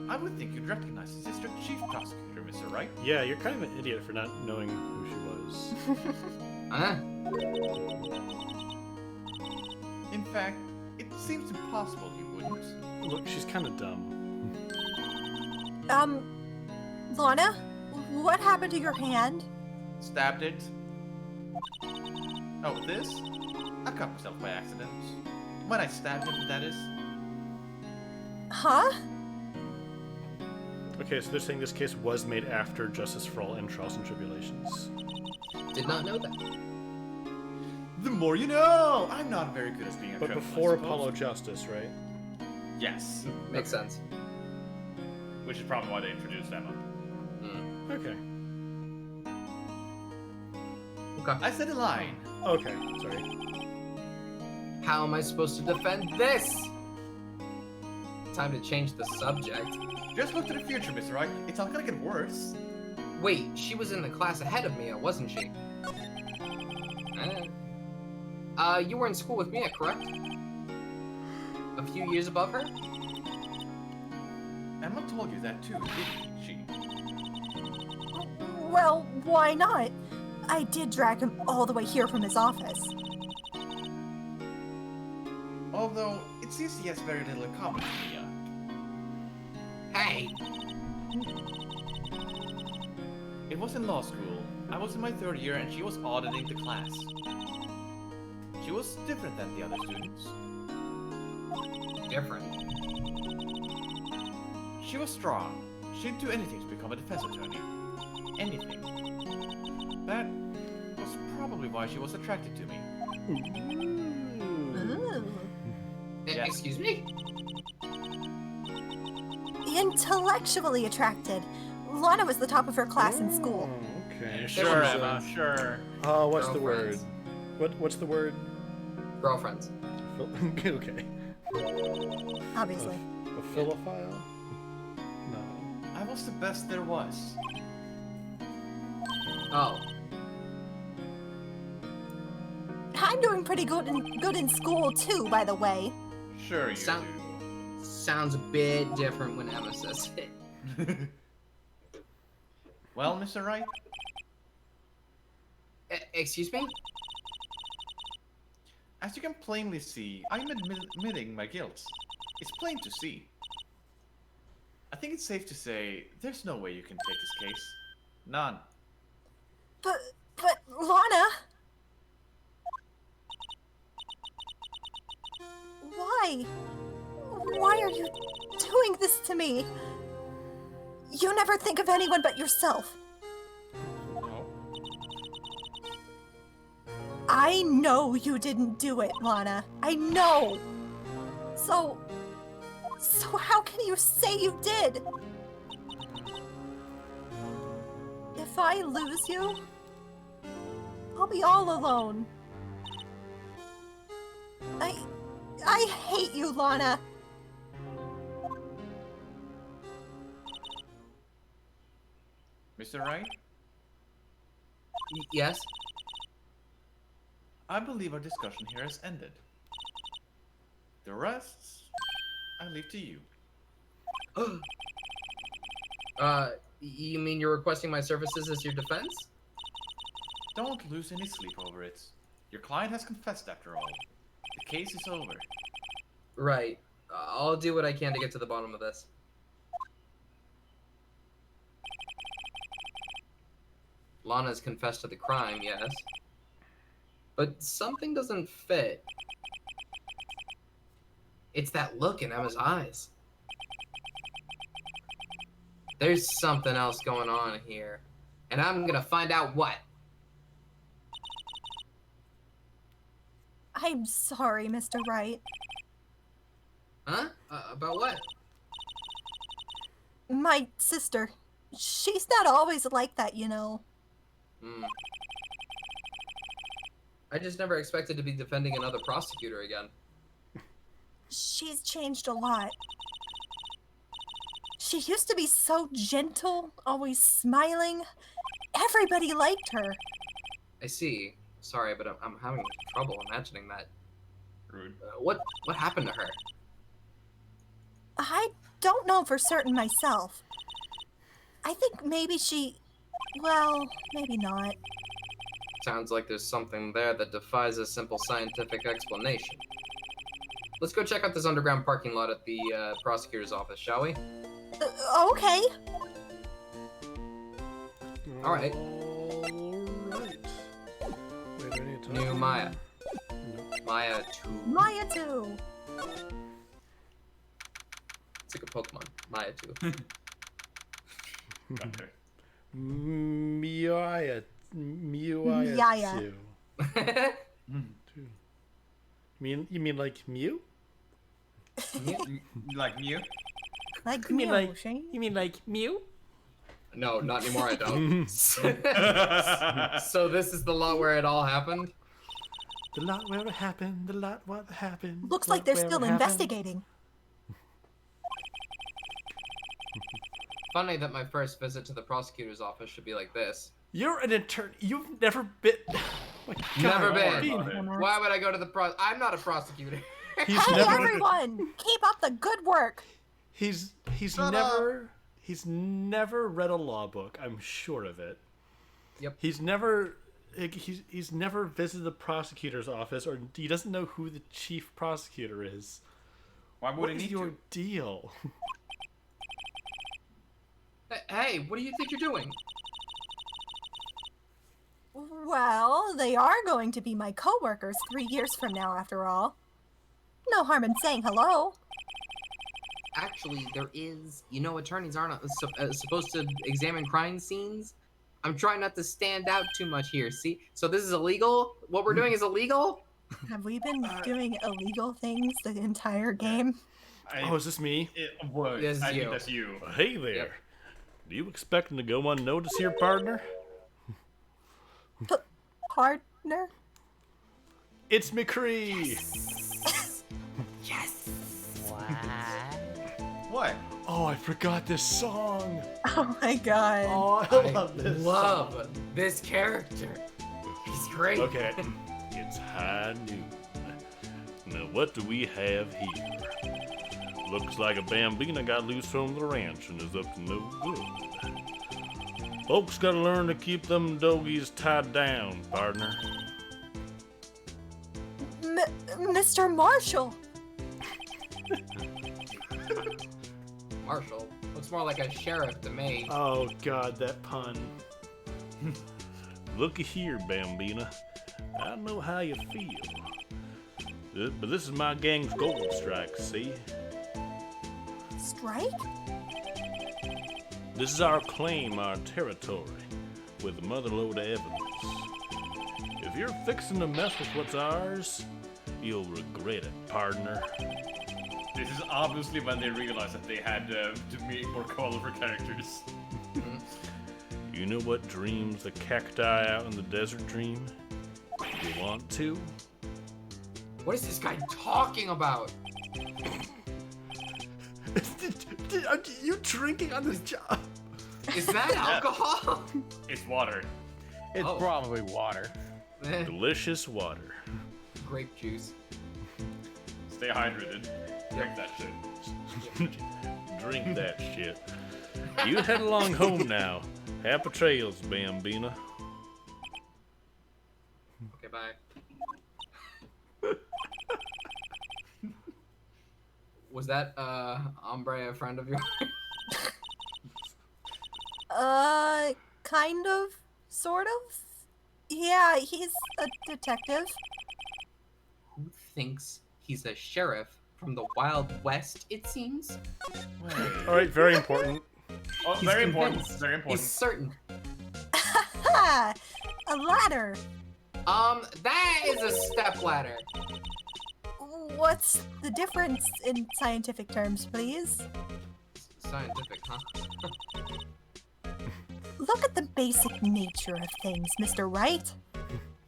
I would think you'd recognize the district chief prosecutor, Mr. Wright. Yeah, you're kind of an idiot for not knowing who she was. Huh? In fact, it seems impossible you wouldn't. Look, she's kind of dumb. Lana? What happened to your hand? Stabbed it. Oh, this? I cut myself by accident. When I stabbed him, that is. Huh? Okay, so they're saying this case was made after Justice for All and Trials and Tribulations. Did not know that. The more you know! I'm not very good at being a But criminal, before I suppose. Apollo Justice, right? Yes. Makes sense. Which is probably why they introduced Emma. Okay. Okay. I said a line. Okay, sorry. How am I supposed to defend this? Time to change the subject. Just look to the future, Mr. Wright. It's not gonna get worse. Wait, she was in the class ahead of Mia, wasn't she? You were in school with Mia, correct? A few years above her? Emma told you that too, didn't she? Well, why not? I did drag him all the way here from his office. Although, it seems he has very little in common with Mia. Hey! It was in law school. I was in my third year and she was auditing the class. She was different than the other students. Different. She was strong. She'd do anything to become a defense attorney. Anything. That was probably why she was attracted to me. Ooh. Yes. Excuse me? Intellectually attracted. Lana was the top of her class in school. Okay. Sure, so- Emma, sure. Oh, what's the word? Girlfriends. What's the word? Girlfriends. Okay. Obviously. A philophile? No. I was the best there was. Oh. I'm doing pretty good in school too, by the way. Sure you Sound- do. Sounds a bit different when Emma says it. Well, Mr. Wright, Excuse me? as you can plainly see, I'm admitting my guilt. It's plain to see. I think it's safe to say there's no way you can take this case. None. But Lana. Why? Why are you doing this to me? You never think of anyone but yourself. No. I know you didn't do it, Lana. I know. So how can you say you did? If I lose you, I'll be all alone. I hate you, Lana. Mr. Wright, Yes? I believe our discussion here has ended. The rest, I leave to you. You mean you're requesting my services as your defense? Don't lose any sleep over it. Your client has confessed after all. The case is over. Right. I'll do what I can to get to the bottom of this. Lana's confessed to the crime, yes. But something doesn't fit. It's that look in Emma's eyes. There's something else going on here. And I'm gonna find out what. I'm sorry, Mr. Wright. Huh? About what? My sister. She's not always like that, you know. I just never expected to be defending another prosecutor again. She's changed a lot. She used to be so gentle, always smiling. Everybody liked her. I see. Sorry, but I'm having trouble imagining that. Rude. What happened to her? I don't know for certain myself. I think maybe well, maybe not. Sounds like there's something there that defies a simple scientific explanation. Let's go check out this underground parking lot at the prosecutor's office, shall we? Okay. All right. Alright. Wait, I need to New Maya. Maya 2. Maya too. It's like a Pokemon. Maya 2. Okay. Miaya. Miaya. You mean like Mew? Like Mew? Like You mean Mew, like Shane. you mean like Mew? No, not anymore, I don't. So this is the lot where it all happened? The lot where it happened. The lot what happened. Looks lot like they're where it still happened. investigating. Funny that my first visit to the prosecutor's office should be like this. You're an attorney. You've never been. Oh my Never God, been. Bean. Why would I go to the I'm not a prosecutor. He's Hey never. everyone! Keep up the good work! He's Shut never read a law book. I'm sure of it. Yep. He's never visited the prosecutor's office, or he doesn't know who the chief prosecutor is. Why would What he is need your to? deal? Hey, what do you think you're doing? Well, they are going to be my co-workers 3 years from now, after all. No harm in saying hello. Actually, there is. You know, attorneys aren't supposed to examine crime scenes. I'm trying not to stand out too much here. See? So this is illegal? What we're doing is illegal? Have we been doing illegal things the entire game? Oh, is this me? This is I you. think that's you. Hey there. Yep. Do you expect to go unnoticed here, partner? Partner? It's McCree. Yes! What? Oh, I forgot this song. Oh my god. Oh, I love this love song. this character. He's great. Okay, it's high noon. Now, what do we have here? Looks like a bambina got loose from the ranch and is up to no good. Folks gotta learn to keep them doggies tied down, partner. Mr. Marshall. Marshall. Looks more like a sheriff to me. Oh God, that pun. Looky here, bambina. I know how you feel. But this is my gang's gold strike, see? Strike? This is our claim, our territory, with a motherload of evidence. If you're fixing to mess with what's ours, you'll regret it, partner. This is obviously when they realized that they had to make more colorful characters. You know what dreams the cacti out in the desert dream? You want to? What is this guy talking about? Are you drinking on this job? Is that alcohol? It's water. It's Oh. probably water. Eh, Delicious water. grape juice. Stay hydrated. Drink that shit. Drink that shit. You head along home now. Happy trails, Bambina. Okay, bye. Was that Ombre a friend of yours? Kind of, sort of. Yeah, he's a detective. Who thinks he's a sheriff from the Wild West, it seems? All right, very important. Oh, He's very important. convinced. Very He's important. certain. Ha! A ladder. That is a stepladder. What's the difference in scientific terms, please? Scientific, huh? Look at the basic nature of things, Mr. Wright.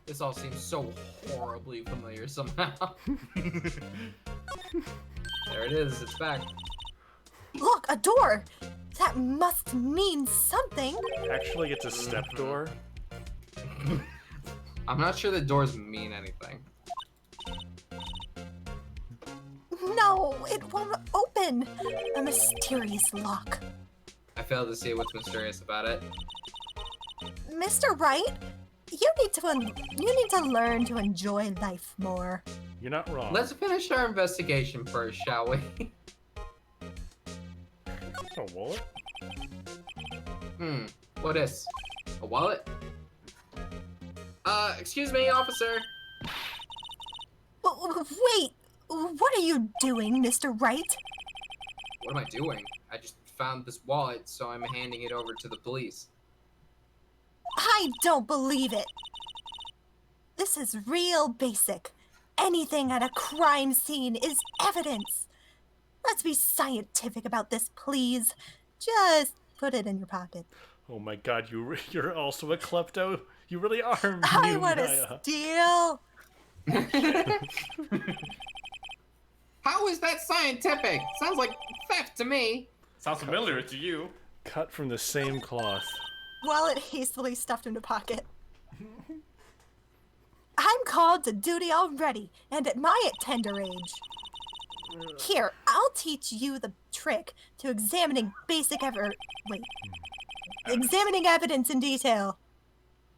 This all seems so horribly familiar somehow. There it is, it's back. Look, a door! That must mean something. Actually, it's a step door. I'm not sure the doors mean anything. No, it won't open. A mysterious lock. I failed to see what's mysterious about it. Mr. Wright, you need to learn to enjoy life more. You're not wrong. Let's finish our investigation first, shall we? A wallet? What is? A wallet? Excuse me, officer. Wait, what are you doing, Mr. Wright? What am I doing? I just found this wallet, so I'm handing it over to the police. I don't believe it. This is real basic. Anything at a crime scene is evidence. Let's be scientific about this, please. Just put it in your pocket. Oh my god, you're also a klepto? You really are. I want to steal. How is that scientific? Sounds like theft to me. Sounds familiar to you. Cut from the same cloth. Wallet hastily stuffed into pocket. I'm called to duty already, and at my tender age. Here, I'll teach you the trick to examining examining evidence in detail.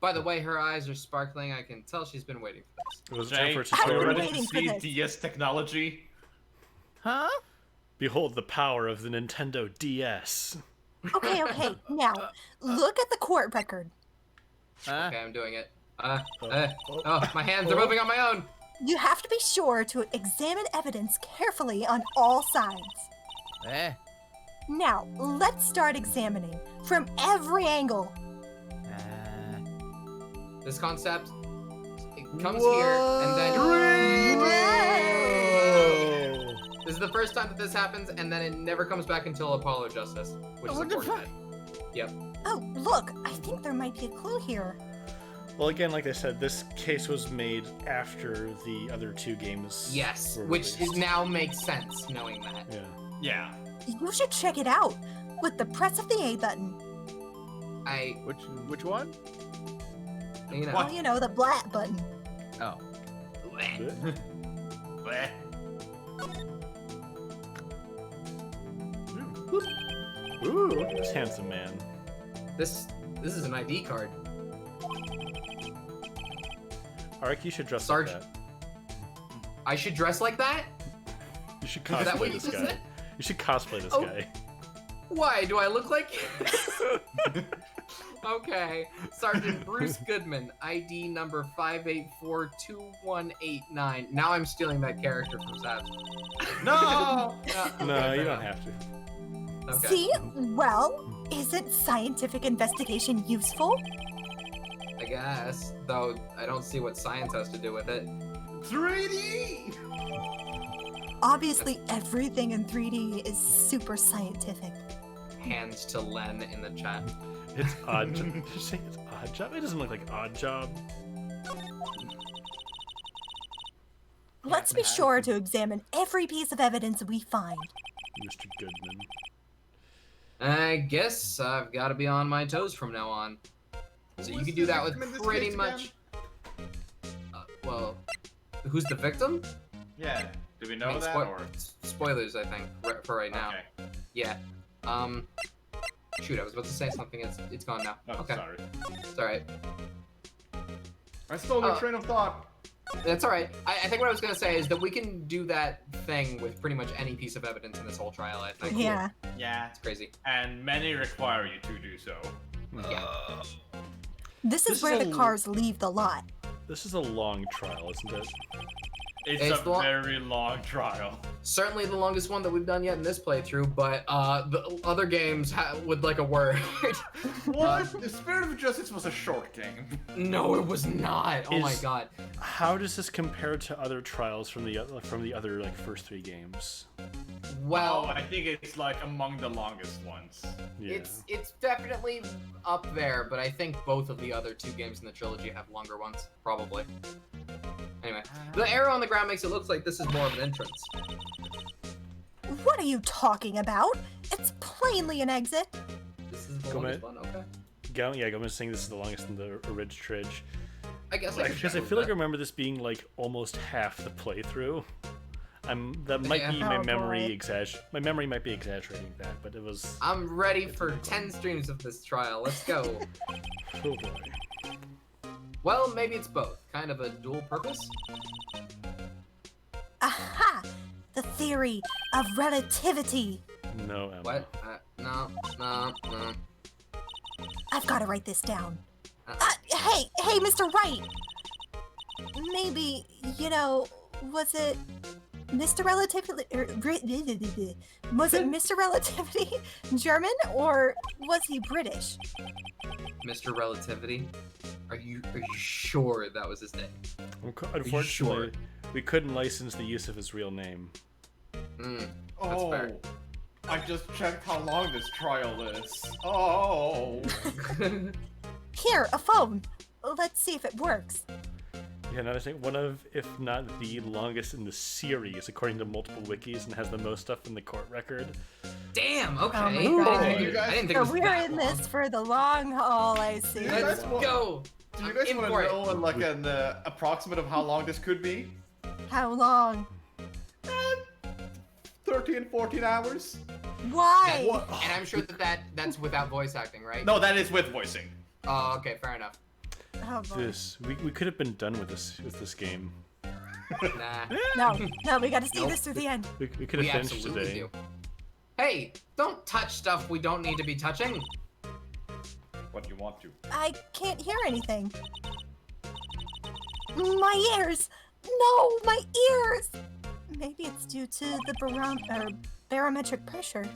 By the way, her eyes are sparkling. I can tell she's been waiting for this. It was Jay, time for I've are you been tutorial. ready to waiting for see this. DS technology? Huh? Behold the power of the Nintendo DS. Okay, now, look at the court record. Huh? Okay, I'm doing it. Oh, my hands are moving on my own. You have to be sure to examine evidence carefully on all sides. Eh? Now, let's start examining from every angle. This concept, it comes here, and then... This is the first time that this happens, and then it never comes back until Apollo Justice, which is What the unfortunate. Yep. Oh, look, I think there might be a clue here. Well, again, like I said, this case was made after the other two games. Yes, were which released. now makes sense, knowing that. Yeah. Yeah. You should check it out with the press of the A button. Which one? You know. Well, you know, the black button. Oh. Bleh. Ooh, look at this handsome man. This is an ID card. Arik, you should dress Sarge- like that. I should dress like that? You should Is that what cosplay you this just guy. said? You should cosplay this Oh. guy. Why? Do I look like Okay. Sergeant Bruce Goodman, ID number 5842189. Now I'm stealing that character from Savs. No! No, you don't have to. Okay. See? Well, isn't scientific investigation useful? I guess. Though I don't see what science has to do with it. 3D! Obviously, everything in 3D is super scientific. Hands to Len in the chat. It's odd. Did you say it's odd job? It doesn't look like odd job. Let's be sure to examine every piece of evidence we find. Mr. Goodman. I guess I've got to be on my toes from now on. So you can do that with pretty much. Well, who's the victim? Yeah. Do we I know mean, that or? spoilers, I think, for right now. Okay. Yeah. Shoot, I was about to say something. It's gone now. Oh, Okay. sorry. It's all right. I stole your train of thought. That's all right. I think what I was gonna say is that we can do that thing with pretty much any piece of evidence in this whole trial. I think. Yeah. Yeah. It's crazy. And many require you to do so. Yeah. This is This where is the a- cars leave the lot. This is a long trial, isn't it? It's It's a very long trial. Certainly the longest one that we've done yet in this playthrough, but the other games would like a word. What? The Spirit of Justice was a short game. No, it was not. Oh my Is- god. How does this compare to other trials from the other like first 3 games? Well, I think it's like among the longest ones. Yeah. it's definitely up there, but I think both of the other 2 games in the trilogy have longer ones, probably. Anyway, the arrow on the ground makes it look like this is more of an entrance. What are you talking about? It's plainly an exit. This is the Go longest ahead. one, okay. Gomez saying this is the longest in the Ridge Tridge. I guess Like, I because I feel like I remember this being like almost half the playthrough. That might Yeah. be my Oh, memory boy. My memory might be exaggerating that, but it was. I'm ready for 10 streams of this trial. Let's go. Oh boy. Well, maybe it's both. Kind of a dual purpose. Aha! The theory of relativity. No, Emma. What? No. I've got to write this down. Uh, Hey, Mr. Wright. Maybe, was it Mr. Relativity? Was it Mr. Relativity German or was he British? Mr. Relativity? Are you sure that was his name? Unfortunately, sure? we couldn't license the use of his real name. That's Oh, fair. I just checked how long this trial is. Oh. Here, a phone. Let's see if it works. Yeah, another thing, one of, if not the longest in the series, according to multiple wikis, and has the most stuff in the court record. Damn, okay. Oh my I God. didn't think it So was we're that in long. this for the long haul, I see. Let's go. Do you I'm guys in want for to it. know like an approximate of how long this could be? How long? 13, 14 hours? Why? And I'm sure that's without voice acting, right? No, that is with voicing. Oh, okay, fair enough. Oh, boy. This we could have been done with this game. Nah, No, we gotta see Nope. this through the end. We could we have finished absolutely today. do. Hey, don't touch stuff we don't need to be touching. What do you want to? I can't hear anything. My ears! No, my ears! Maybe it's due to the barometric pressure.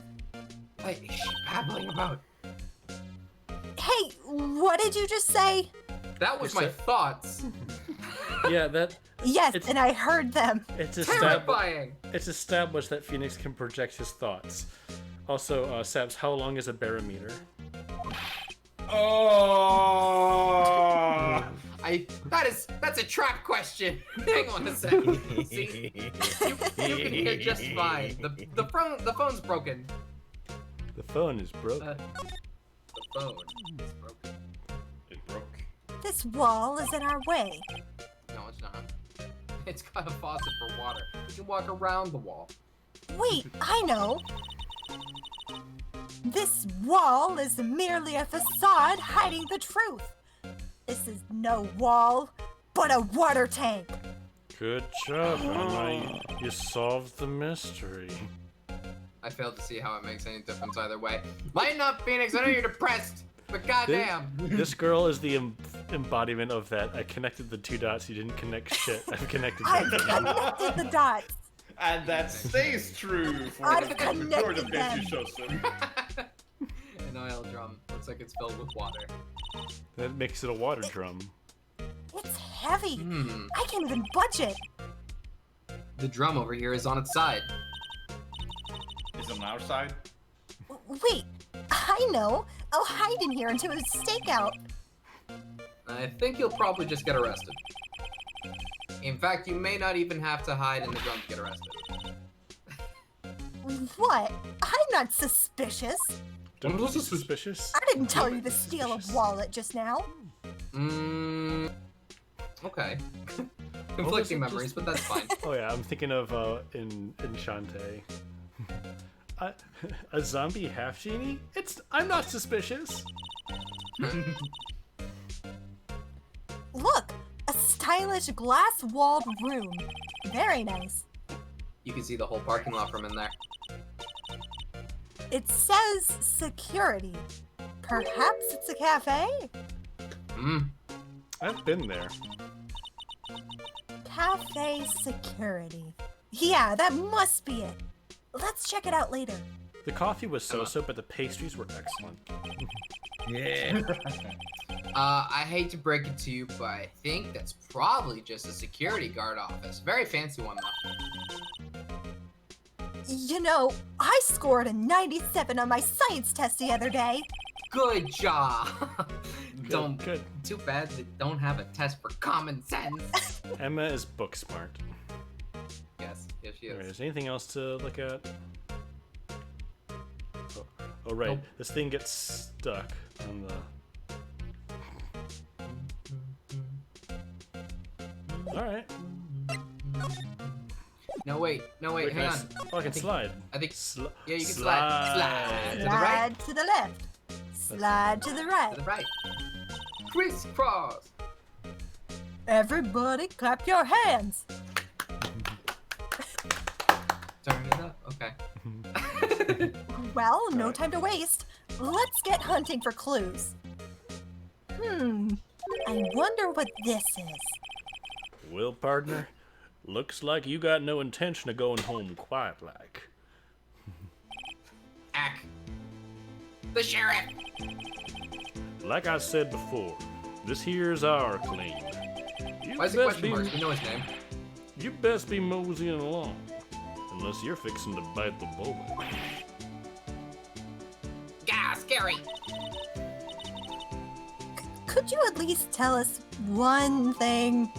What is she babbling about? Hey, what did you just say? That was my thoughts. Yeah, that Yes, It's- and I heard them. it's Terrifying. It's established that Phoenix can project his thoughts. Also, Sabs, how long is a barometer? Oh! That's a trap question. Hang on a second. See, you can hear just fine. The phone's broken. The phone is broken. The phone is broken. It broke. This wall is in our way. No, it's not. It's got a faucet for water. You can walk around the wall. Wait, I know. This wall is merely a facade hiding the truth. This is no wall, but a water tank. Good job, Emma. You solved the mystery. I failed to see how it makes any difference either way. Lighten up, Phoenix. I know you're depressed, but goddamn. This girl is the embodiment of that. I connected the 2 dots. You didn't connect shit. I've connected I've them. connected the dots. And that stays true for I've the connected majority of games them. you show them. An oil drum. Looks like it's filled with water. That makes it a water drum. It's heavy. Hmm. I can't even budge it. The drum over here is on its side. Is it on our side? Wait, I know. I'll hide in here until it's stakeout. I think you'll probably just get arrested. In fact, you may not even have to hide in the drum to get arrested. What? I'm not suspicious. Don't look suspicious. I didn't tell you to steal a wallet just now. Okay. Conflicting memories, but that's fine. Oh yeah, I'm thinking of in Enchante. A zombie half genie? I'm not suspicious. Look, a stylish glass-walled room. Very nice. You can see the whole parking lot from in there. It says security. Perhaps it's a cafe? I've been there. Cafe security. Yeah, that must be it. Let's check it out later. The coffee was so-so, but the pastries were excellent. Yeah. I hate to break it to you, but I think that's probably just a security guard office. Very fancy one, though. You know, I scored a 97 on my science test the other day. Good job. Good. Too bad they don't have a test for common sense. Emma is book smart. Yes, she Alright, is. is there anything else to look at? Oh right, Nope. this thing gets stuck on the... Alright. No, wait, Wait, hang can on. Oh, I can slide. I think, Sli- yeah, you can slide. To the right, Slide to the left. Slide to the to right. the right. Crisscross. Everybody clap your hands. Turn it up, okay. Well, no Alright. time to waste. Let's get hunting for clues. I wonder what this is. Well, partner, looks like you got no intention of going home quiet like. Ack. The sheriff. Like I said before, this here's our claim. You Why is it best question marks? We know his name. You best be moseying along, unless you're fixing to bite the bullet. Gah, scary. Could you at least tell us one thing?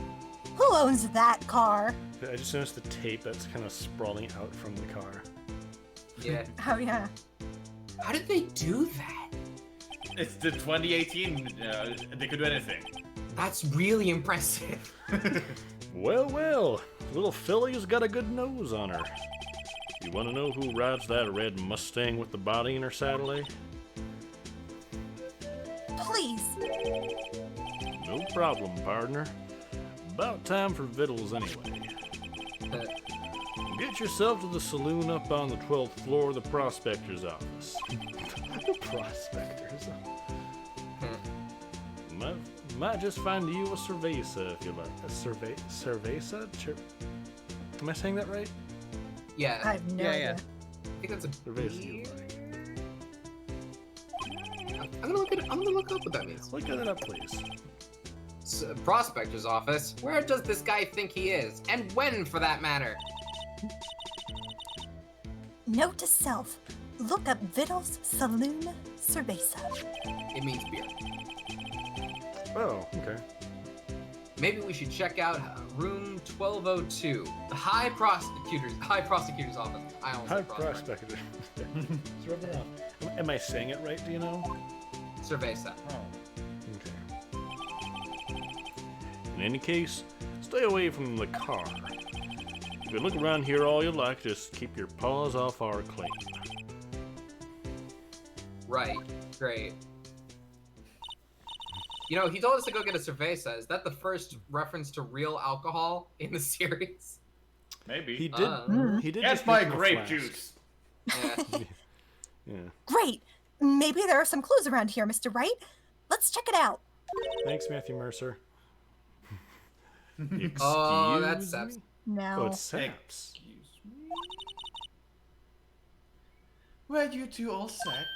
Who owns that car? I just noticed the tape that's kind of sprawling out from the car. Yeah. Oh, yeah. How did they do that? It's the 2018. They could do anything. That's really impressive. Well, little Philly's got a good nose on her. You want to know who rides that red Mustang with the body in her saddle, eh? Please. No problem, partner. About time for victuals anyway. Get yourself to the saloon up on the 12th floor of the prospector's office. The prospector's office. Might just find you a cerveza if you like. A cerveza? Am I saying that right? Yeah, I have no idea. I think that's a Cerveza beer. you like. I'm gonna look up what that means. Look it up, please. Prospector's office. Where does this guy think he is? And when, for that matter? Note to self. Look up Vittles Saloon Cerveza. It means beer. Oh, okay. Maybe we should check out room 1202, the High Prosecutor's office. I almost High said prospector. prospector. It's rubbing it off. Am I saying it right, do you know? Cerveza. Okay. In any case, stay away from the car. You can look around here all you like, just keep your paws off our claim. Right. Great. You know, he told us to go get a cerveza. Is that the first reference to real alcohol in the series? Maybe. He did. He did. That's just my make him a grape flask. juice. Yeah. Yeah. Great. Maybe there are some clues around here, Mr. Wright. Let's check it out. Thanks, Matthew Mercer. Excuse Oh, that's me? Seps. No. Oh, it's Saps. Excuse me. Were you two all set?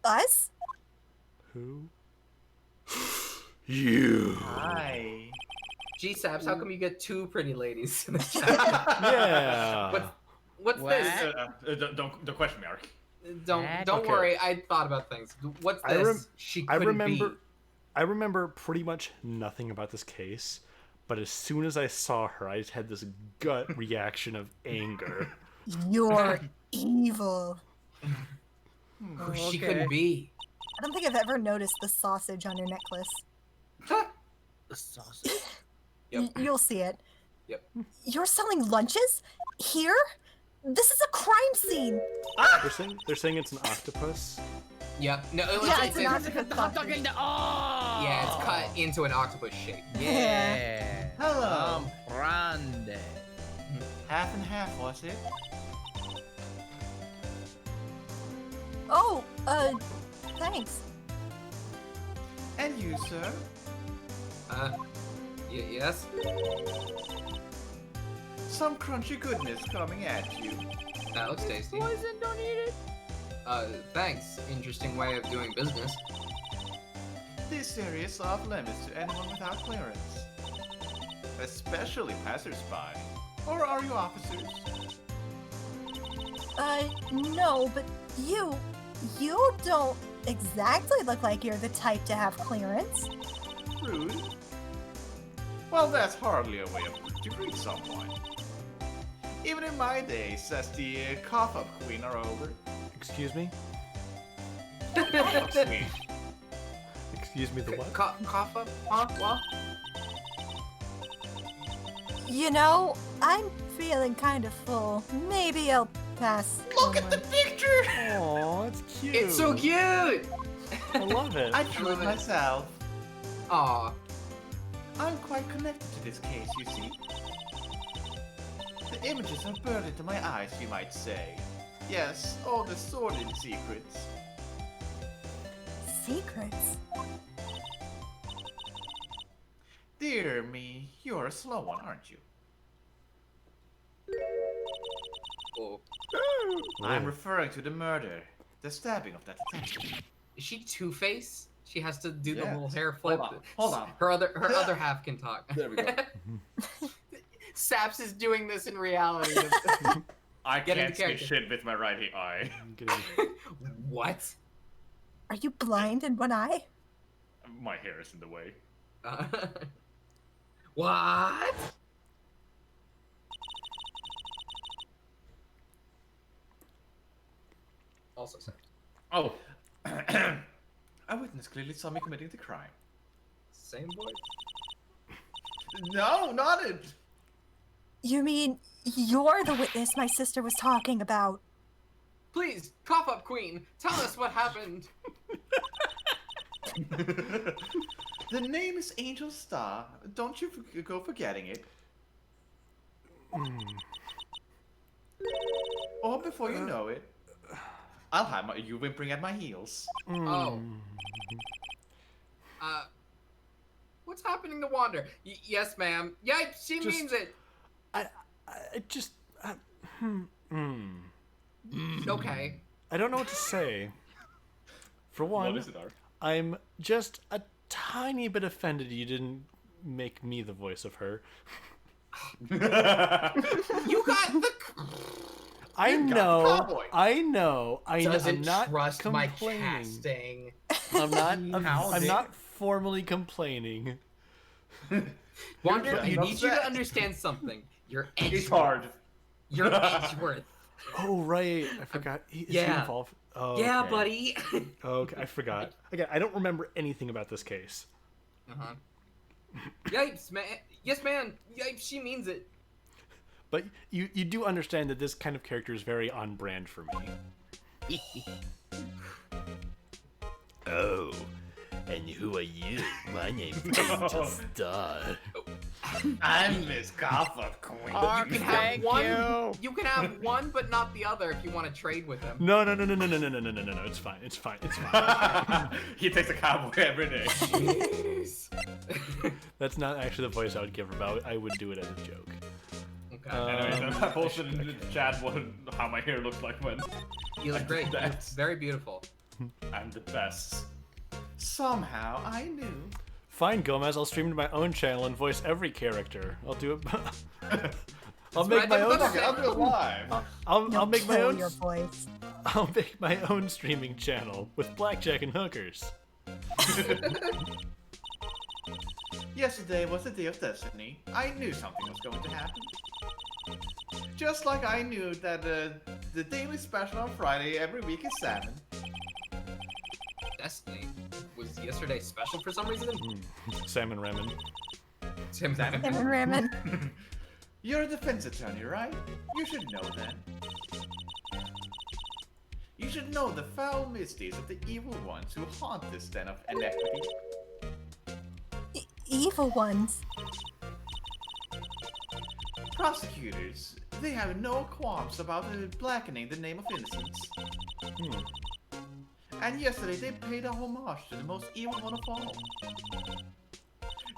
Us? Who? You. Hi. Gee, Saps, how come you get two pretty ladies in the chat? Yeah. What's What? this? Don't question me, Ark. Don't Okay. worry. I thought about things. What's I this? rem- She I couldn't remember. be. I remember pretty much nothing about this case, but as soon as I saw her, I just had this gut reaction of anger. You're evil. Who she could be. I don't think I've ever noticed the sausage on your necklace. The sausage. Yep. You'll see it. Yep. You're selling lunches? Here? This is a crime scene! They're saying it's an octopus. Yep. No, Yeah, it's an octopus Hot dog sausage. in the oh! Yeah, it's cut into an octopus shape. Yeah. Hello. Grande. Half and half, was it? Oh, thanks. And you, sir? Yes? Some crunchy goodness coming at you. That looks tasty. Poison, don't eat it. Thanks. Interesting way of doing business. This area is off limits to anyone without clearance. Especially passersby. Or are you officers? No, but you don't exactly look like you're the type to have clearance. Rude. Well, that's hardly a way to greet someone. Even in my day, says the cough-up queen are over. Excuse me? Cough-up queen. Excuse me, the what? Cough up? Huh? What? You know, I'm feeling kind of full. Maybe I'll pass. Look at the picture! Aw, it's cute. It's so cute! I love it. I drew it love it. myself. Aw. I'm quite connected to this case, you see. The images are burned into my eyes, you might say. Yes, all the sordid secrets. Secrets? Dear me, you're a slow one, aren't you? Oh. I'm referring to the murder, the stabbing of that detective. Is she Two-Face? She has to do the Yes. whole hair flip. Hold on. Her other half can talk. There we go. Saps is doing this in reality. I Get into can't see character. shit with my right eye. I'm getting- What? Are you blind in one eye? My hair is in the way. What? Also sad. Oh, A witness clearly saw me committing the crime. Same voice? No, not it! You mean you're the witness my sister was talking about? Please, cough up queen, tell us what happened. The name is Angel Star. Don't you go forgetting it. Or before you know it, I'll have you whimpering at my heels. Oh. What's happening to Wander? Yes, ma'am. Yeah, she Just- means it. I just. Okay. I don't know what to say. For one, what is it, Art? I'm just a tiny bit offended you didn't make me the voice of her. You got the. I got know, cowboy. I know, I know. Doesn't I'm not trust my complaining. casting. I'm not. How I'm did- not formally complaining. Wander, You're I need you to upset. understand something. You're It's Edgeworth. hard. You're Edgeworth. Oh right, I forgot. Is he Yeah. involved? Oh, Yeah, okay. buddy. Okay, I forgot. Again, I don't remember anything about this case. Uh-huh. Yipes, man. Yes, man. Yipes, she means it. But you do understand that this kind of character is very on brand for me. Oh, and who are you? My name's Angel Star. I'm Miss Cough-Up Queen. Oh, You can have one. You can have one, but not the other if you want to trade with him. No. It's fine. It's fine. It's fine. He takes a cowboy every day. Jeez. That's not actually the voice I would give her, but I would do it as a joke. Okay. Anyways, I posted in the chat how my hair looks like when You look great. You're That's- very beautiful. I'm the best. Somehow I knew. Fine, Gomez. I'll stream to my own channel and voice every character. I'll do it. I'll make my own. I'll do it live. I'll You'll make my kill own. your voice. I'll make my own streaming channel with blackjack and hookers. Yesterday was the day of destiny. I knew something was going to happen. Just like I knew that the daily special on Friday every week is salmon. yesterday's special for some reason. Salmon ramen. Tim Salmon ramen. You're a defense attorney, right? You should know then. You should know the foul misdeeds of the evil ones who haunt this den of inequity. Evil ones. Prosecutors, they have no qualms about blackening the name of innocence. And yesterday they paid a homage to the most evil one of all.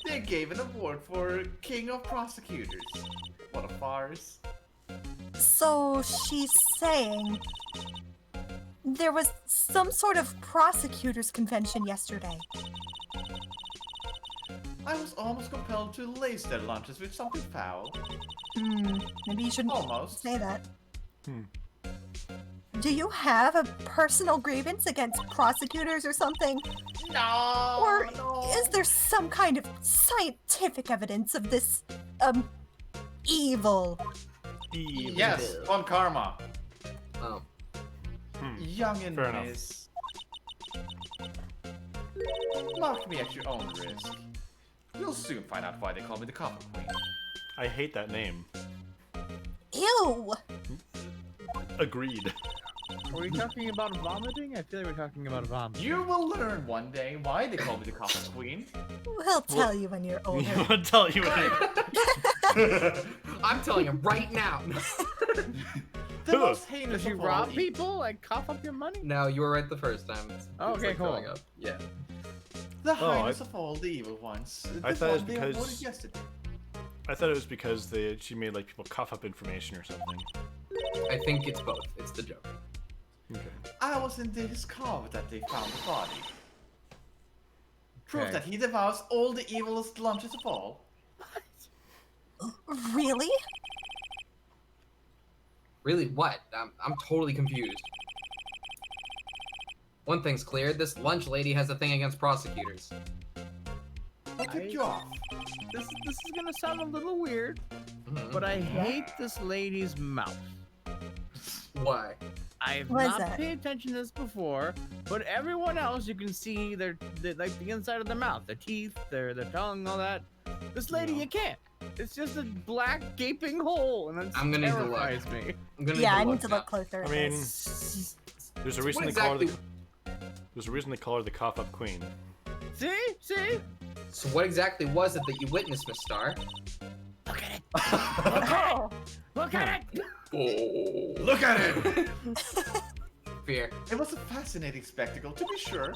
They gave an award for King of Prosecutors. What a farce. So she's saying there was some sort of prosecutors convention yesterday. I was almost compelled to lace their lunches with something foul. Maybe you shouldn't Almost. say that. Do you have a personal grievance against prosecutors or something? No! Or no. is there some kind of scientific evidence of this, evil? Yes, on karma. Oh. Young and Fair enough. miss. Mark me at your own risk. You'll soon find out why they call me the Copper Queen. I hate that name. Ew! Agreed. Are we talking about vomiting? I feel like we're talking about vomiting. You will learn one day why they call me the Copper Queen. We'll tell you when you're older. I'll tell you what I'm telling him right now. The most heinous Does you of all rob e- people? Like, cough up your money? No, you were right the first time. Okay, like cool. growing up. Yeah. The highness of all the evil ones. I The thought it was one they because- awarded yesterday. I thought it was because she made like people cough up information or something. I think it's both. It's the joke. Okay. I was in his car that they found the body. Proof Okay. that he devours all the evilest lunches of all. Really? Really, what? I'm totally confused. One thing's clear, this lunch lady has a thing against prosecutors. What tipped you off? This is gonna sound a little weird, Mhm. but I hate this lady's mouth. Why? I've What is not that? paid attention to this before, but everyone else you can see their like the inside of their mouth, their teeth, their tongue, all that. This lady, you can't. It's just a black gaping hole, and it I'm gonna need to look. terrifies me. I'm gonna Yeah, I need need to now. look closer I at mean, this. there's a reason What they call her exactly? there's a reason they call her the cough up queen. See? So what exactly was it that you witnessed, Miss Star? Look at it! Oh, Look at it! Oh. Look at it! Fear. It was a fascinating spectacle, to be sure.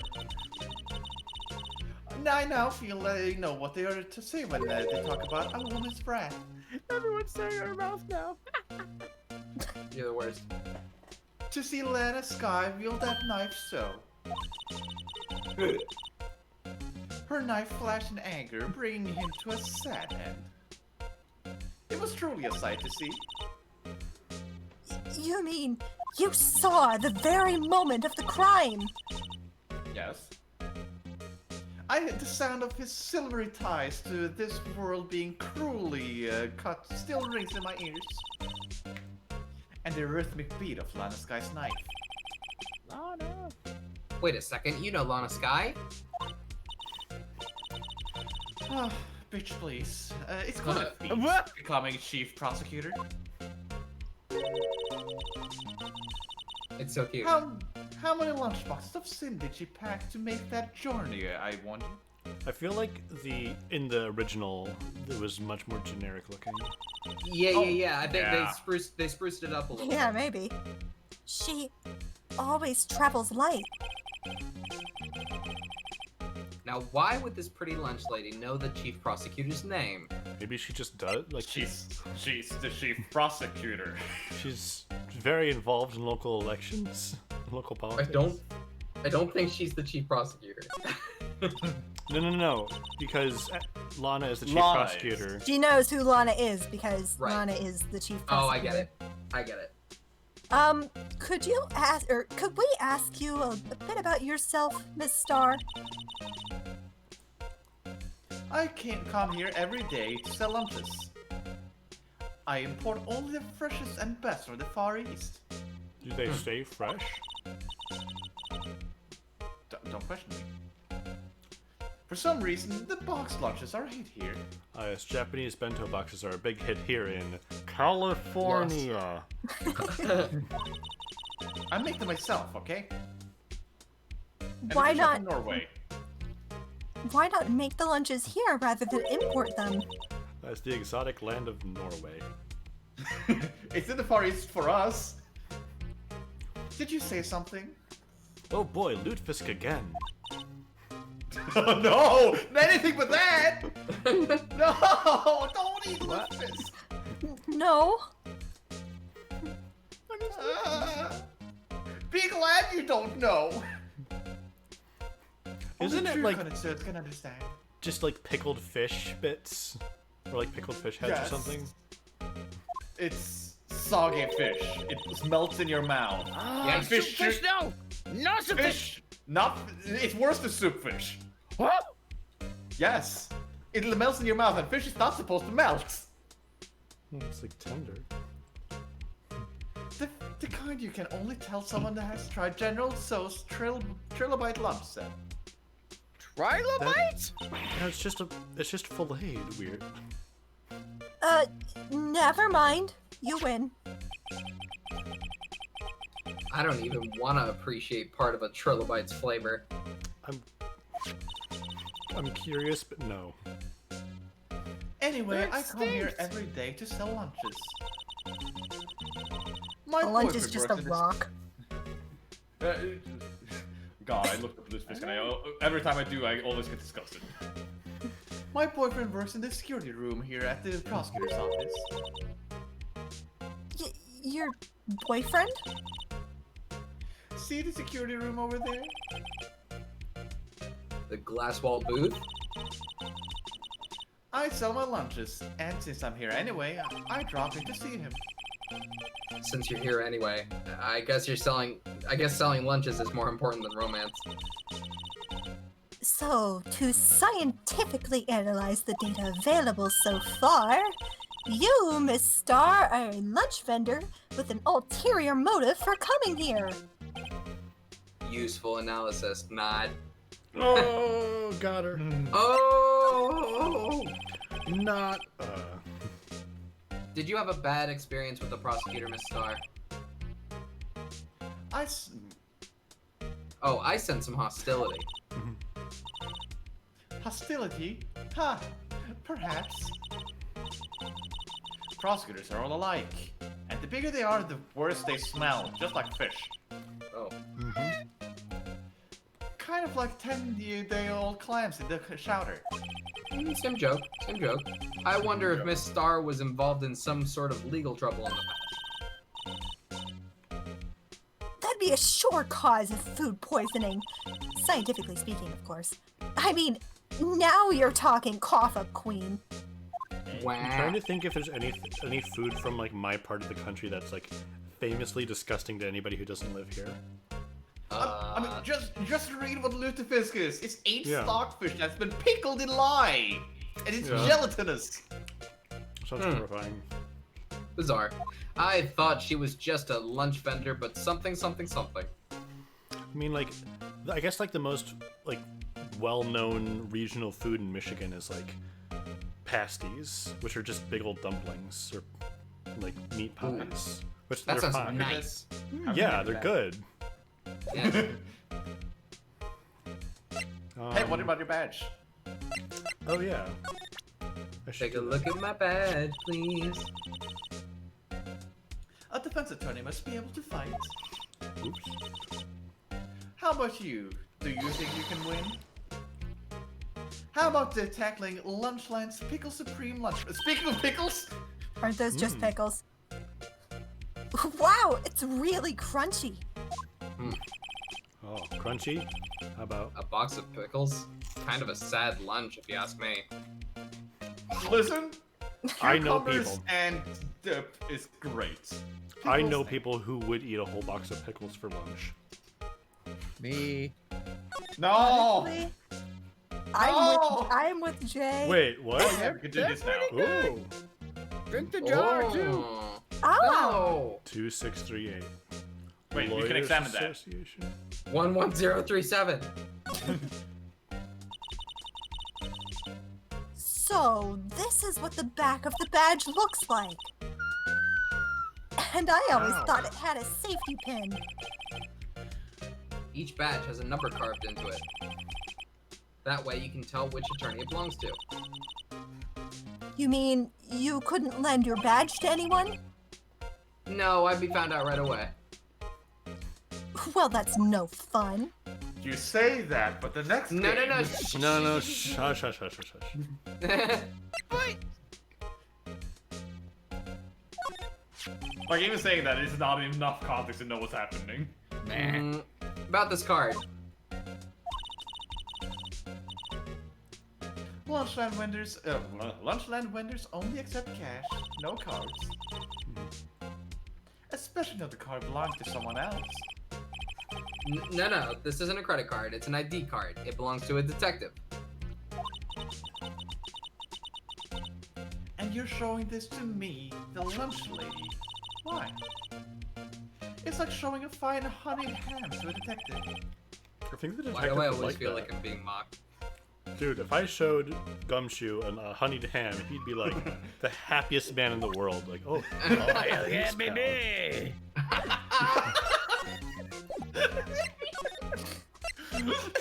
I now feel I know what they are to say when they talk about a woman's breath. Everyone's saying her mouth now. You're the worst. To see Lana Sky wield that knife so. Her knife flashed in anger, bringing him to a sad end. It was truly a sight to see. you mean you saw the very moment of the crime? Yes. I heard the sound of his silvery ties to this world being cruelly cut still rings in my ears. And the rhythmic beat of Lana Sky's knife. Oh no. Wait a second, you know Lana Sky? Ah, bitch, please. It's called a feat, What? becoming chief prosecutor. It's so cute. How many lunchboxes of sin did she pack to make that journey, I wonder? I feel like in the original it was much more generic looking. Yeah. I think yeah. they spruced it up a little. Yeah, maybe. She always travels light. Now, why would this pretty lunch lady know the chief prosecutor's name? Maybe she just does like She's the chief prosecutor. she's very involved in local elections, local politics. I don't think she's the chief prosecutor. No. Because Lana is the chief Lies. prosecutor. She knows who Lana is because Right. Lana is the chief Oh, I prosecutor. get it. I get it. Could we ask you a bit about yourself, Miss Star? I can't come here every day to sell lunches. I import only the freshest and best from the Far East. Do they stay fresh? Don't question me. For some reason, the box lunches are a hit here. Yes, Japanese bento boxes are a big hit here in California. I make them myself, okay? And Why the fish are not? from Norway. Why not make the lunches here rather than import them? That's the exotic land of Norway. It's in the Far East for us. Did you say something? Oh boy, lutefisk again. Oh no! Anything but that! No! Don't eat lutefisk! No. Be glad you don't know. Isn't Only it like connoisseurs can understand. just like pickled fish bits? Or like pickled fish heads Yes. or something? It's soggy fish. It melts in your mouth. Yeah, And Soup fish, fish, no! No soup fish! fish, not. It's worse than soup fish. What? Yes, it melts in your mouth, and fish is not supposed to melt. It's like tender. The kind you can only tell someone that has tried General Tso's trilobite lump set. Trilobite? Yeah, it's just filleted weird. Never mind. You win. I don't even want to appreciate part of a trilobite's flavor. I'm curious, but no. Anyway, They're I come here extinct. every day to sell lunches. My A lunch is boyfriend just a works in this- rock. God, I looked up this fish, and every time I do, I always get disgusted. My boyfriend works in the security room here at the prosecutor's office. Your boyfriend? See the security room over there? The glass wall booth? I sell my lunches, and since I'm here anyway, I drop in to see him. Since you're here anyway, I guess selling lunches is more important than romance. So, to scientifically analyze the data available so far, you, Miss Star, are a lunch vendor with an ulterior motive for coming here. Useful analysis, not. Oh, got her. Oh! Not, Did you have a bad experience with the prosecutor, Miss Star? Oh, I sense some hostility. Hostility? Ha! Perhaps. Prosecutors are all alike. And the bigger they are, the worse they smell, just like fish. Oh. Kind of like 10-day-old clams in the chowder. Same joke, same joke. I wonder if Miss Star was involved in some sort of legal trouble in the past. That'd be a sure cause of food poisoning. Scientifically speaking, of course. I mean, now you're talking, Cough-Up Queen. I'm Wow. trying to think if there's any food from like my part of the country that's like famously disgusting to anybody who doesn't live here. I mean, just read what lutefisk is. It's aged Yeah. stockfish that's been pickled in lye, and it's Yeah. gelatinous. Sounds horrifying. Bizarre. I thought she was just a lunch vendor, but something. I mean, like, I guess like the most like well-known regional food in Michigan is like pasties, which are just big old dumplings or like meat pies, which That they're sounds fine. nice. Yeah, they're good. Yeah. Hey, what about your badge? Oh yeah. I should Take a do look at my badge, please. A defense attorney must be able to fight. that. Oops. How about you? Do you think you can win? How about the tackling Lunchland's Pickle Supreme Lunch? Speaking of pickles, Aren't those just pickles? Wow, it's really crunchy. Oh, crunchy. How about? A box of pickles? Kind of a sad lunch, if you ask me. listen. I know Cucumbers people. and dip is great. I know Pickles- people who would eat a whole box of pickles for lunch. Me. No. Honestly, No! I'm with Jay. Wait, what? Yeah, we can do this now. Ooh, Drink the jar, too. Oh, 2638. Wait, you can Lawyers examine that. Association. 11037. So, this is what the back of the badge looks like. And I always thought it had a safety pin. Each badge has a number carved into it. That way you can tell which attorney it belongs to. You mean you couldn't lend your badge to anyone? No, I'd be found out right away. Well, that's no fun. You say that, but the next No, game... No, shush. Like, even saying that is not enough context to know what's happening. About this card. Lunchland vendors only accept cash, no cards. Especially if the card belongs to someone else. No, this isn't a credit card. It's an ID card. It belongs to a detective. And you're showing this to me, the lunch lady. Why? It's like showing a fine honeyed ham to a detective. I think the Why detective do I would always like feel that. like I'm being mocked? Dude, if I showed Gumshoe a honeyed ham, he'd be like the happiest man in the world. Like, oh, Hell yeah, baby!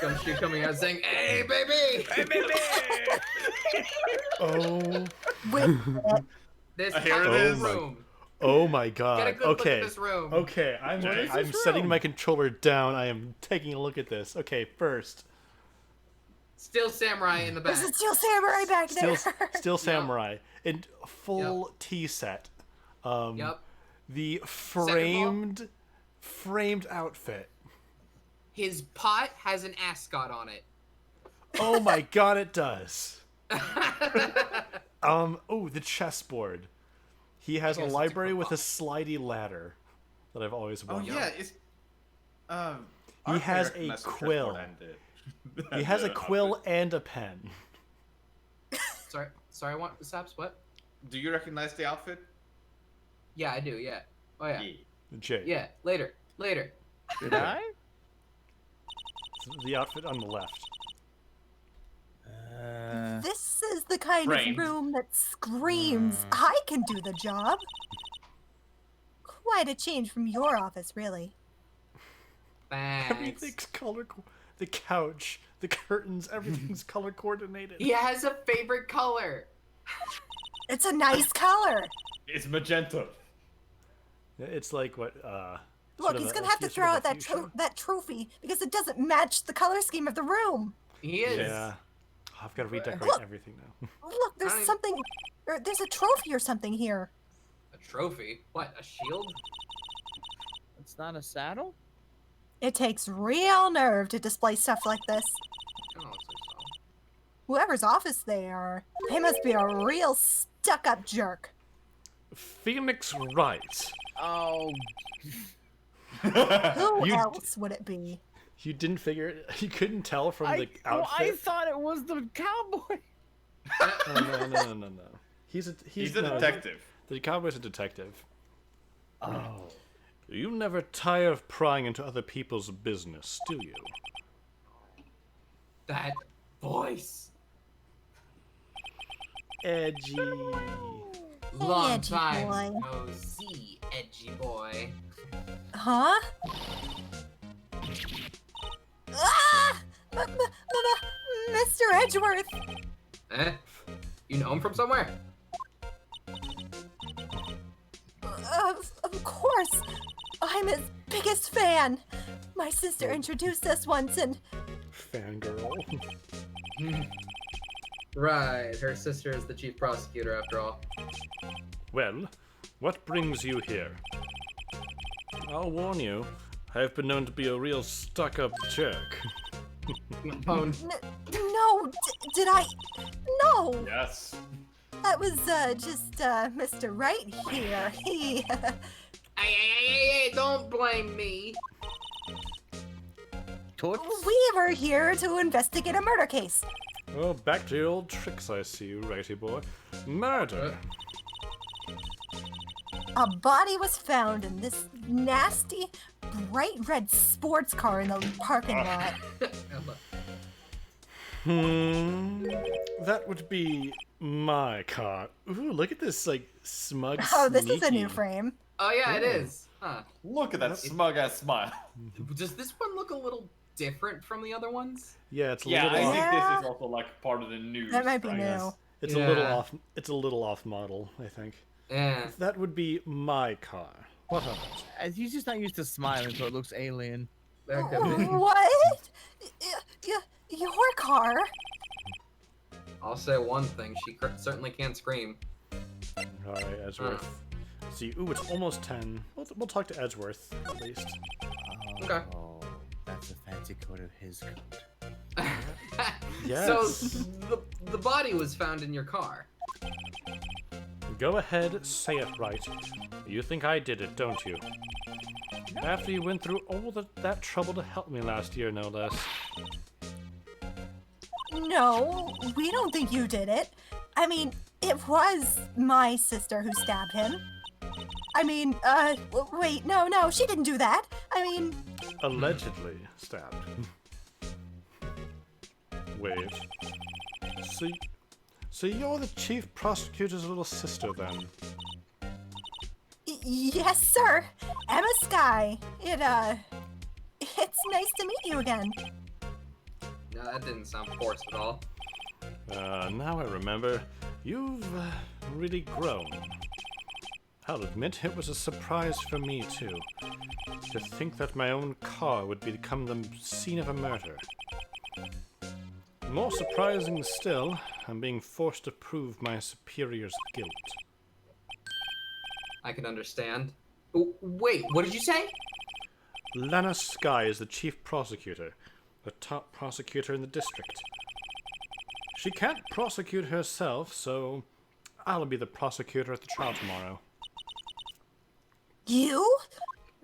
Gumshoe coming out saying, "Hey, baby! Hey, baby! oh, This Here it kind is. of room. oh my Get a God. good look Okay, at this room. okay. I'm setting my controller down. I am taking a look at this. Okay, first, Still samurai in the back. There's a steel samurai back there. still samurai in full tea set. Yep. The Second framed outfit. His pot has an ascot on it. Oh my God, it does. Oh, the chessboard. He has a guess it's a library with a cook-off. slidey ladder that I've always Oh wanted. yeah, it's He has a quill. He has a quill and a pen. Sorry, I want the saps. What? Do you recognize the outfit? Yeah, I do. Yeah. Oh yeah. Jay. Yeah. Later. Did I? The outfit on the left. This is the kind Framed. of room that screams, I can do the job. Quite a change from your office, really. Thanks. Everything's the couch, the curtains, everything's color coordinated. He has a favorite color. It's a nice color. It's magenta. It's like what Look, he's gonna have to throw out that trophy because it doesn't match the color scheme of the room. He is. Yeah. Oh, I've got to redecorate Look. everything now. Look, there's Fine. something, or there's a trophy or something here. A trophy? What? A shield? It's not a saddle? It takes real nerve to display stuff like this. I don't think so. Whoever's office they are, they must be a real stuck-up jerk. Phoenix Wright. Oh, Who You- else would it be? You didn't figure it? You couldn't tell from the I outfit? thought it was the cowboy. Oh, no. He's a He's a detective. The cowboy's a detective. Oh. You never tire of prying into other people's business, do you? That voice. Edgy. Long edgy time boy. no see, edgy boy. Huh? Ah! Mr. Edgeworth! Eh? You know him from somewhere? Of course! I'm his biggest fan! My sister introduced us once and Fangirl. Right, her sister is the chief prosecutor after all. Well, what brings you here? I'll warn you, I've been known to be a real stuck-up jerk. Oh, no, did I? No! Yes. That was, just, Mr. Wright here. He, hey, don't blame me. Toots? we were here to investigate a murder case. Well, back to your old tricks, I see you, righty boy. Murder. A body was found in this nasty, bright red sports car in the parking lot. That would be my car. Ooh, look at this, like, smug Oh, this is a sneaky. new frame. Oh yeah, it is. Huh. Look at that smug ass smile. Does this one look a little different from the other ones? Yeah, it's a Yeah, little I off. think this Yeah. is also like part of the news. That might be right? new. It's a little Yeah. off. It's a little off model, I think. Yeah. That would be my car. What of it? He's just not used to smiling, so it looks alien. That could be. What? Your car? I'll say one thing. She certainly can't scream. All right, Edgeworth. See, ooh, it's almost 10. We'll talk to Edgeworth at least. Okay. Oh, that's a fancy coat of his coat. Yes. So the body was found in your car. Go ahead, say it right. You think I did it, don't you? After you went through all that trouble to help me last year, no less. No, we don't think you did it. I mean, it was my sister who stabbed him. I mean, wait, no, she didn't do that. I mean, Allegedly stabbed. Wait. So you're the chief prosecutor's little sister, then? yes, sir. Emma Sky. It's nice to meet you again. No, that didn't sound forced at all. Now I remember. You've really grown. I'll admit it was a surprise for me, too. To think that my own car would become the scene of a murder. More surprising still, I'm being forced to prove my superior's guilt. I can understand. Wait, what did you say? Lana Sky is the chief prosecutor, the top prosecutor in the district. She can't prosecute herself, so I'll be the prosecutor at the trial tomorrow. You?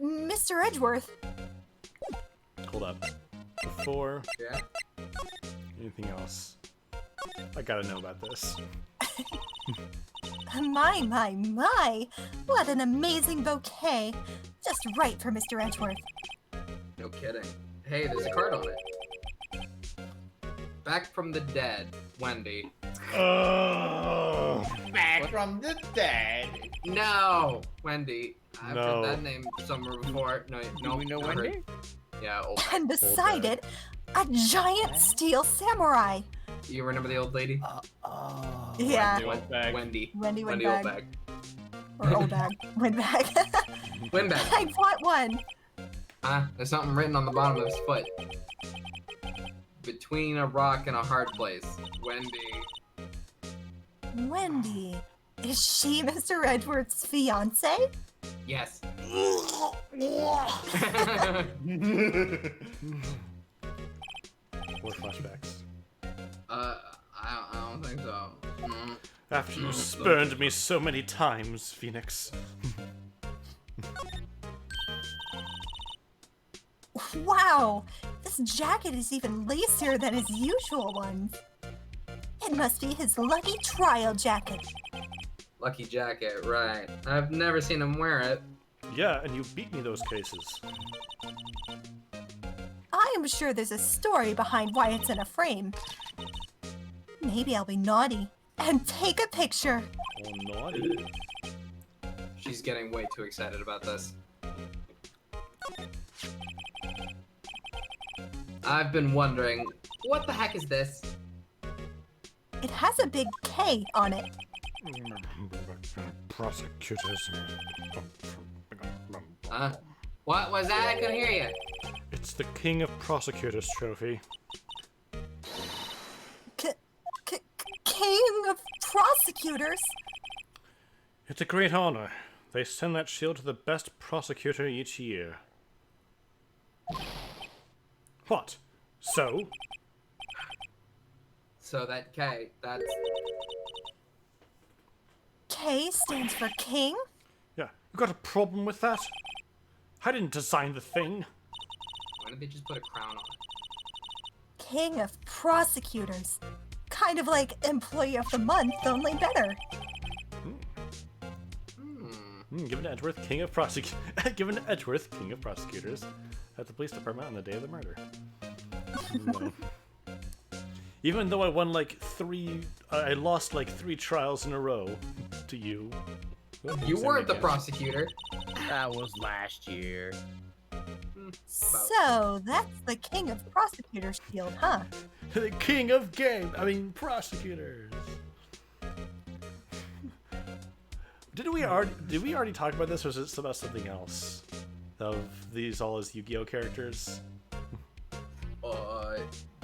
Mr. Edgeworth? Hold up. Before Yeah. anything else, I gotta know about this. My. What an amazing bouquet. Just right for Mr. Edgeworth. No kidding. Hey, there's a card on it. Back from the dead, Wendy. Back from the dead. No, Wendy. I've No. heard that name somewhere before. No, Do we know not heard- Wendy? Yeah, old. And beside it, a giant steel samurai. You remember the old lady? Oh. Yeah. Wendy Oldbag. Wendy. Wendy Wendy Windbag. Oldbag. Or Oldbag. Windbag. Windbag. I want one. There's something written on the bottom of his foot. Between a rock and a hard place. Wendy. Wendy. Is she Mr. Edgeworth's fiance? Yes. More flashbacks. I don't think so. After you spurned me so many times, Phoenix. Wow. This jacket is even lacier than his usual ones. It must be his lucky trial jacket. Lucky jacket, right. I've never seen him wear it. Yeah, and you beat me those cases. I am sure there's a story behind why it's in a frame. Maybe I'll be naughty and take a picture. Oh, naughty. She's getting way too excited about this. I've been wondering, what the heck is this? It has a big K on it. Prosecutors. What was that? I couldn't hear you. It's the King of Prosecutors trophy. King of prosecutors? It's a great honor. They send that shield to the best prosecutor each year. What? So? So that K, that's... K stands for king? Yeah, you got a problem with that? I didn't design the thing. Why did they just put a crown on it? King of prosecutors. Kind of like employee of the month, only better. Given to Edgeworth, King of Given to Edgeworth, King of Prosecutors, at the police department on the day of the murder. No. Even though I won like I lost like 3 trials in a row to you. You weren't the prosecutor. That was last year. So that's the king of Prosecutor's Field, huh? The king of prosecutors. Did we already talk about this, or was it about something else? Of these all as Yu-Gi-Oh characters?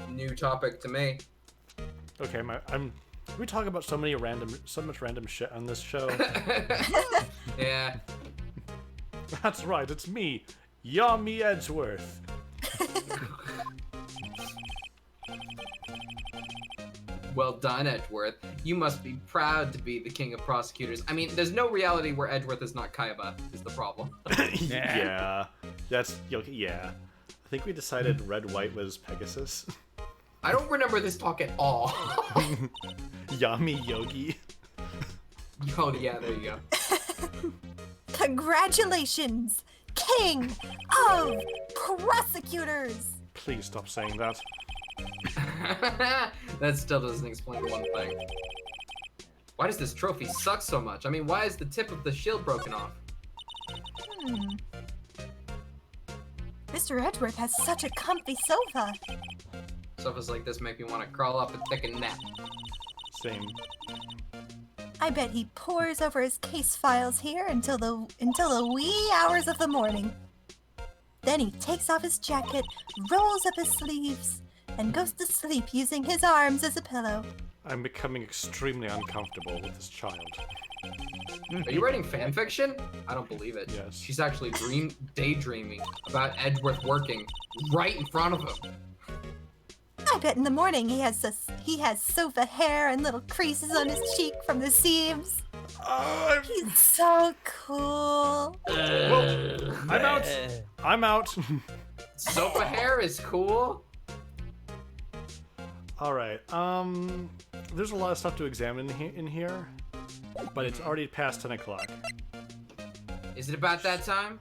New topic to me. Okay, we talk about so much random shit on this show. Yeah. That's right, it's me, Yami Edgeworth. Well done, Edgeworth. You must be proud to be the king of prosecutors. I mean, there's no reality where Edgeworth is not Kaiba, is the problem. Yeah. Yeah. I think we decided Red White was Pegasus. I don't remember this talk at all. Yami Yogi. Oh, yeah, there you go. Congratulations, king of prosecutors! Please stop saying that. That still doesn't explain one thing. Why does this trophy suck so much? I mean, why is the tip of the shield broken off? Mr. Edgeworth has such a comfy sofa. Sofas like this make me want to crawl up and take a nap. Same. I bet he pores over his case files here until the wee hours of the morning. Then he takes off his jacket, rolls up his sleeves, and goes to sleep using his arms as a pillow. I'm becoming extremely uncomfortable with this child. Are you writing fan fiction? I don't believe it. Yes. She's actually daydreaming about Edgeworth working right in front of him. I bet in the morning he has sofa hair and little creases on his cheek from the seams. He's so cool. Well, I'm out. I'm out. Sofa hair is cool. All right. There's a lot of stuff to examine in here, but it's already past 10 o'clock. Is it about that time?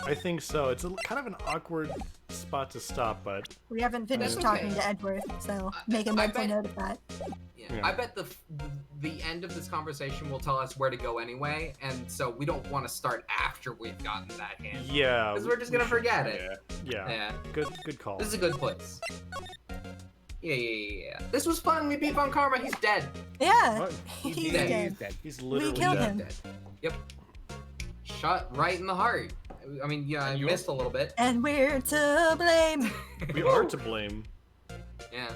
I think so. It's kind of an awkward spot to stop, but We haven't finished That's talking okay. to Edgeworth, so make a mental note of that. Yeah. Yeah. I bet the end of this conversation will tell us where to go anyway, and so we don't want to start after we've gotten that hint. yeah. Because we're just gonna forget it. Yeah. Yeah. Good call. This is a good place. Yeah. This was fun. We beat Von Karma. He's dead. Yeah, What? he's dead. dead. He's literally killed dead. him. Dead. Yep. Shot right in the heart. I mean, yeah, I missed a little bit. And we're to blame. We are to blame. Yeah.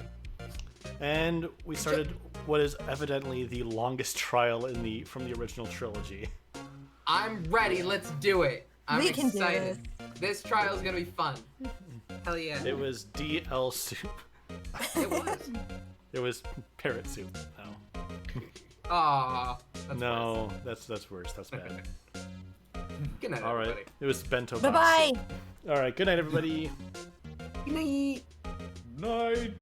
And we started what is evidently the longest trial from the original trilogy. I'm ready. Let's do it. I'm We can do excited. This trial's gonna be fun. Hell yeah. It was DL soup. It was. It was parrot soup. Aw. No, that's worse. That's bad. Good night, All right. everybody. It was bento. Bye bye. All right. Good night, everybody. Good night. Night.